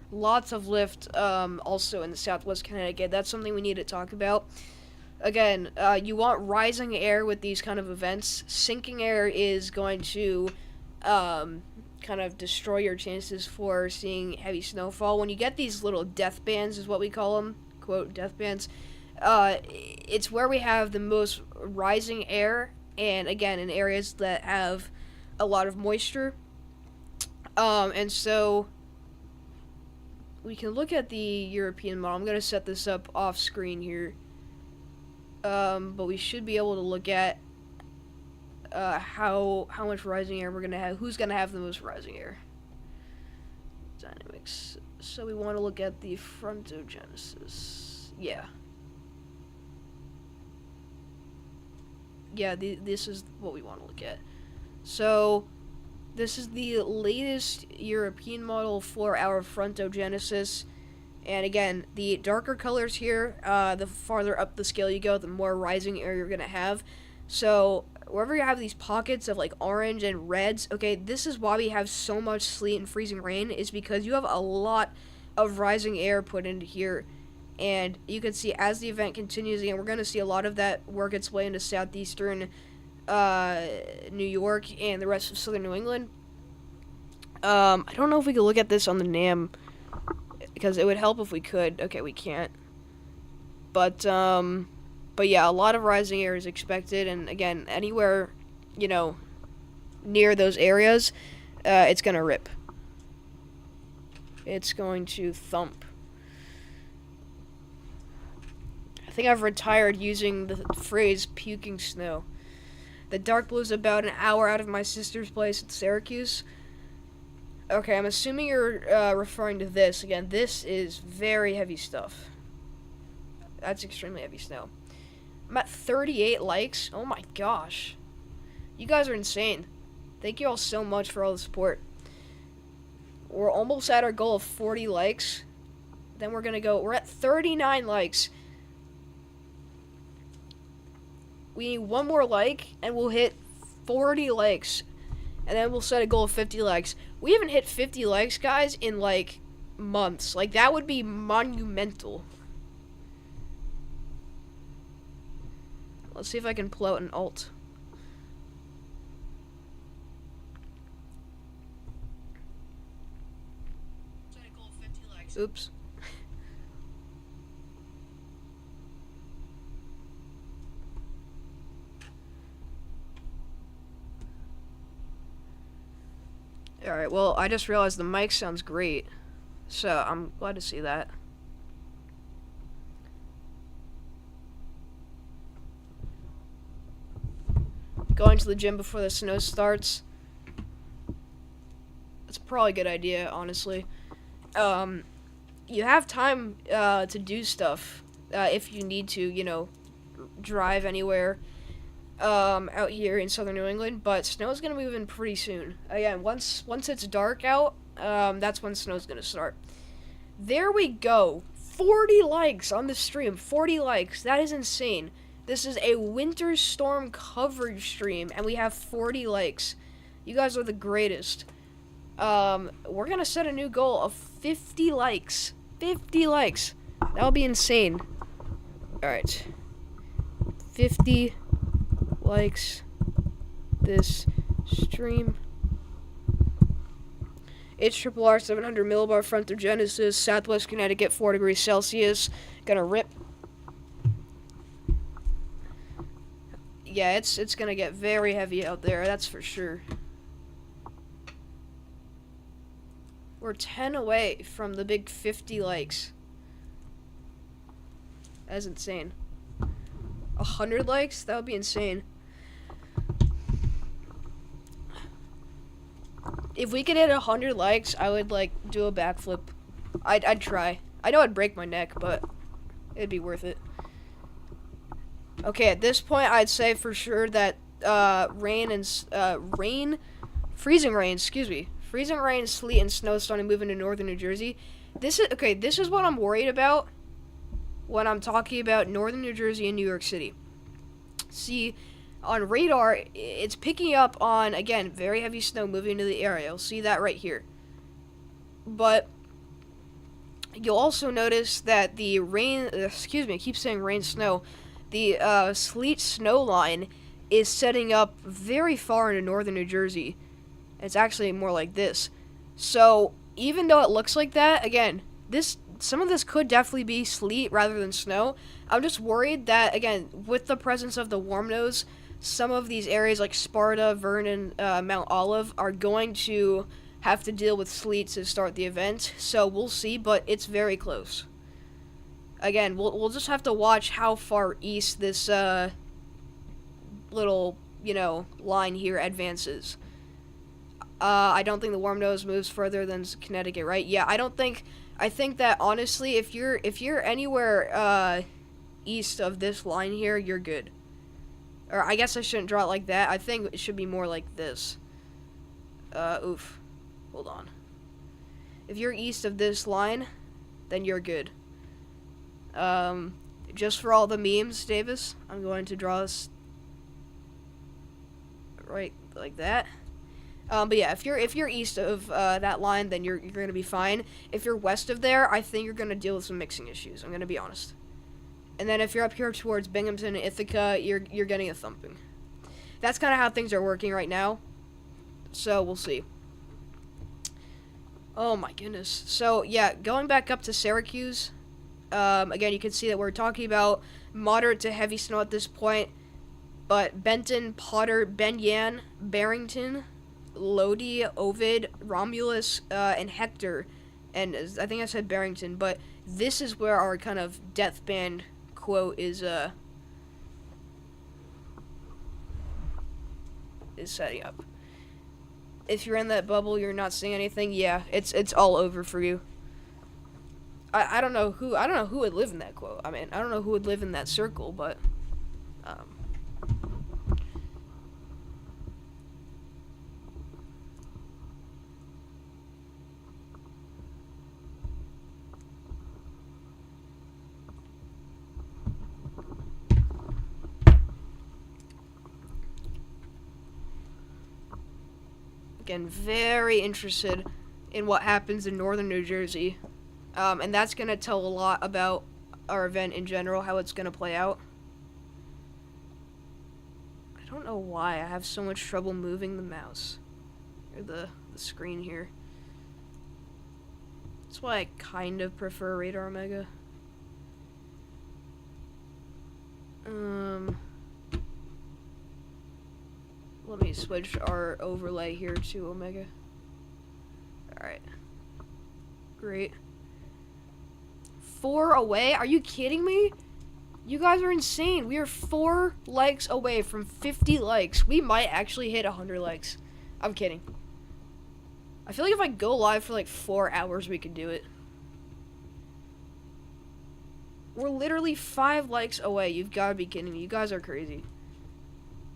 Lots of lift also in the southwest Connecticut. That's something we need to talk about. Again, you want rising air with these kind of events. Sinking air is going to kind of destroy your chances for seeing heavy snowfall. When you get these little death bands, is what we call them, quote, death bands, it's where we have the most rising air, and again, in areas that have a lot of moisture. And so we can look at the European model. I'm going to set this up off screen here. But we should be able to look at how much rising air we're going to have. Who's going to have the most rising air? Dynamics. So we want to look at the frontogenesis. Yeah. Yeah, this is what we want to look at. So this is the latest European model for our frontogenesis. And again, the darker colors here, the farther up the scale you go, the more rising air you're going to have. So wherever you have these pockets of like orange and reds, okay, this is why we have so much sleet and freezing rain, is because you have a lot of rising air put into here. And you can see as the event continues, and we're going to see a lot of that work its way into southeastern New York and the rest of southern New England. I don't know if we could look at this on the NAM, because it would help if we could. Okay, we can't. But yeah, a lot of rising air is expected, and again, anywhere, you know, near those areas, it's going to rip. It's going to thump. I think I've retired using the phrase puking snow. The dark blue is about an hour out of my sister's place at Syracuse. Okay, I'm assuming you're referring to this. Again, this is very heavy stuff. That's extremely heavy snow. I'm at 38 likes. Oh my gosh. You guys are insane. Thank you all so much for all the support. We're almost at our goal of 40 likes. Then we're at 39 likes. We need one more like, and we'll hit 40 likes. And then we'll set a goal of 50 likes. We haven't hit 50 likes, guys, in, like, months. Like, that would be monumental. Let's see if I can pull out an alt. Set a goal of 50 likes. Oops. Alright, well, I just realized the mic sounds great, so I'm glad to see that. Going to the gym before the snow starts. That's probably a good idea, honestly. You have time to do stuff if you need to, you know, drive anywhere. Out here in southern New England, but snow's gonna move in pretty soon. Again, once it's dark out, that's when snow's gonna start. There we go. 40 likes on the stream. 40 likes. That is insane. This is a winter storm coverage stream, and we have 40 likes. You guys are the greatest. We're gonna set a new goal of 50 likes. 50 likes. That'll be insane. Alright. 50 likes this stream. It's Triple R 700 millibar frontogenesis, Southwest Connecticut, 4 degrees Celsius. Gonna rip. Yeah, it's gonna get very heavy out there, that's for sure. We're 10 away from the big 50 likes. That's insane. 100 likes? That would be insane. If we could hit 100 likes, I would, like, do a backflip. I'd try. I know I'd break my neck, but it'd be worth it. Okay, at this point, I'd say for sure that freezing rain, sleet, and snow starting to move into northern New Jersey. This is what I'm worried about when I'm talking about northern New Jersey and New York City. See, on radar, it's picking up on, again, very heavy snow moving into the area. You'll see that right here. But you'll also notice that the rain, I keep saying rain, snow. The sleet snow line is setting up very far into northern New Jersey. It's actually more like this. So even though it looks like that, again, some of this could definitely be sleet rather than snow. I'm just worried that, again, with the presence of the warm nose, some of these areas like Sparta, Vernon, Mount Olive are going to have to deal with sleet to start the event. So we'll see, but it's very close. Again, we'll just have to watch how far east this little, line here advances. I don't think the warm nose moves further than Connecticut, right? Yeah, I think that honestly, if you're anywhere east of this line here, you're good. Or I guess I shouldn't draw it like that. I think it should be more like this. Oof. Hold on. If you're east of this line, then you're good. Just for all the memes, Davis, I'm going to draw this right like that. But yeah, if you're east of that line, then you're gonna be fine. If you're west of there, I think you're gonna deal with some mixing issues. I'm gonna be honest. And then if you're up here towards Binghamton and Ithaca, you're getting a thumping. That's kind of how things are working right now. So we'll see. Oh my goodness. So yeah, going back up to Syracuse. Again, you can see that we're talking about moderate to heavy snow at this point. But Benton, Potter, Ben Yan, Barrington, Lodi, Ovid, Romulus, and Hector, and I think I said Barrington, but this is where our kind of death band quote is setting up. If you're in that bubble, you're not seeing anything. Yeah, it's all over for you. I don't know who would live in that quote. I mean, I don't know who would live in that circle, but again, very interested in what happens in northern New Jersey. And that's going to tell a lot about our event in general, how it's going to play out. I don't know why I have so much trouble moving the mouse. Or the screen here. That's why I kind of prefer Radar Omega. Let me switch our overlay here to Omega. Alright. Great. 4 away? Are you kidding me? You guys are insane. We are 4 likes away from 50 likes. We might actually hit 100 likes. I'm kidding. I feel like if I go live for like 4 hours, we could do it. We're literally 5 likes away. You've got to be kidding me. You guys are crazy.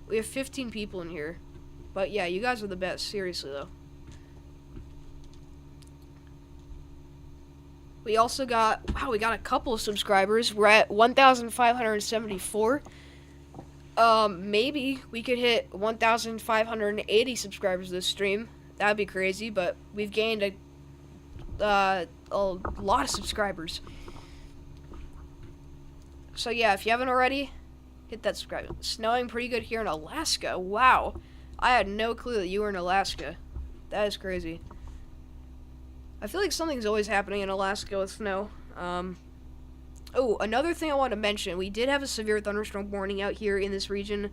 We have 15 people in here. But yeah, you guys are the best. Seriously, though. We also got, wow, we got a couple of subscribers. We're at 1,574. Maybe we could hit 1,580 subscribers this stream. That'd be crazy, but we've gained a lot of subscribers. So yeah, if you haven't already, hit that subscribe. It's snowing pretty good here in Alaska. Wow. I had no clue that you were in Alaska. That is crazy. I feel like something's always happening in Alaska with snow. Oh, another thing I want to mention. We did have a severe thunderstorm warning out here in this region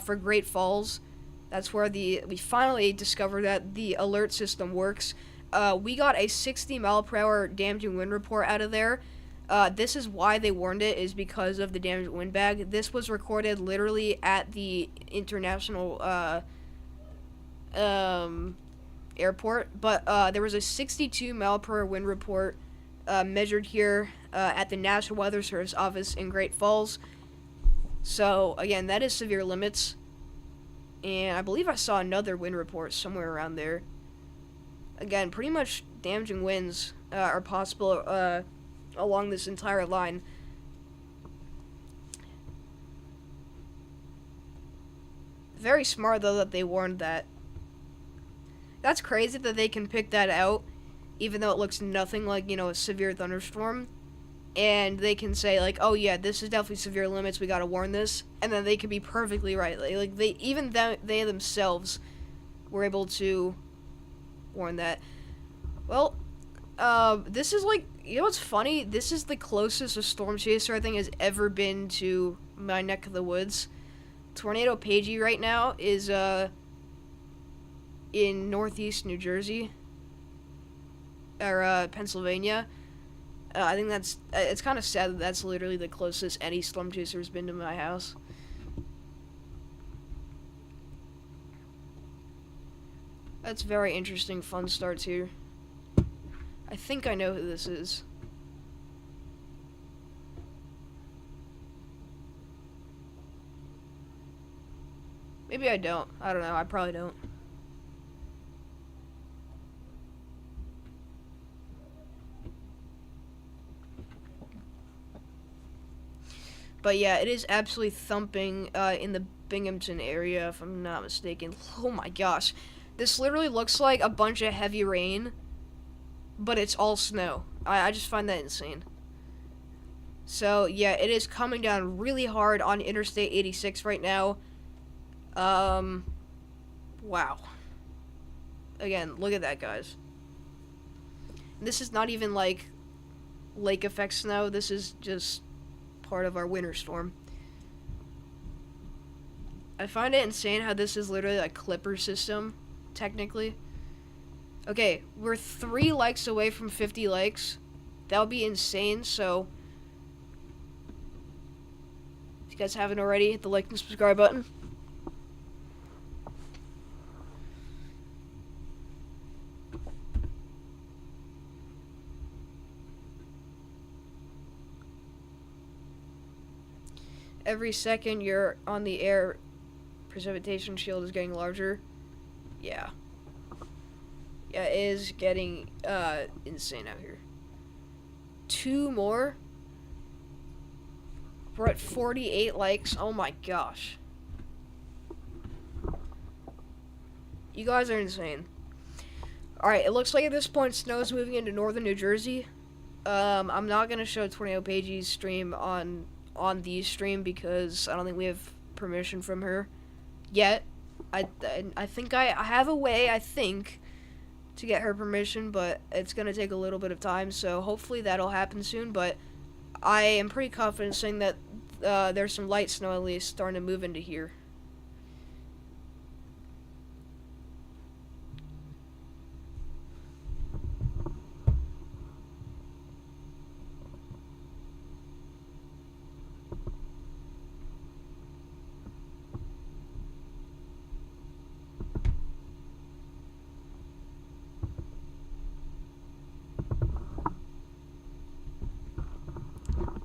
for Great Falls. That's where we finally discovered that the alert system works. We got a 60 mile per hour damaging wind report out of there. This is why they warned it, is because of the damaged wind bag. This was recorded literally at the international airport, but there was a 62 mile per hour wind report measured here at the National Weather Service office in Great Falls. So again, that is severe limits, and I believe I saw another wind report somewhere around there. Again, pretty much damaging winds are possible along this entire line. Very smart, though, that they warned that. That's crazy that they can pick that out, even though it looks nothing like, a severe thunderstorm. And they can say, like, oh yeah, this is definitely severe limits, we gotta warn this. And then they could be perfectly right. They themselves were able to warn that. Well, this is like, you know what's funny? This is the closest a storm chaser I think has ever been to my neck of the woods. Tornado Pagey right now is in northeast New Jersey or Pennsylvania. I think that's it's kind of sad that that's literally the closest any storm chaser has been to my house. That's very interesting. Fun starts here. I think I know who this is. Maybe I don't. I don't know. I probably don't. But yeah, it is absolutely thumping in the Binghamton area, if I'm not mistaken. Oh my gosh. This literally looks like a bunch of heavy rain, but it's all snow. I just find that insane. So yeah, it is coming down really hard on Interstate 86 right now. Wow. Again, look at that, guys. This is not even like lake effect snow. This is just part of our winter storm. I find it insane how this is literally a clipper system, technically. Okay, we're 3 likes away from 50 likes. That would be insane, so if you guys haven't already, hit the like and subscribe button. Every second you're on the air, precipitation shield is getting larger. Yeah. Yeah, it is getting insane out here. 2 more. We're at 48 likes. Oh my gosh. You guys are insane. Alright, it looks like at this point snow is moving into northern New Jersey. I'm not going to show Tornado Pagey's stream on the stream because I don't think we have permission from her yet. I think I have a way, I think, to get her permission, but it's going to take a little bit of time, so hopefully that'll happen soon. But I am pretty confident saying that there's some light snow at least starting to move into here.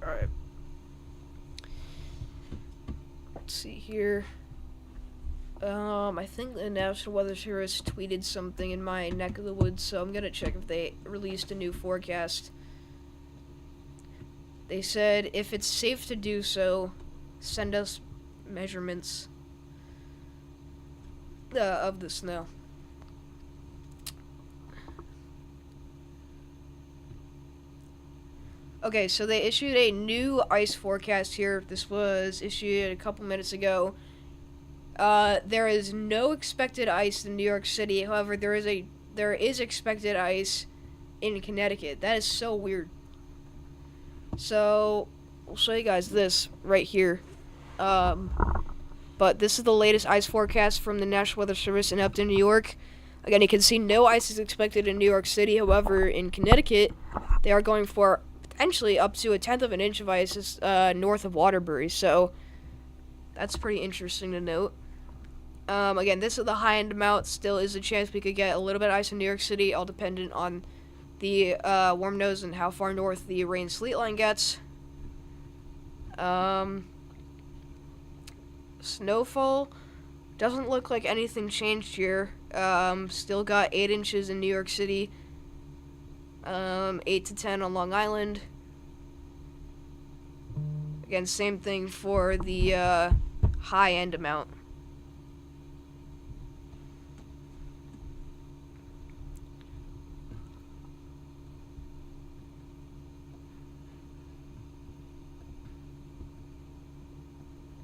Alright. Let's see here. I think the National Weather Service tweeted something in my neck of the woods, so I'm gonna check if they released a new forecast. They said if it's safe to do so, send us measurements of the snow. Okay, so they issued a new ice forecast here. This was issued a couple minutes ago. There is no expected ice in New York City. However, there is expected ice in Connecticut. That is so weird. So, I'll show you guys this right here. But this is the latest ice forecast from the National Weather Service in Upton, New York. Again, you can see no ice is expected in New York City. However, in Connecticut, they are going for potentially up to 1/10 of an inch of ice north of Waterbury. So, that's pretty interesting to note. Again, this is the high-end amount. Still is a chance we could get a little bit of ice in New York City, all dependent on the warm nose and how far north the rain sleet line gets. Snowfall doesn't look like anything changed here. Still got 8 inches in New York City. 8 to 10 on Long Island. Again, same thing for the high-end amount.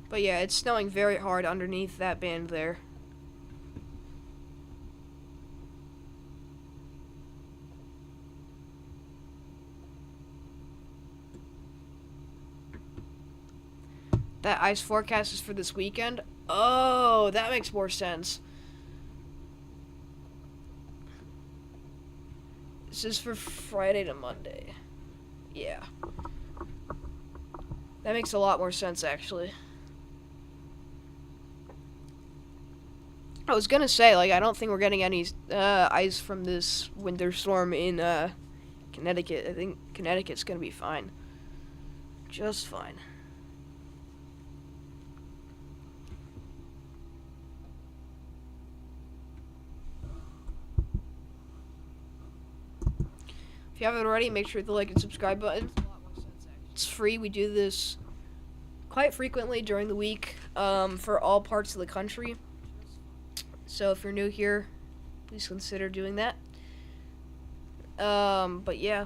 But yeah, it's snowing very hard underneath that band there. That ice forecast is for this weekend? Oh, that makes more sense. This is for Friday to Monday. Yeah. That makes a lot more sense, actually. I was gonna say, like, I don't think we're getting any ice from this winter storm in Connecticut. I think Connecticut's gonna be fine. Just fine. If you haven't already, make sure to like and subscribe button. It's free. We do this quite frequently during the week for all parts of the country. So if you're new here, please consider doing that. But yeah.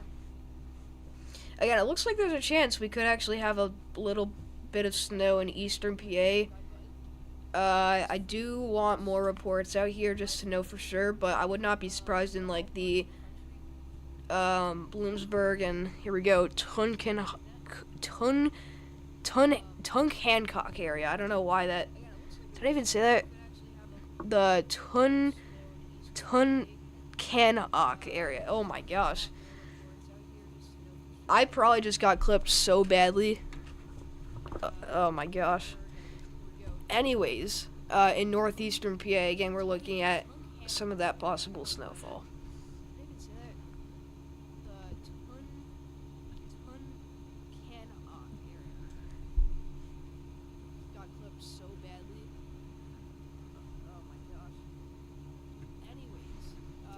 Again, it looks like there's a chance we could actually have a little bit of snow in eastern PA. I do want more reports out here just to know for sure, but I would not be surprised in like the Bloomsburg and here we go, Hancock area. I don't know why that. Did I even say that? The Tunkhannock area. Oh my gosh. I probably just got clipped so badly. Oh my gosh. Anyways, in northeastern PA, again, we're looking at some of that possible snowfall.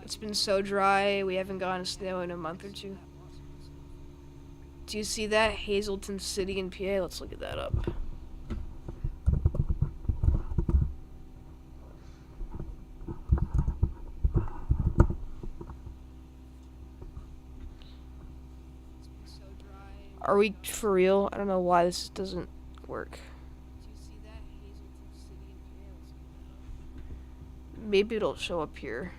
It's been so dry, we haven't gotten snow in a month or two. Do you see that? Hazleton City in PA? Let's look at that up. Are we for real? I don't know why this doesn't work. Maybe it'll show up here.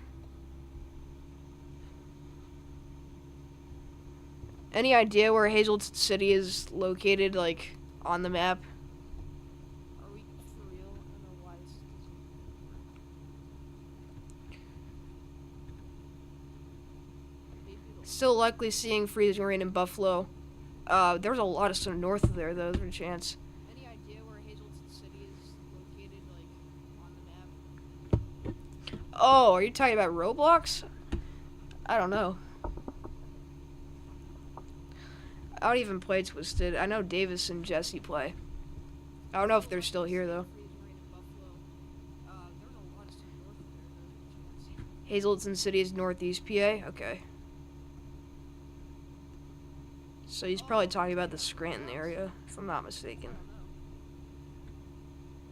Any idea where Hazleton City is located, like, on the map? Are we for real? I don't know why this doesn't. Still likely seeing freezing rain in Buffalo. There's a lot of snow north of there, though, there's a chance. Any idea where Hazleton City is located, like, on the map? Oh, are you talking about Roblox? I don't know. I don't even play Twisted. I know Davis and Jesse play. I don't know if they're still here, though. Hazleton City is northeast PA? Okay. So he's probably talking about the Scranton area, if I'm not mistaken.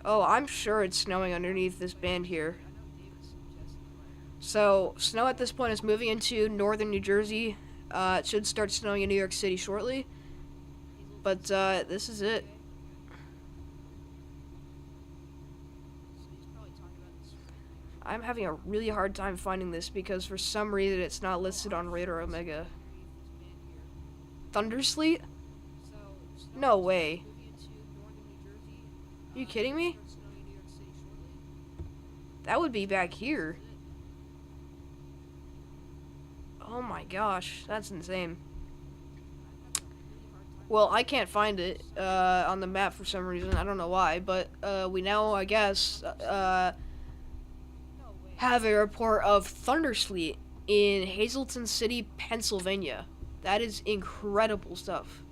Oh, I'm sure it's snowing underneath this band here. So, snow at this point is moving into northern New Jersey. It should start snowing in New York City shortly. But, this is it. I'm having a really hard time finding this because for some reason it's not listed on Radar Omega. Thundersleet? No way. Are you kidding me? That would be back here. Oh my gosh, that's insane. Well, I can't find it on the map for some reason. I don't know why, but we now, I guess, have a report of thundersleet in Hazleton City, Pennsylvania. That is incredible stuff.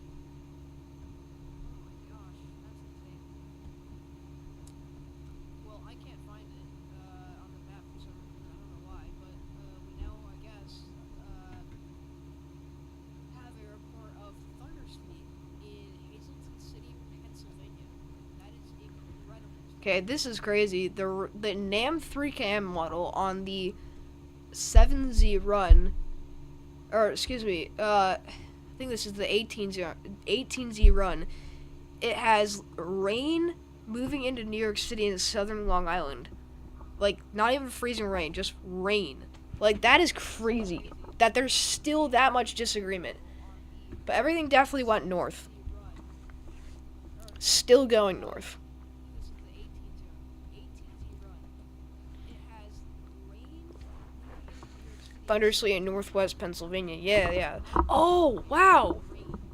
Okay, this is crazy. The NAM 3KM model on the 7Z run, or excuse me, I think this is the 18Z run. It has rain moving into New York City and southern Long Island. Like, not even freezing rain, just rain. Like, that is crazy. That there's still that much disagreement. But everything definitely went north. Still going north. Thundersleet in northwest Pennsylvania. Yeah, yeah. Oh, wow.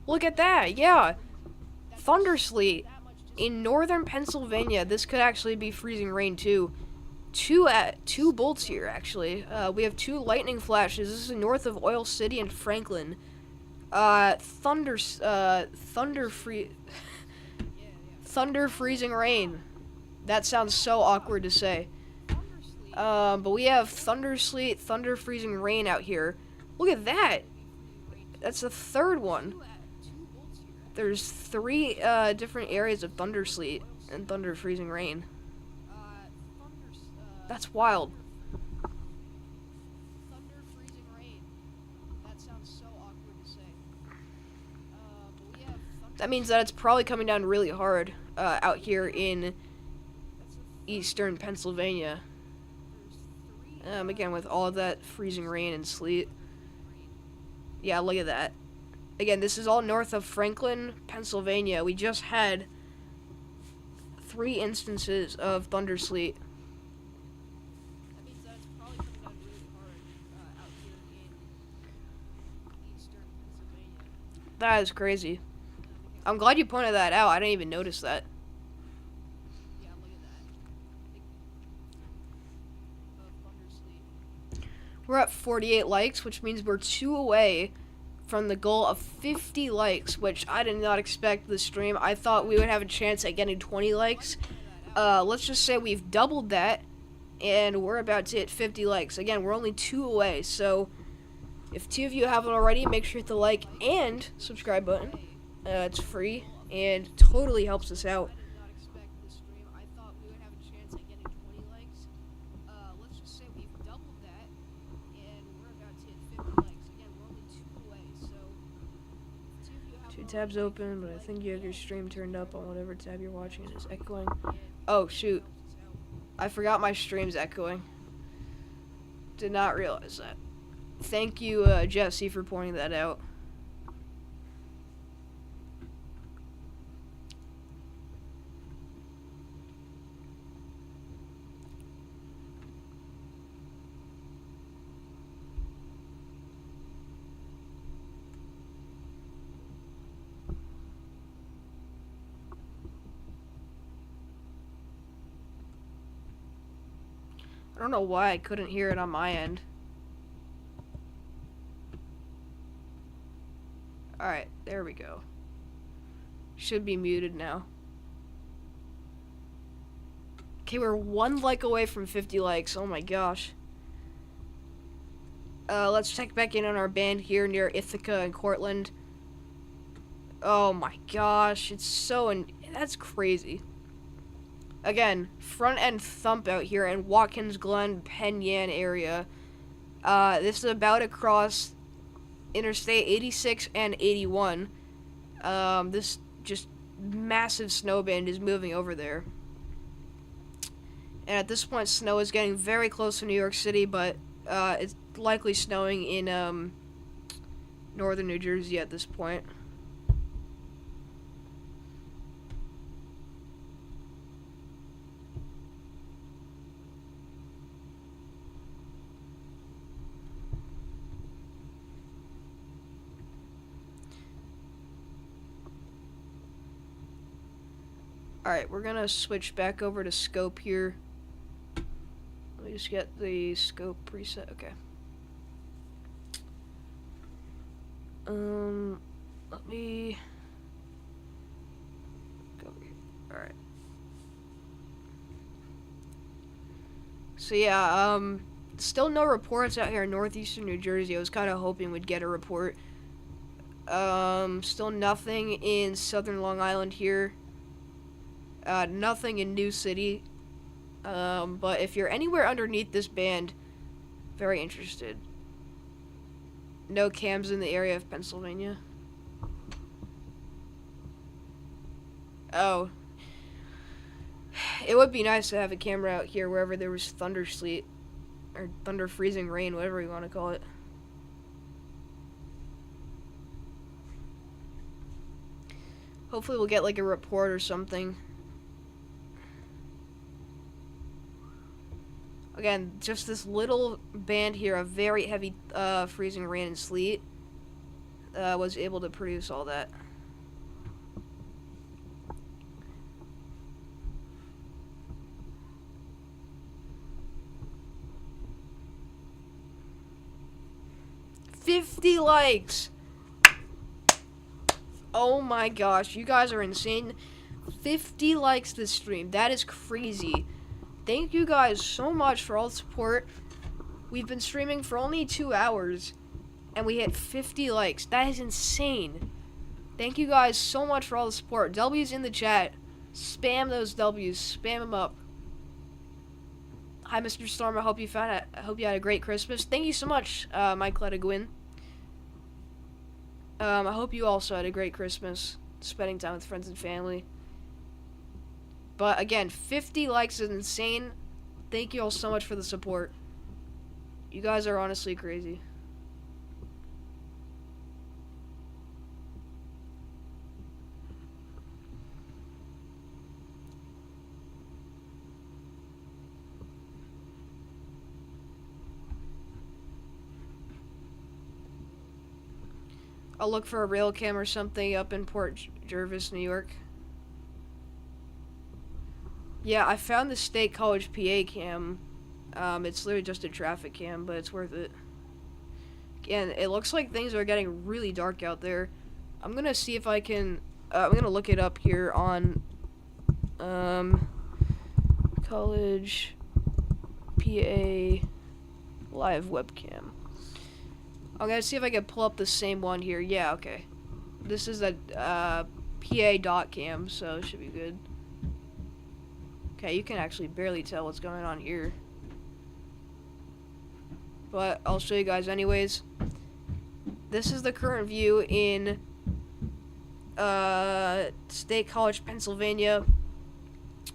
Look at that. Yeah. Thundersleet in northern Pennsylvania. This could actually be freezing rain too. Two bolts here actually. We have two lightning flashes. This is north of Oil City and Franklin. Thunder freezing rain. That sounds so awkward to say. But we have thunder sleet, thunder freezing rain out here. Look at that. That's the third one. There's three different areas of thunder sleet and thunder freezing rain. That's wild. Thunder freezing rain. That sounds so awkward to say. That means that it's probably coming down really hard out here in eastern Pennsylvania. Again, with all of that freezing rain and sleet. Yeah, look at that. Again, this is all north of Franklin, Pennsylvania. We just had 3 instances of thunder sleet. That means that it's probably coming down really hard out here in eastern Pennsylvania. That is crazy. I'm glad you pointed that out. I didn't even notice that. Yeah, look at that. We're at 48 likes, which means we're 2 away from the goal of 50 likes, which I did not expect this stream. I thought we would have a chance at getting 20 likes. Let's just say we've doubled that, and we're about to hit 50 likes. Again, we're only 2 away, so if 2 of you haven't already, make sure to hit the like and subscribe button. It's free and totally helps us out. Tabs open, but I think you have your stream turned up on whatever tab you're watching. It's echoing. Oh shoot, I forgot my stream's echoing. Did not realize that. Thank you, Jesse, for pointing that out. I don't know why I couldn't hear it on my end. Alright, there we go. Should be muted now. Okay, we're 1 like away from 50 likes. Oh my gosh. Let's check back in on our band here near Ithaca and Cortland. Oh my gosh, it's so... that's crazy. Again, front end thump out here in Watkins Glen, Penn Yan area. This is about across Interstate 86 and 81. This just massive snow band is moving over there. And at this point, snow is getting very close to New York City, but it's likely snowing in northern New Jersey at this point. Alright, we're gonna switch back over to scope here. Let me just get the scope preset. Okay. Let me go over here. Alright. So yeah, still no reports out here in northeastern New Jersey. I was kind of hoping we'd get a report. Still nothing in southern Long Island here. Nothing in New City. But if you're anywhere underneath this band, very interested. No cams in the area of Pennsylvania. Oh. It would be nice to have a camera out here wherever there was thunder sleet. Or thunder freezing rain, whatever you want to call it. Hopefully we'll get like a report or something. Again, just this little band here of very heavy freezing rain and sleet was able to produce all that. $50 likes! Oh my gosh, you guys are insane. 50 likes this stream. That is crazy. Thank you guys so much for all the support. We've been streaming for only 2 hours, and we hit 50 likes. That is insane. Thank you guys so much for all the support. W's in the chat. Spam those W's. Spam them up. Hi, Mr. Storm. I hope you had a great Christmas. Thank you so much, Mike Letagwin. I hope you also had a great Christmas, spending time with friends and family. But again, 50 likes is insane. Thank you all so much for the support. You guys are honestly crazy. I'll look for a rail cam or something up in Port Jervis, New York. Yeah, I found the State College PA cam. It's literally just a traffic cam, but it's worth it. And it looks like things are getting really dark out there. I'm gonna see if I can. I'm gonna look it up here on College PA live webcam. I'm gonna see if I can pull up the same one here. Yeah, okay. This is a PA dot cam, so it should be good. Okay, you can actually barely tell what's going on here. But I'll show you guys anyways. This is the current view in State College, Pennsylvania.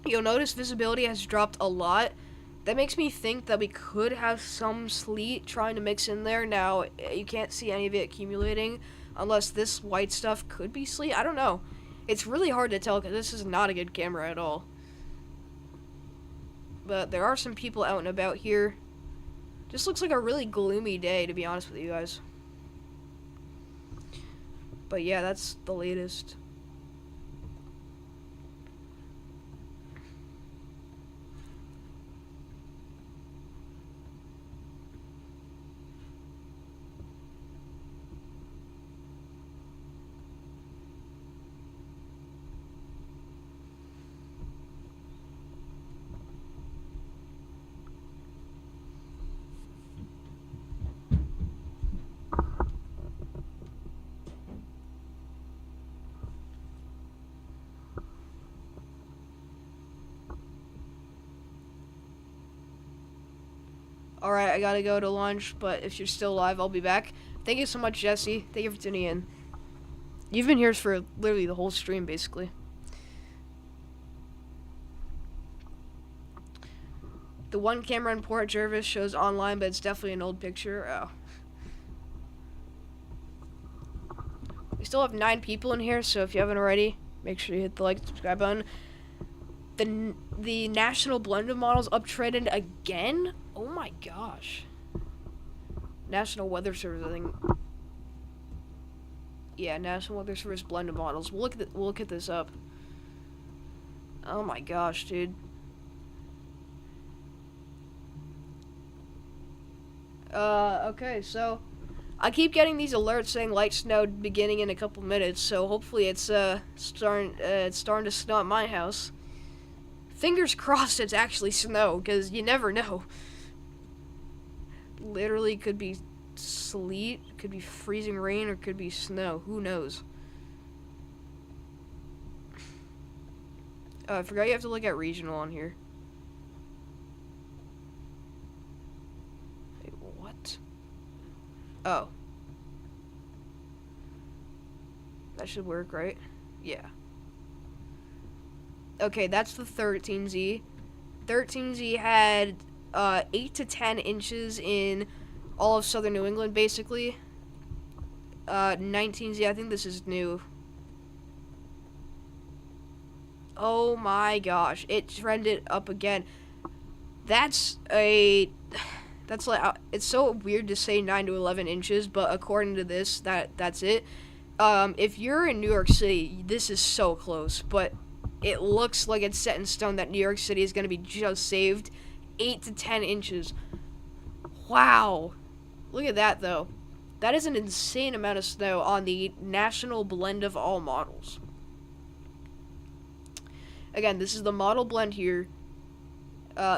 You'll notice visibility has dropped a lot. That makes me think that we could have some sleet trying to mix in there. Now, you can't see any of it accumulating unless this white stuff could be sleet. I don't know. It's really hard to tell because this is not a good camera at all. But there are some people out and about here. Just looks like a really gloomy day, to be honest with you guys. But yeah, that's the latest. Alright, I gotta go to lunch, but if you're still alive, I'll be back. Thank you so much, Jesse. Thank you for tuning in. You've been here for literally the whole stream, basically. The one camera in Port Jervis shows online, but it's definitely an old picture. Oh. We still have 9 people in here, so if you haven't already, make sure you hit the like and subscribe button. The National Blend of Models uptrended again? Oh my gosh. National Weather Service, I think. Yeah, National Weather Service Blend of Models. We'll look at this up. Oh my gosh, dude. Okay, so I keep getting these alerts saying light snow beginning in a couple minutes, so hopefully it's starting to snow at my house. Fingers crossed it's actually snow, because you never know. Literally could be sleet, could be freezing rain, or could be snow. Who knows? I forgot you have to look at regional on here. Wait, what? Oh. That should work, right? Yeah. Okay, that's the 13Z. 13Z had 8 to 10 inches in all of southern New England, basically. 19Z, I think this is new. Oh my gosh, it trended up again. That's a that's like it's so weird to say 9 to 11 inches, but according to this, that's it. If you're in New York City, this is so close, but it looks like it's set in stone that New York City is going to be just saved 8 to 10 inches. Wow. Look at that, though. That is an insane amount of snow on the national blend of all models. Again, this is the model blend here,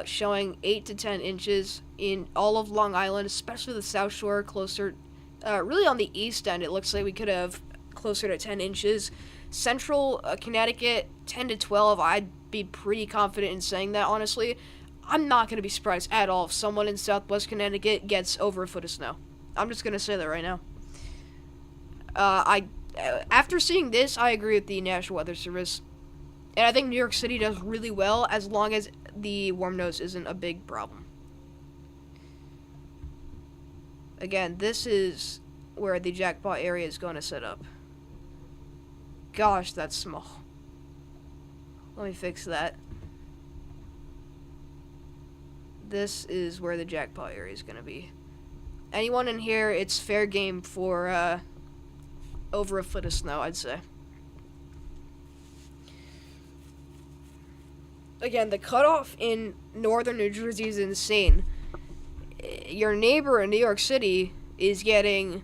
showing 8 to 10 inches in all of Long Island, especially the South Shore, closer, really on the east end. It looks like we could have closer to 10 inches. Central Connecticut, 10 to 12. I'd be pretty confident in saying that, honestly. I'm not going to be surprised at all if someone in Southwest Connecticut gets over a foot of snow. I'm just going to say that right now. After seeing this, I agree with the National Weather Service. And I think New York City does really well as long as the warm nose isn't a big problem. Again, this is where the jackpot area is going to set up. Gosh, that's small. Let me fix that. This is where the jackpot area is going to be. Anyone in here, it's fair game for over a foot of snow, I'd say. Again, the cutoff in northern New Jersey is insane. Your neighbor in New York City is getting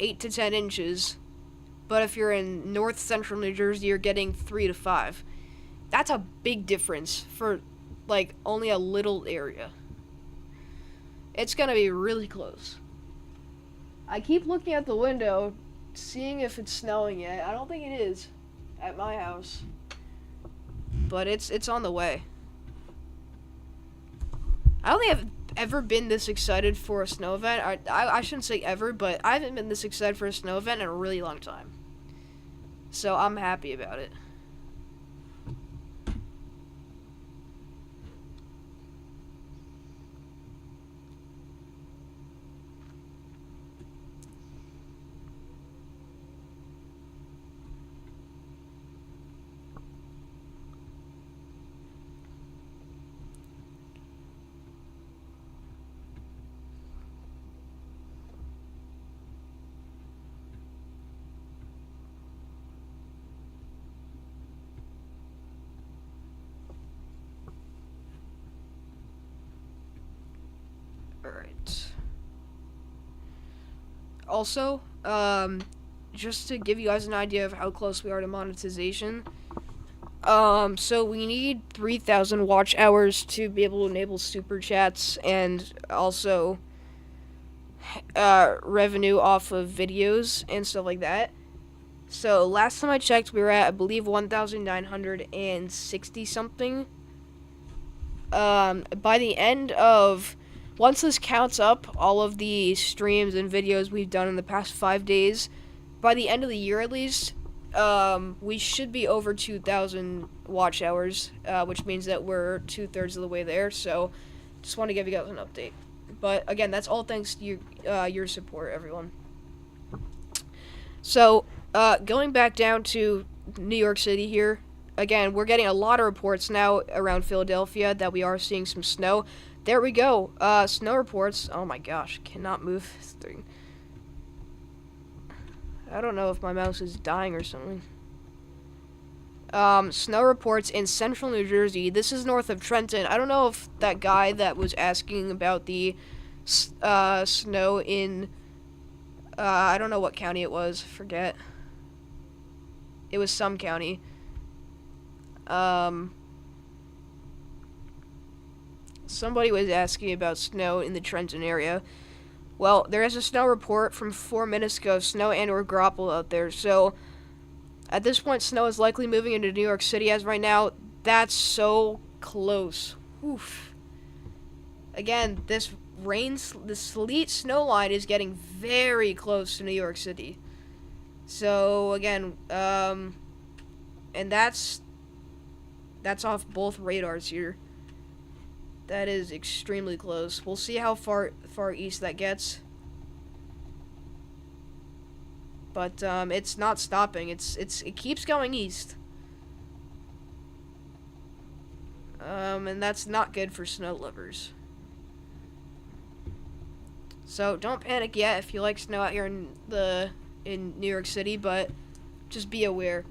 8 to 10 inches, but if you're in north central New Jersey, you're getting 3 to 5. That's a big difference for, like, only a little area. It's gonna be really close. I keep looking at the window, seeing if it's snowing yet. I don't think it is at my house, but it's on the way. I don't think I've ever been this excited for a snow event. I shouldn't say ever, but I haven't been this excited for a snow event in a really long time. So I'm happy about it. Alright. Also, just to give you guys an idea of how close we are to monetization, so we need 3,000 watch hours to be able to enable super chats and also revenue off of videos and stuff like that. So last time I checked, we were at, I believe, 1,960 something. By the end of, once this counts up all of the streams and videos we've done in the past 5 days, by the end of the year at least, we should be over 2,000 watch hours, which means that we're 2/3 of the way there. So just want to give you guys an update. But again, that's all thanks to your support, everyone. So going back down to New York City here, again, we're getting a lot of reports now around Philadelphia that we are seeing some snow. There we go. Snow reports. Oh my gosh, cannot move this thing. I don't know if my mouse is dying or something. Snow reports in central New Jersey. This is north of Trenton. I don't know if that guy that was asking about the snow in, I don't know what county it was. Forget. It was some county. Somebody was asking about snow in the Trenton area. Well, there is a snow report from 4 minutes ago of snow and or graupel out there. So, at this point, snow is likely moving into New York City as right now. That's so close. Oof. Again, this sleet snow line is getting very close to New York City. So, again, and that's off both radars here. That is extremely close. We'll see how far east that gets. But it's not stopping. It keeps going east. And that's not good for snow lovers. So don't panic yet if you like snow out here in New York City, but just be aware.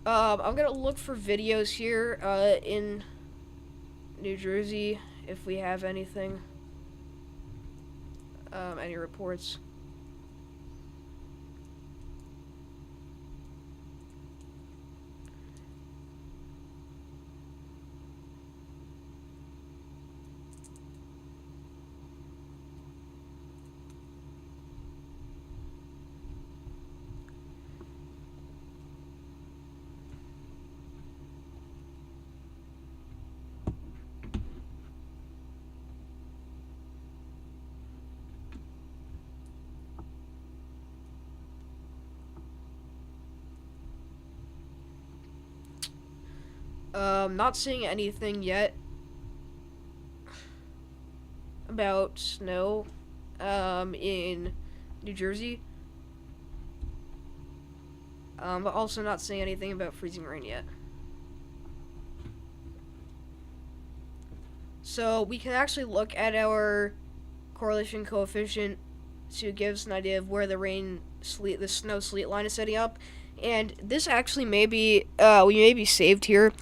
I'm gonna look for videos here in New Jersey if we have anything. Any reports. Not seeing anything yet about snow, in New Jersey. But also not seeing anything about freezing rain yet. So we can actually look at our correlation coefficient to give us an idea of where the snow sleet line is setting up. And this actually may be, we may be saved here.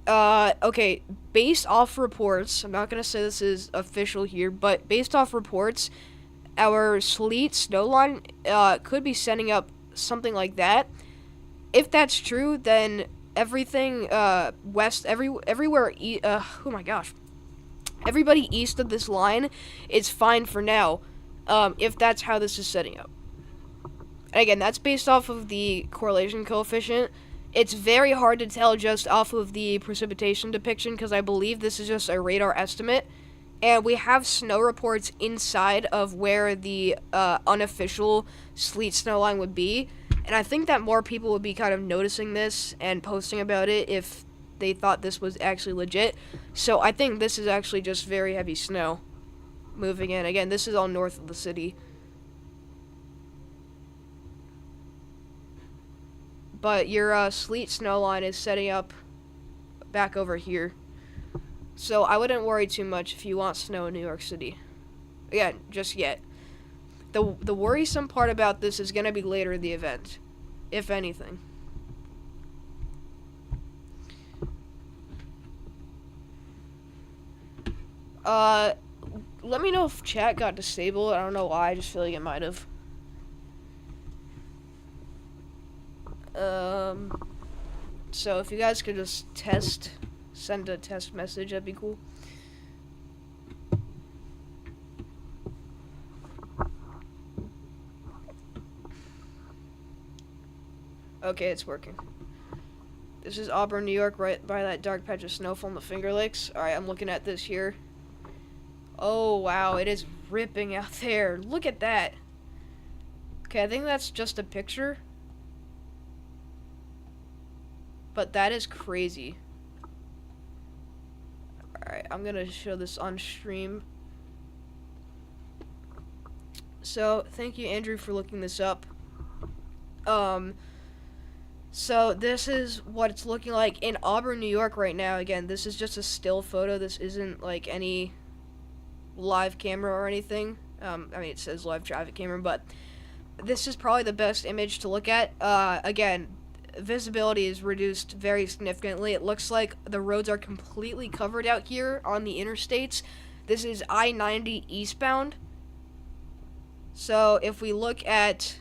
Okay, based off reports, I'm not going to say this is official here, but based off reports, our sleet snow line, could be setting up something like that. If that's true, then everything, everywhere, oh my gosh. Everybody east of this line is fine for now, if that's how this is setting up. And again, that's based off of the correlation coefficient. It's very hard to tell just off of the precipitation depiction because I believe this is just a radar estimate. And we have snow reports inside of where the unofficial sleet snow line would be. And I think that more people would be kind of noticing this and posting about it if they thought this was actually legit. So I think this is actually just very heavy snow moving in. Again, this is all north of the city. But your sleet snow line is setting up back over here. So I wouldn't worry too much if you want snow in New York City. Again, just yet. The worrisome part about this is going to be later in the event, if anything. Let me know if chat got disabled. I don't know why, I just feel like it might have. So if you guys could just send a test message, that'd be cool. Okay, it's working. This is Auburn, New York, right by that dark patch of snow from the Finger Lakes. Alright, I'm looking at this here. Oh, wow, it is ripping out there. Look at that. Okay, I think that's just a picture. But that is crazy. Alright, I'm gonna show this on stream. So, thank you, Andrew, for looking this up. So this is what it's looking like in Auburn, New York right now. Again, this is just a still photo. This isn't like any live camera or anything. I mean, it says live traffic camera, but this is probably the best image to look at. Again, visibility is reduced very significantly. It looks like the roads are completely covered out here on the interstates. This is I-90 eastbound. So if we look at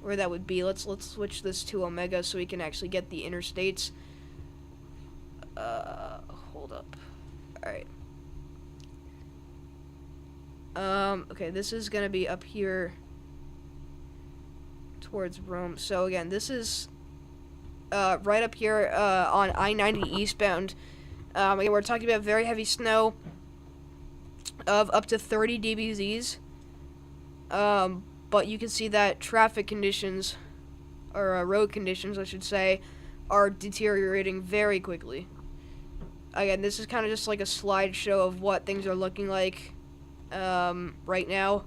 where that would be, let's switch this to Omega so we can actually get the interstates. Hold up. Alright. Okay, this is gonna be up here towards Rome. So again, this is right up here on I-90 eastbound. Again, we're talking about very heavy snow of up to 30 dBZs. But you can see that traffic conditions, or road conditions, I should say, are deteriorating very quickly. Again, this is kind of just like a slideshow of what things are looking like right now.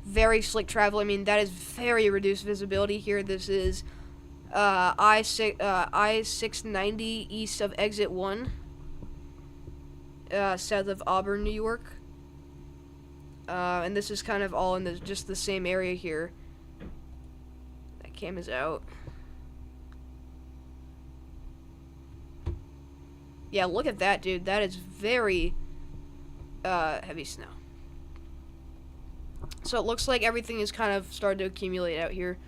Very slick travel. I mean, that is very reduced visibility here. This is I-690 east of exit 1, south of Auburn, New York. And this is kind of all in just the same area here. That cam is out. Yeah, look at that, dude. That is very heavy snow. So it looks like everything is kind of started to accumulate out here.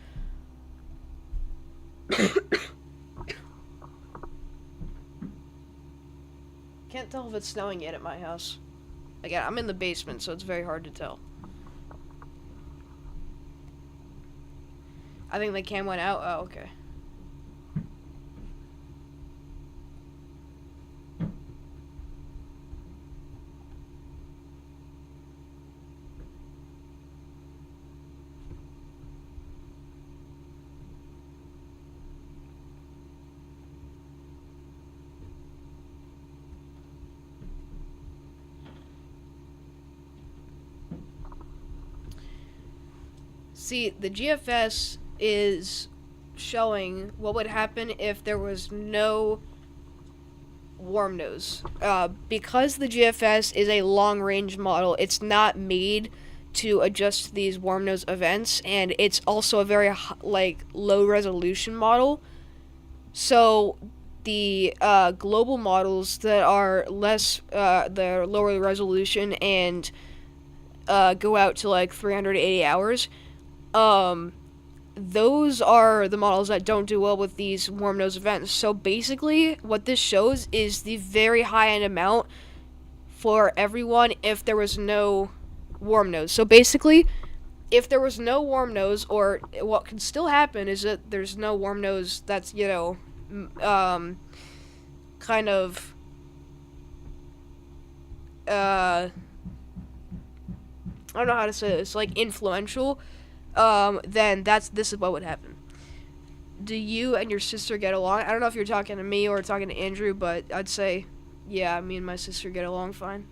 Can't tell if it's snowing yet at my house. Again, I'm in the basement, so it's very hard to tell. I think the cam went out. Oh, okay. See, the GFS is showing what would happen if there was no warm nose. Because the GFS is a long-range model, it's not made to adjust to these warm nose events, and it's also a very low-resolution model. So the global models that are they're lower resolution and go out to like 380 hours. Those are the models that don't do well with these warm nose events. So basically, what this shows is the very high end amount for everyone if there was no warm nose. So basically, if there was no warm nose, or what can still happen is that there's no warm nose that's, kind of, I don't know how to say this, like influential, then this is what would happen. Do you and your sister get along? I don't know if you're talking to me or talking to Andrew, but I'd say, yeah, me and my sister get along fine.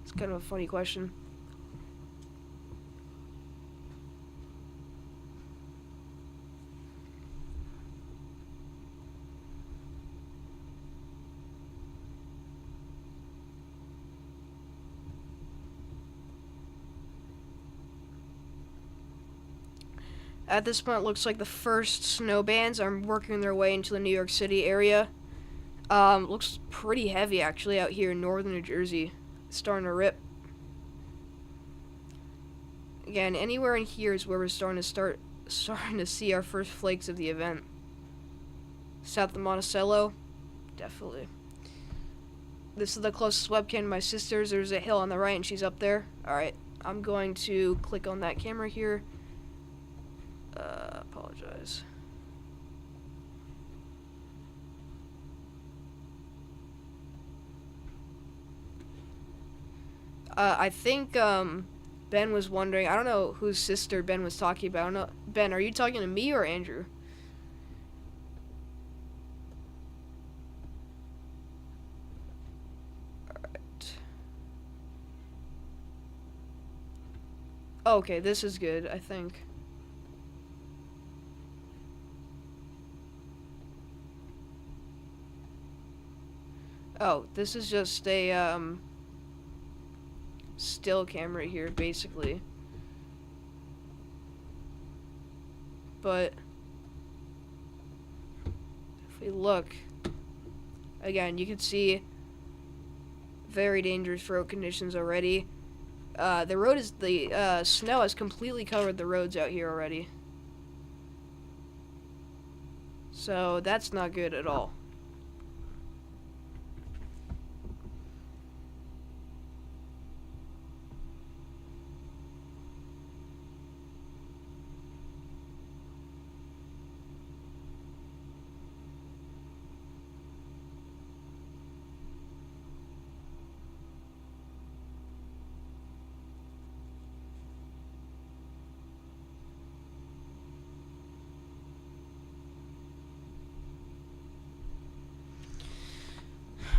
It's kind of a funny question. At this point, it looks like the first snow bands are working their way into the New York City area. Looks pretty heavy, actually, out here in northern New Jersey. It's starting to rip. Again, anywhere in here is where we're starting to see our first flakes of the event. South of Monticello, definitely. This is the closest webcam to my sister's. There's a hill on the right, and she's up there. Alright, I'm going to click on that camera here. Apologize. I think, Ben was wondering, I don't know whose sister Ben was talking about. I don't know. Ben, are you talking to me or Andrew? Alright. Okay, this is good, I think. Oh, this is just a, still camera here, basically. But if we look, again, you can see very dangerous road conditions already. The snow has completely covered the roads out here already. So that's not good at all.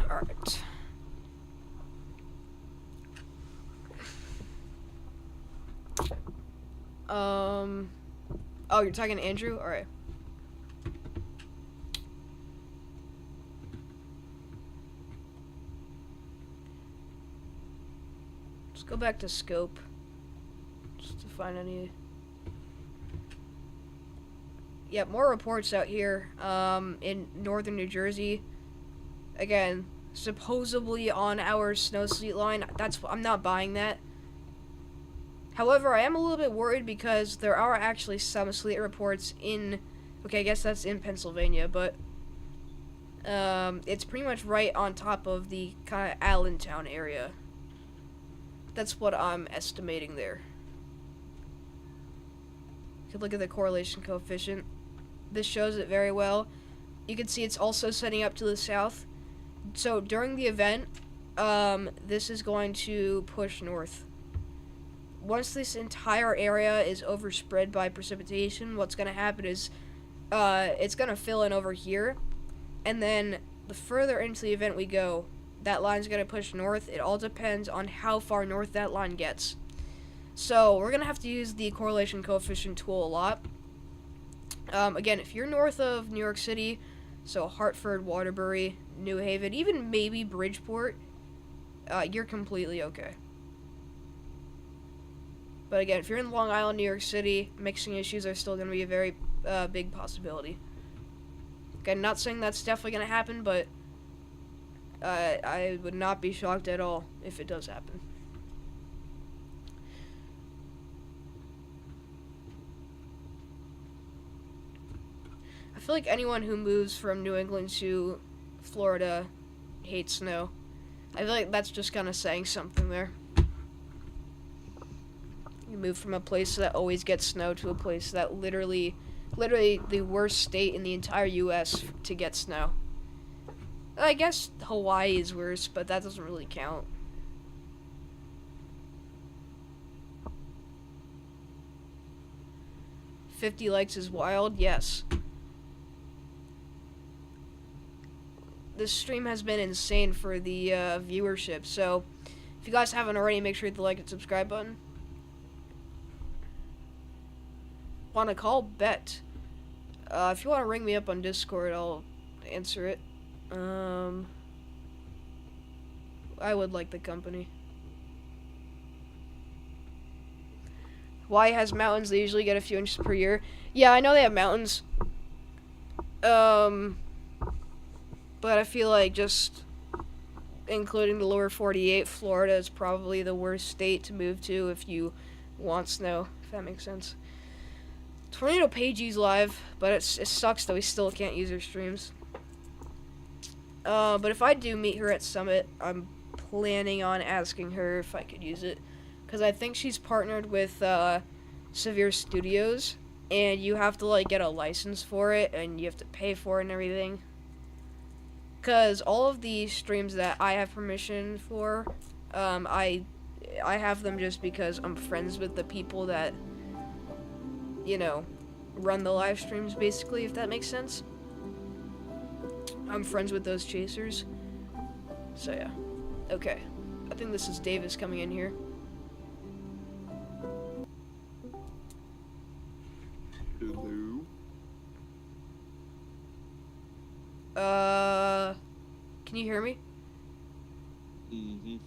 Alright. Oh, you're talking to Andrew? Alright. Let's go back to scope. Just to find any... Yeah, more reports out here, in northern New Jersey. Again, supposedly on our snow sleet line. I'm not buying that. However, I am a little bit worried because there are actually some sleet reports in... Okay, I guess that's in Pennsylvania, but... it's pretty much right on top of the kind of Allentown area. That's what I'm estimating there. You could look at the correlation coefficient. This shows it very well. You can see it's also setting up to the south. So during the event, this is going to push north. Once this entire area is overspread by precipitation, what's going to happen is it's going to fill in over here. And then the further into the event we go, that line's going to push north. It all depends on how far north that line gets. So we're going to have to use the correlation coefficient tool a lot. Again, if you're north of New York City, so Hartford, Waterbury, New Haven, even maybe Bridgeport, you're completely okay. But again, if you're in Long Island, New York City, mixing issues are still going to be a very big possibility. Again, not saying that's definitely going to happen, but I would not be shocked at all if it does happen. I feel like anyone who moves from New England to Florida hates snow. I feel like that's just kind of saying something there. You move from a place that always gets snow to a place that literally the worst state in the entire U.S. to get snow. I guess Hawaii is worse, but that doesn't really count. "50 likes is wild," yes. This stream has been insane for the viewership, so if you guys haven't already, make sure to hit the like and subscribe button. Want to call? Bet. If you want to ring me up on Discord, I'll answer it. I would like the company. Hawaii has mountains. They usually get a few inches per year. Yeah, I know they have mountains. But I feel like just including the lower 48, Florida is probably the worst state to move to if you want snow, if that makes sense. Tornado Pagey's live, but it sucks that we still can't use her streams. But if I do meet her at Summit, I'm planning on asking her if I could use it. Because I think she's partnered with Severe Studios, and you have to, like, get a license for it, and you have to pay for it and everything. Because all of the streams that I have permission for, I have them just because I'm friends with the people that, you know, run the live streams, basically, if that makes sense. I'm friends with those chasers. So, yeah. Okay. I think this is Davis coming in here. Hello? Can you hear me? Mm-hmm.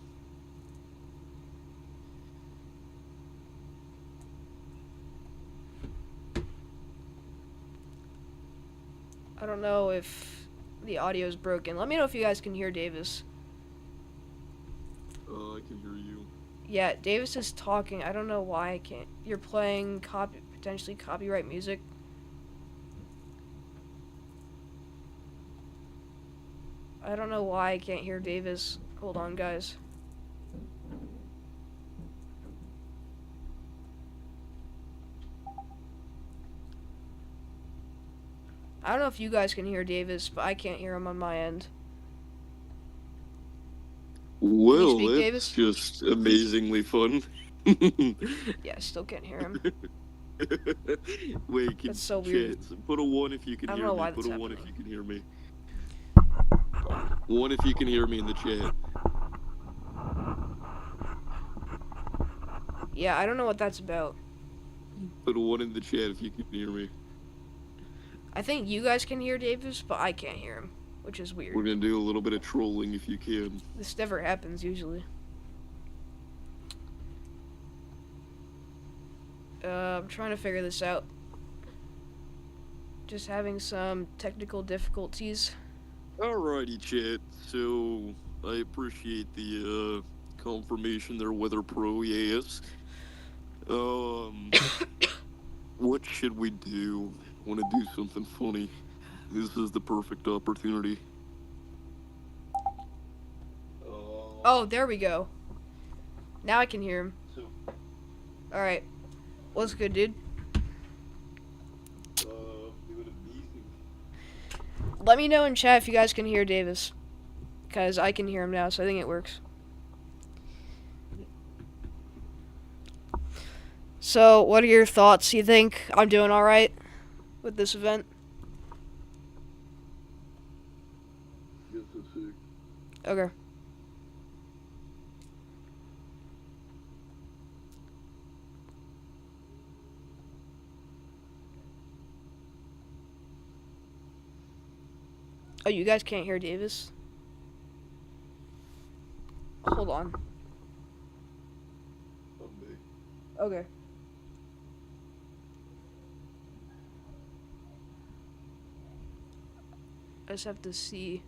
I don't know if the audio is broken. Let me know if you guys can hear Davis. I can hear you. Yeah, Davis is talking. I don't know why I can't. You're playing potentially copyright music. I don't know why I can't hear Davis. Hold on, guys. I don't know if you guys can hear Davis, but I can't hear him on my end. Well, speak, it's Davis? just amazingly fun. Yeah, I still can't hear him. Wait, That's so weird. Put a 1 if you can I don't hear know me. why Put that's a 1 if happening. you can hear me. 1 if you can hear me in the chat. Yeah, I don't know what that's about. Put one in the chat if you can hear me. I think you guys can hear Davis, but I can't hear him, which is We're weird. gonna do a little bit of trolling if you can. This never happens usually. I'm trying to figure this out. Just having some technical difficulties. Alrighty, chat. So I appreciate the confirmation there, Weather Pro. Yes. What should we do? Want to do something funny? This is the perfect opportunity. Oh, there we go. Now I can hear him. Alright. What's good, dude? Let me know in chat if you guys can hear Davis. Because I can hear him now, so I think it works. So, what are your thoughts? You think I'm doing alright with this event? Okay. Oh, you guys can't hear Davis? Hold on. Okay. I just have to see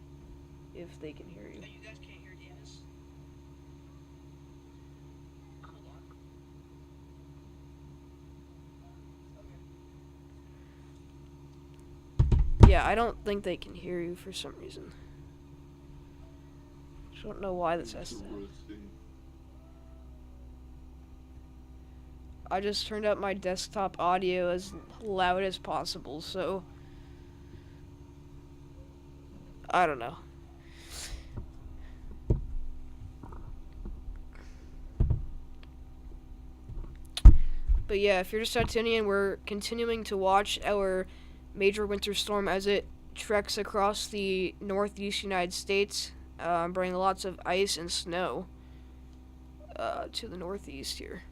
if they can hear you. You guys can't hear Davis? Hold on. Okay. Yeah, I don't think they can hear you for some reason. Just don't know why this has to happen. I just turned up my desktop audio as loud as possible, so I don't know. But yeah, if you're just tuning in, we're continuing to watch our major winter storm as it treks across the northeast United States, bringing lots of ice and snow to the northeast here.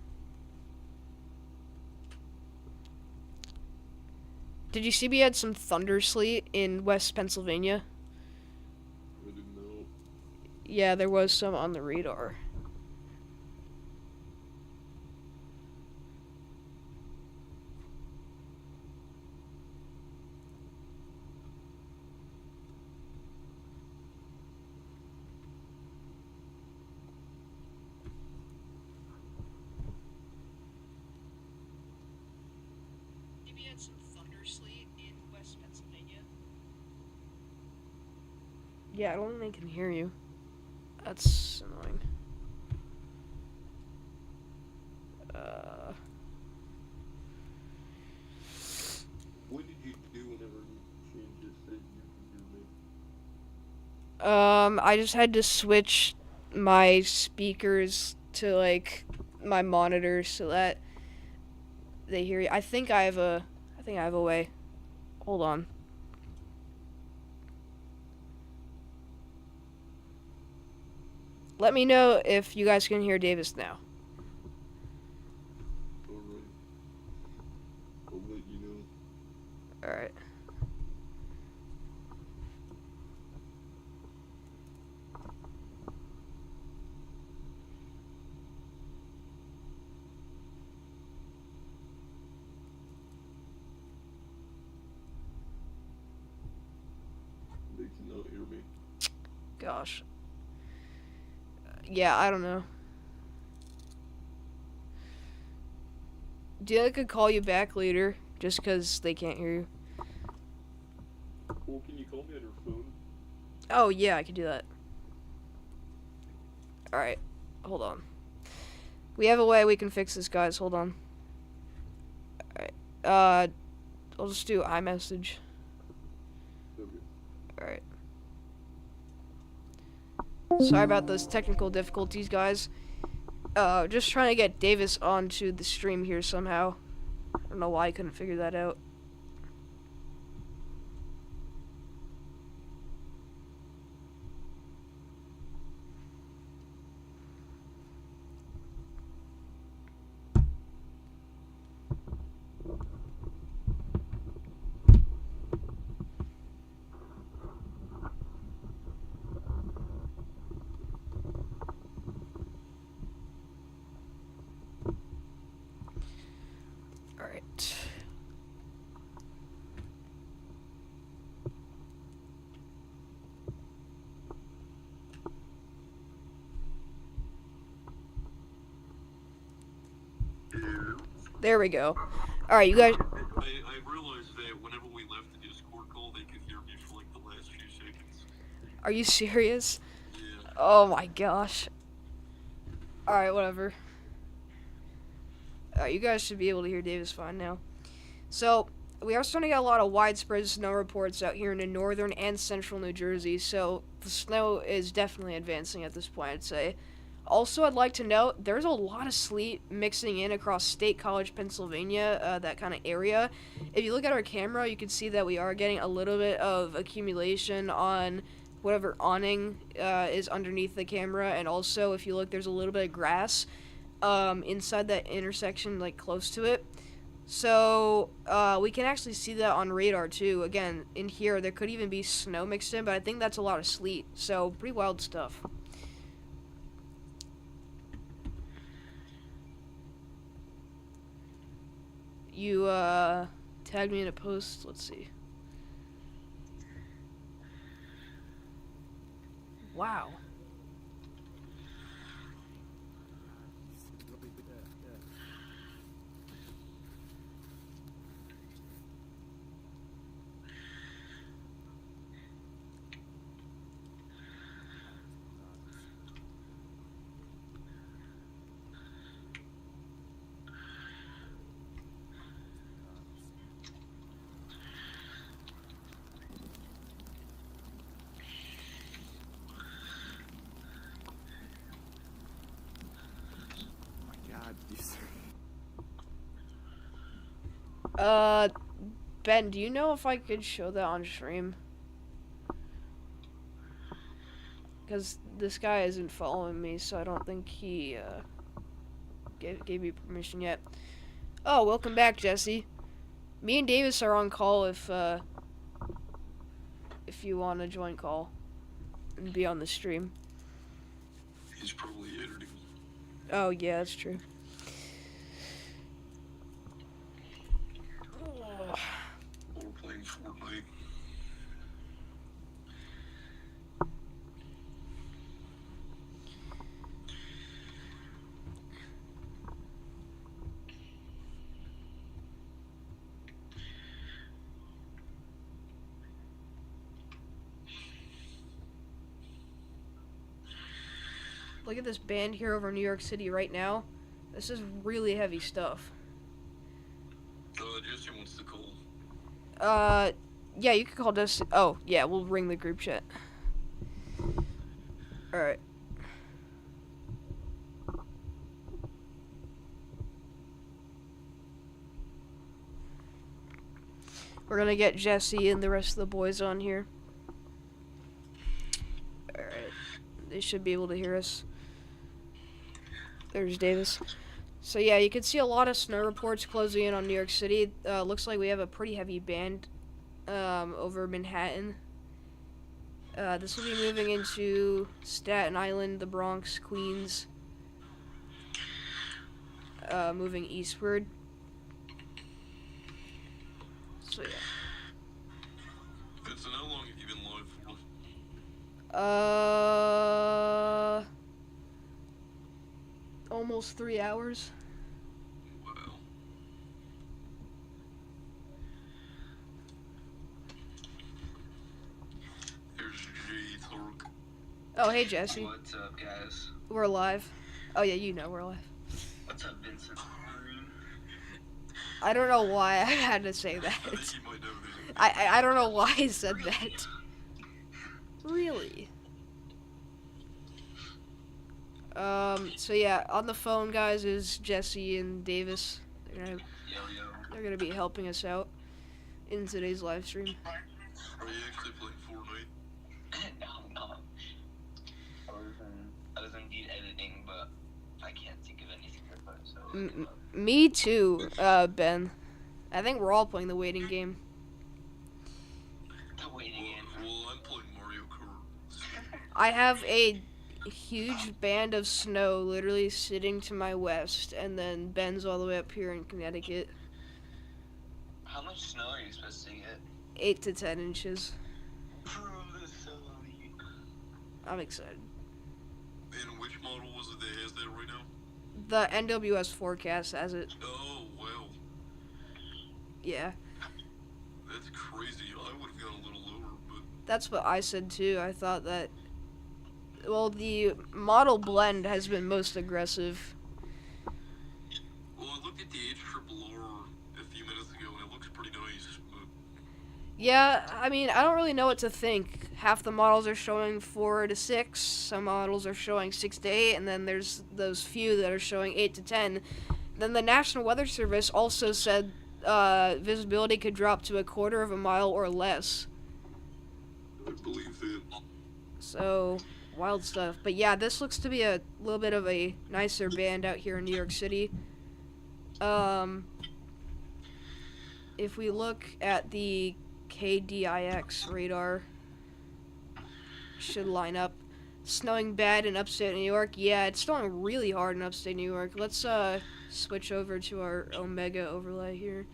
Did you see we had some thunder sleet in West Pennsylvania? I didn't know. Yeah, there was some on the radar. Maybe had some thunder sleet in West Pennsylvania. Yeah, I don't think they can hear you. That's annoying. What did you do whenever changes said you can hear me? I just had to switch my speakers to like my monitor so that they hear you. I think I have a way. Hold on. Let me know if you guys can hear Davis now. Alright. I'll let you know. Alright. They cannot hear me. Gosh. Yeah, I don't know. Do you think I could call you back later just because they can't hear you? Well, can you call me on your phone? Oh, yeah, I could do that. Alright, hold on. We have a way we can fix this, guys. Hold on. Alright, I'll just do iMessage. Okay. Alright. Sorry about those technical difficulties, guys. Just trying to get Davis onto the stream here somehow. I don't know why I couldn't figure that out. There we go. All right, you guys. I realized that whenever we left the Discord call, they could hear me for like the last few seconds. Are you serious? Yeah. Oh my gosh. All right, whatever. You guys should be able to hear Davis fine now. So, we are starting to get a lot of widespread snow reports out here in the northern and central New Jersey, so the snow is definitely advancing at this point, I'd say. Also, I'd like to note, there's a lot of sleet mixing in across State College, Pennsylvania, that kind of area. If you look at our camera, you can see that we are getting a little bit of accumulation on whatever awning is underneath the camera, and also, if you look, there's a little bit of grass inside that intersection, like, close to it. So, we can actually see that on radar, too. Again, in here, there could even be snow mixed in, but I think that's a lot of sleet. So, pretty wild stuff. You, tagged me in a post. Let's see. Wow. Ben, do you know if I could show that on stream? Because this guy isn't following me, so I don't think he, gave me permission yet. Oh, welcome back, Jesse. Me and Davis are on call if you want to join call and be on the stream. He's probably editing. Oh, yeah, that's true. We're playing Fortnite. Look at this band here over New York City right now. This is really heavy stuff. Jesse wants to call. Yeah, you can call Jesse. Oh, yeah, we'll ring the group chat. Alright. We're gonna get Jesse and the rest of the boys on here. Alright. They should be able to hear us. There's Davis. So yeah, you can see a lot of snow reports closing in on New York City. Looks like we have a pretty heavy band over Manhattan. This will be moving into Staten Island, the Bronx, Queens, moving eastward. So yeah. Vincent, how long have you been live for? Almost 3 hours. Wow. There's Jay Thork. Oh, hey, Jesse. What's up, guys? We're live. Oh, yeah, you know we're live. What's up, Vincent? I don't know why I had to say I that. think you might know that. I don't know why I said that. Really? So yeah, on the phone, guys, is Jesse and Davis. They're gonna be helping us out in today's live stream. Are you actually playing Fortnite? No, I'm not. I was indeed editing, but I can't think of anything to put, so... Me too, Ben. I think we're all playing the waiting game. The waiting game. Well, I'm playing Mario Kart. I have a huge band of snow literally sitting to my west, and then Ben's all the way up here in Connecticut. How much snow are you supposed to get? 8 to 10 inches. Bro, that's so neat. I'm excited. And which model was it that has that right now? The NWS forecast has it. Oh, wow. Yeah. That's crazy. I would have gone a little lower, but... That's what I said too. I thought that, well, the model blend has been most aggressive. Well, I looked at the HRRR a few minutes ago, and it looks pretty nice, but... Yeah, I mean, I don't really know what to think. Half the models are showing 4 to 6, some models are showing 6 to 8, and then there's those few that are showing 8 to 10. Then the National Weather Service also said visibility could drop to 1/4 of a mile or less. I believe that. So, wild stuff. But yeah, this looks to be a little bit of a nicer band out here in New York City. If we look at the KDIX radar, should line up. Snowing bad in upstate New York. Yeah, it's snowing really hard in upstate New York. Let's switch over to our Omega overlay here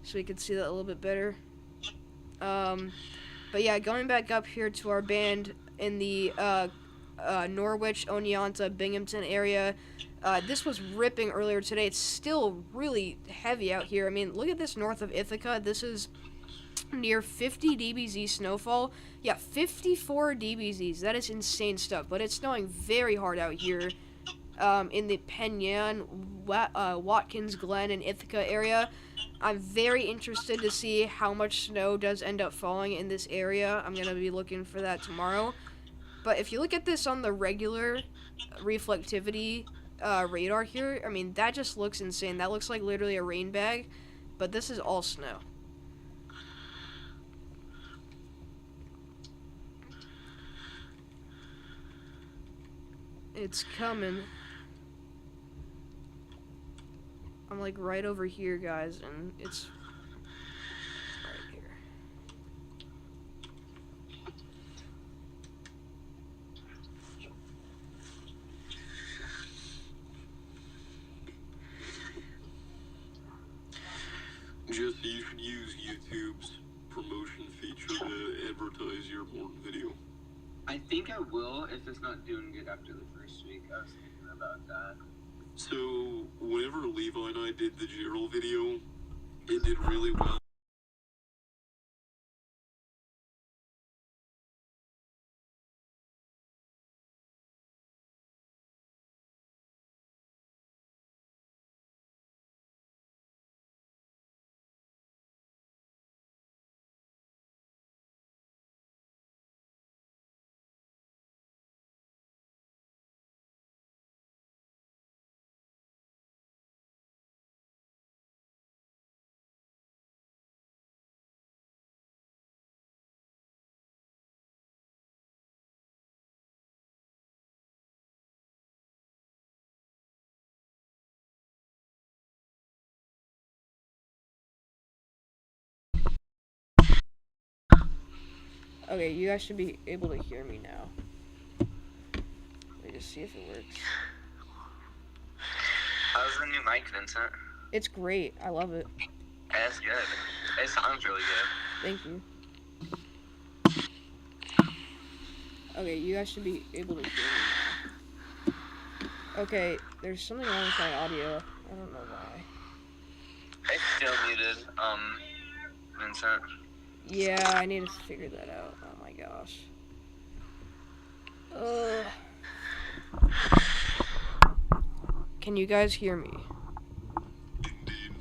so we can see that a little bit better. But yeah, going back up here to our band in the Norwich, Oneonta, Binghamton area. This was ripping earlier today. It's still really heavy out here. I mean, look at this north of Ithaca. This is near 50 dBz snowfall. Yeah, 54 dBzs. That is insane stuff. But it's snowing very hard out here in the Penyan, Watkins Glen, and Ithaca area. I'm very interested to see how much snow does end up falling in this area. I'm going to be looking for that tomorrow. But if you look at this on the regular reflectivity radar here, I mean, that just looks insane. That looks like literally a rain bag, but this is all snow. It's coming. I'm like right over here, guys, and it's right here. Jesse, you should use YouTube's promotion feature to advertise your Morton video. I think I will if it's not doing good after the first week. I was thinking about that. So, whenever Levi and I did the Gerald video, it did really well. Okay, you guys should be able to hear me now. Let me just see if it works. How's the new mic, Vincent? It's great. I love it. That's good. It sounds really good. Thank you. Okay, you guys should be able to hear me now. Okay, there's something wrong with my audio. I don't know why. It's still muted, Vincent. Yeah, I need to figure that out. Oh my gosh. Can you guys hear me? Indeed.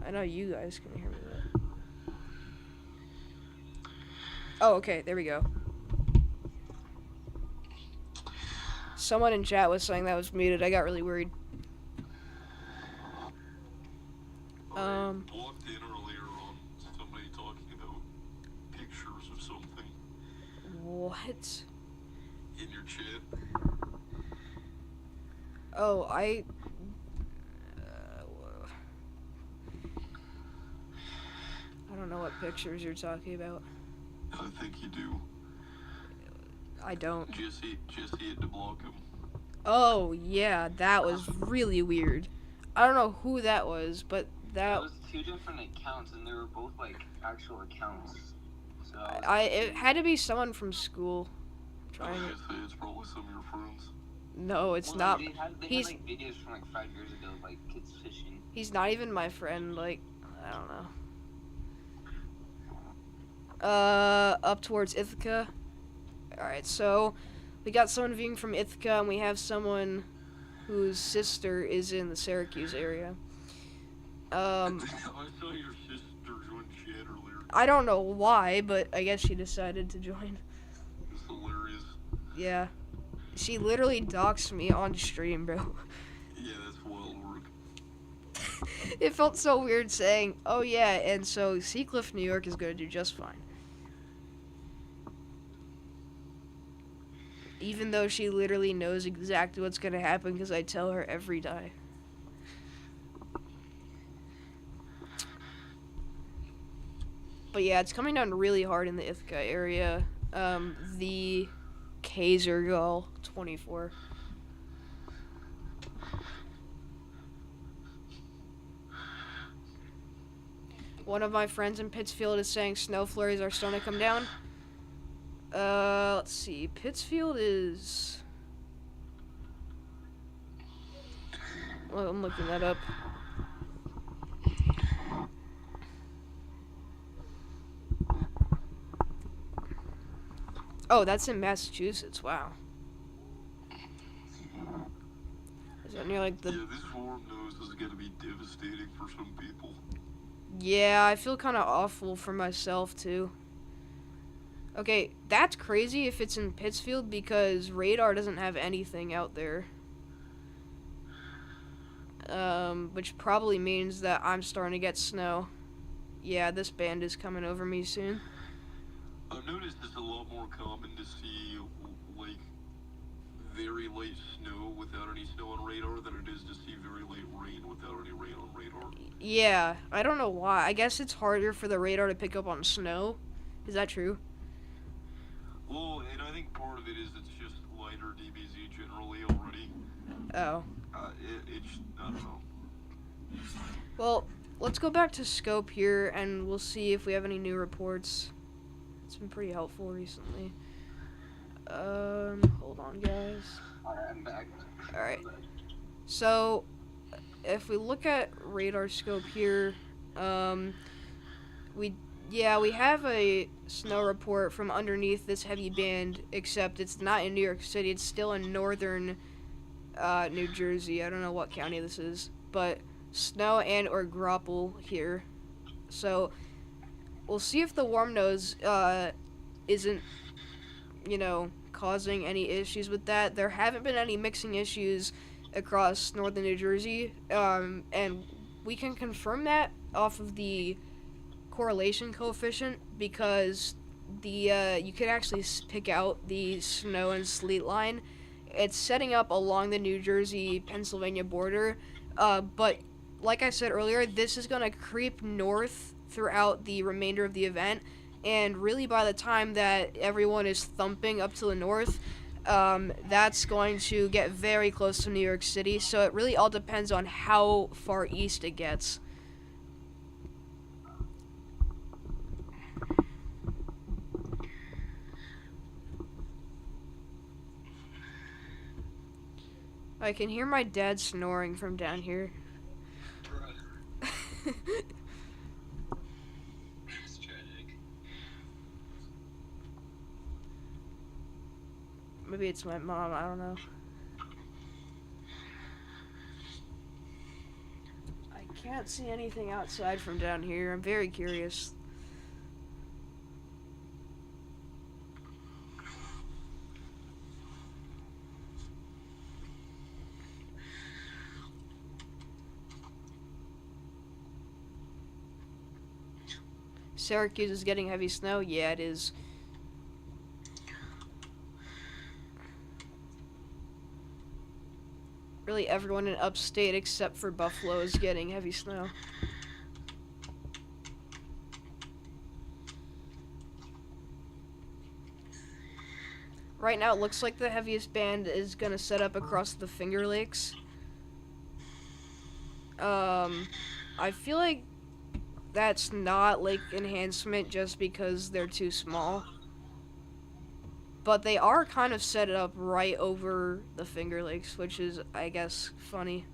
I know you guys can hear me. Oh, okay, there we go. Someone in chat was saying that was muted. I got really worried. I walked in earlier on somebody talking about pictures of something What? in your chat. Oh, I don't know what pictures you're talking about. I think you do. I don't. Jesse had to block him. Oh, yeah, that was really weird. I don't know who that was, but It that was 2 different accounts, and they were both like actual accounts. So it had to be someone from school. I Trying was to, gonna say it's probably some of your friends. No, it's Well, not. They He's- had like videos from like 5 years ago of like kids fishing. He's not even my friend. Like, I don't know. Up towards Ithaca. Alright, so we got someone viewing from Ithaca, and we have someone whose sister is in the Syracuse area. I saw your sister join chat earlier. I don't know why, but I guess she decided to join. It's hilarious. Yeah. She literally doxed me on stream, bro. Yeah, that's wild work. It felt so weird saying, oh yeah, and so Seacliff, New York is gonna do just fine. Even though she literally knows exactly what's gonna happen because I tell her every day. But yeah, it's coming down really hard in the Ithaca area. The Kaisergall 24. One of my friends in Pittsfield is saying snow flurries are starting to come down. Let's see. Pittsfield is... Well, I'm looking that up. Oh, that's in Massachusetts. Wow. Is that near like the... Yeah, this warm nose is gonna be devastating for some people. Yeah, I feel kind of awful for myself, too. Okay, that's crazy if it's in Pittsfield because radar doesn't have anything out there. Which probably means that I'm starting to get snow. Yeah, this band is coming over me soon. I've noticed it's a lot more common to see, like, very light snow without any snow on radar than it is to see very light rain without any rain on radar. Yeah, I don't know why. I guess it's harder for the radar to pick up on snow. Is that true? Well, and I think part of it is it's just lighter DBZ generally already. Oh. It's, I don't know. Well, let's go back to Scope here, and we'll see if we have any new reports. It's been pretty helpful recently. Hold on, guys. Alright, I'm back. Alright. So, if we look at radar scope here, we have a snow report from underneath this heavy band, except it's not in New York City. It's still in northern New Jersey. I don't know what county this is, but snow and or grapple here. So we'll see if the warm nose isn't, causing any issues with that. There haven't been any mixing issues across northern New Jersey, and we can confirm that off of the correlation coefficient because you could actually pick out the snow and sleet line. It's setting up along the New Jersey-Pennsylvania border, but like I said earlier, this is going to creep north throughout the remainder of the event, and really by the time that everyone is thumping up to the north, that's going to get very close to New York City, so it really all depends on how far east it gets. I can hear my dad snoring from down here. It's tragic. Maybe it's my mom, I don't know. I can't see anything outside from down here. I'm very curious. Syracuse is getting heavy snow? Yeah, it is. Really everyone in upstate except for Buffalo is getting heavy snow. Right now it looks like the heaviest band is gonna set up across the Finger Lakes. I feel like that's not lake enhancement just because they're too small. But they are kind of set up right over the Finger Lakes, which is, I guess, funny.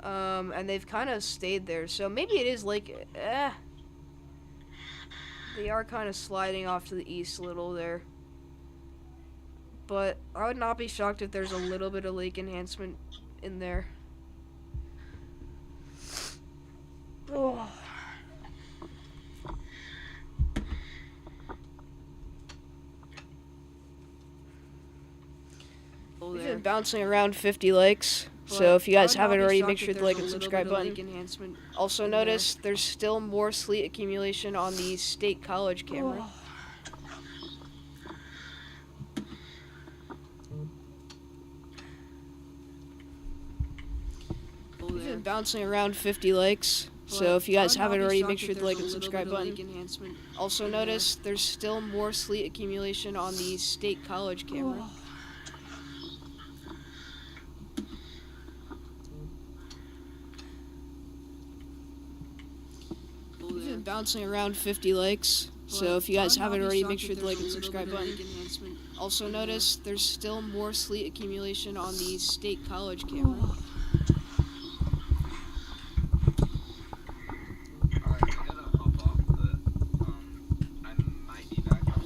And they've kind of stayed there, so maybe it is like, they are kind of sliding off to the east a little there. But I would not be shocked if there's a little bit of lake enhancement in there. Oh. We've been bouncing around 50 likes, so if you guys haven't already, make sure to like and subscribe button. Also notice there's still more sleet accumulation on the State College camera. We've been bouncing around 50 likes, so if you guys haven't already, make sure to like and subscribe button. Also notice there's still more sleet accumulation on the State College camera. We've been bouncing around 50 likes, so if you guys haven't already, make sure to like and subscribe button. Also notice there's still more sleet accumulation on the State College camera.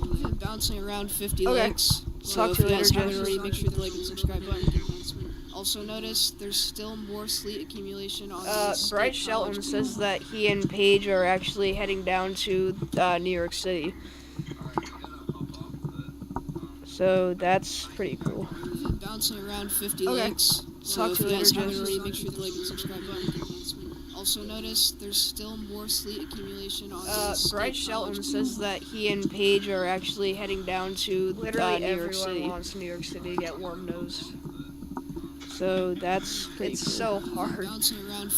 We've been bouncing around 50 likes, so if you guys haven't already, make sure to like and subscribe button. Also notice there's still more sleet accumulation on the State Bryce Shelton says that he and Paige are actually heading down to New York City. So that's pretty cool. We've been bouncing around 50 likes. So if you guys haven't already, make sure to like and subscribe button. Also notice there's still more sleet accumulation on the State Bryce Shelton says that he and Paige are actually heading down to New York City. Everyone wants New York City to get warm nose. So that's pretty cool. So hard.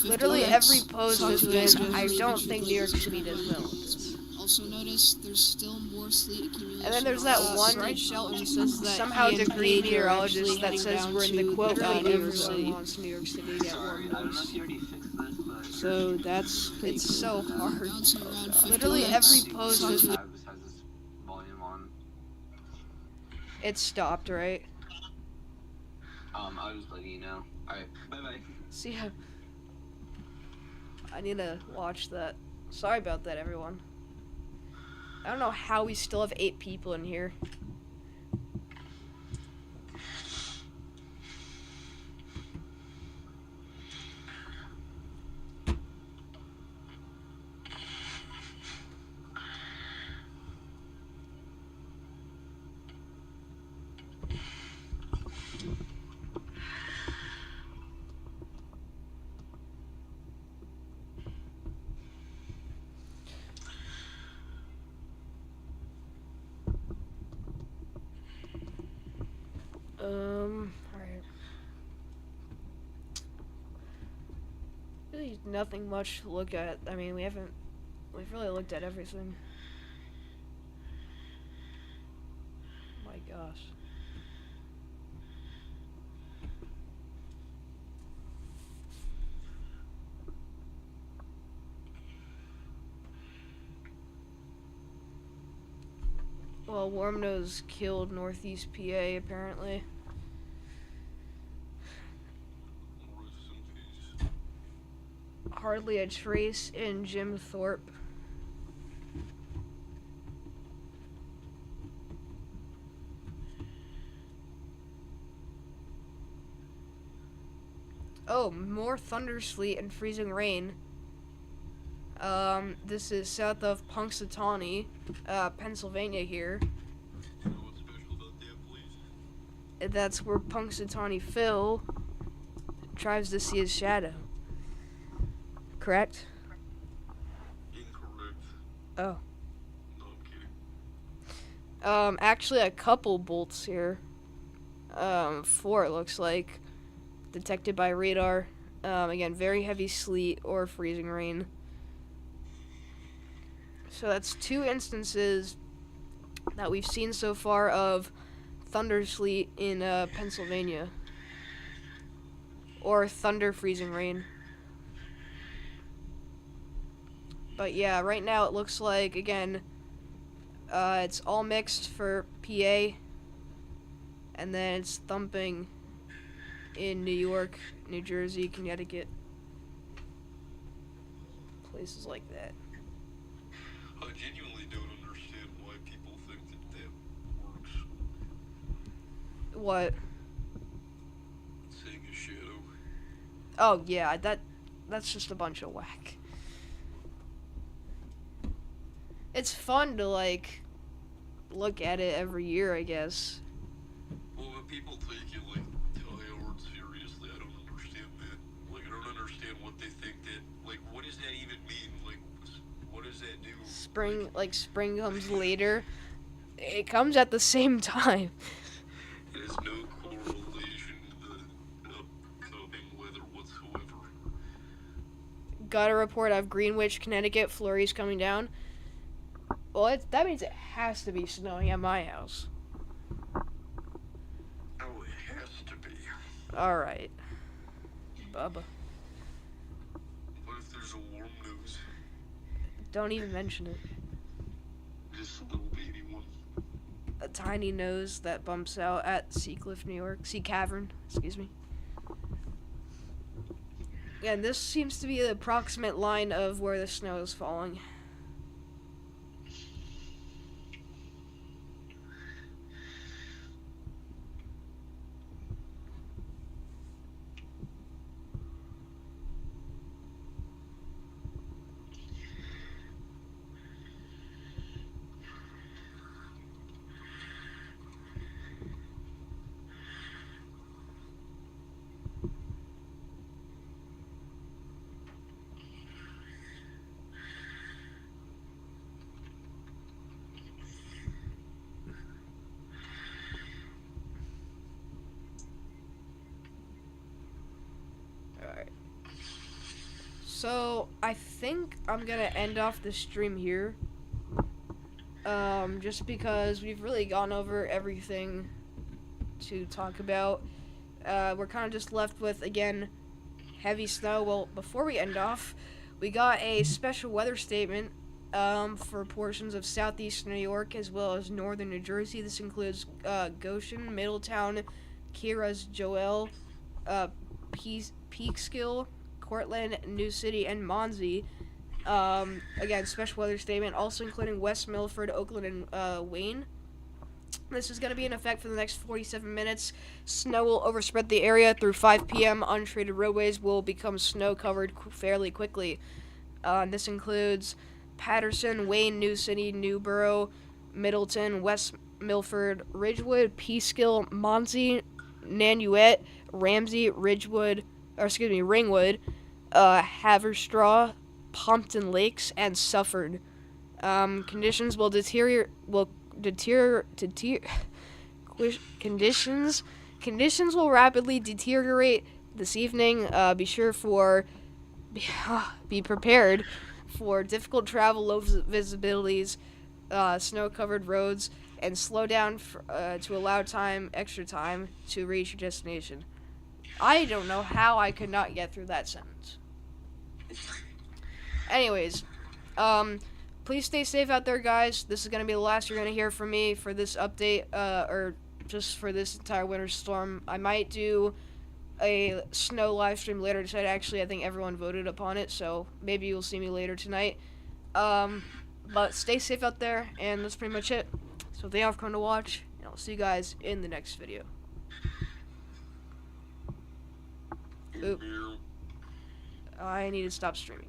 Literally every post has been, I don't think New York City does well with this. Also notice there's still more sleet accumulation. And then there's that one somehow degree meteorologist that says we're in the quote New York City. Wants New York City to get warm nose. So that's pretty cool. So hard. Literally every post has been. Volume on. It stopped, right? I was letting you know. Alright, bye-bye. See ya. I need to watch that. Sorry about that, everyone. I don't know how we still have 8 people in here. Alright. Really nothing much to look at. I mean, we've really looked at everything. My gosh. Well, Warmnose killed Northeast PA, apparently. Rest in peace. Hardly a trace in Jim Thorpe. Oh, more thunder sleet and freezing rain. This is south of Punxsutawney, Pennsylvania here. What's special about that place? That's where Punxsutawney Phil tries to see his shadow. Correct? Incorrect. Oh. No, I'm kidding. Actually a couple bolts here. 4 it looks like. Detected by radar. Again, very heavy sleet or freezing rain. So that's 2 instances that we've seen so far of thunder sleet in Pennsylvania. Or thunder freezing rain. But yeah, right now it looks like, again, It's all mixed for PA, and then it's thumping in New York, New Jersey, Connecticut, places like that. I genuinely don't understand why people think that works. What? Seeing a shadow. Oh yeah, that's just a bunch of whack. It's fun to like look at it every year, I guess. Well, when people take it like diehard seriously, I don't understand that. Like, I don't understand what they think that. Like, what does that even mean? Like, what does that do? Spring comes later. It comes at the same time. It has no correlation to the upcoming weather whatsoever. Got a report of Greenwich, Connecticut, flurries coming down. Well, that means it has to be snowing at my house. Oh, it has to be. Alright. Bubba. What if there's a warm nose? Don't even mention it. Just a little baby one. A tiny nose that bumps out at Sea Cavern, excuse me. Yeah, and this seems to be the approximate line of where the snow is falling. Alright. So, I think I'm gonna end off the stream here. Just because we've really gone over everything to talk about. We're kind of just left with, again, heavy snow. Well, before we end off, we got a special weather statement for portions of southeast New York as well as northern New Jersey. This includes Goshen, Middletown, Kiras, Joel, Peekskill, Cortland, New City, and Monsey. Again, special weather statement, also including West Milford, Oakland, and Wayne. This is going to be in effect for the next 47 minutes. Snow will overspread the area through 5 p.m. Untreated roadways will become snow-covered fairly quickly. This includes Patterson, Wayne, New City, Newborough, Middleton, West Milford, Ridgewood, Peekskill, Monsey, Nanuet, Ramsey, Ringwood, Haverstraw, Pompton Lakes, and Sufford. Conditions will Conditions will rapidly deteriorate this evening. Be prepared for difficult travel, low visibilities, snow-covered roads, and slow down to allow extra time to reach your destination. I don't know how I could not get through that sentence. Anyways, please stay safe out there, guys. This is going to be the last you're going to hear from me for this update, or just for this entire winter storm. I might do a snow live stream later tonight. Actually, I think everyone voted upon it, so maybe you'll see me later tonight. But stay safe out there, and that's pretty much it. So thank you for coming to watch, and I'll see you guys in the next video. Oop. I need to stop streaming.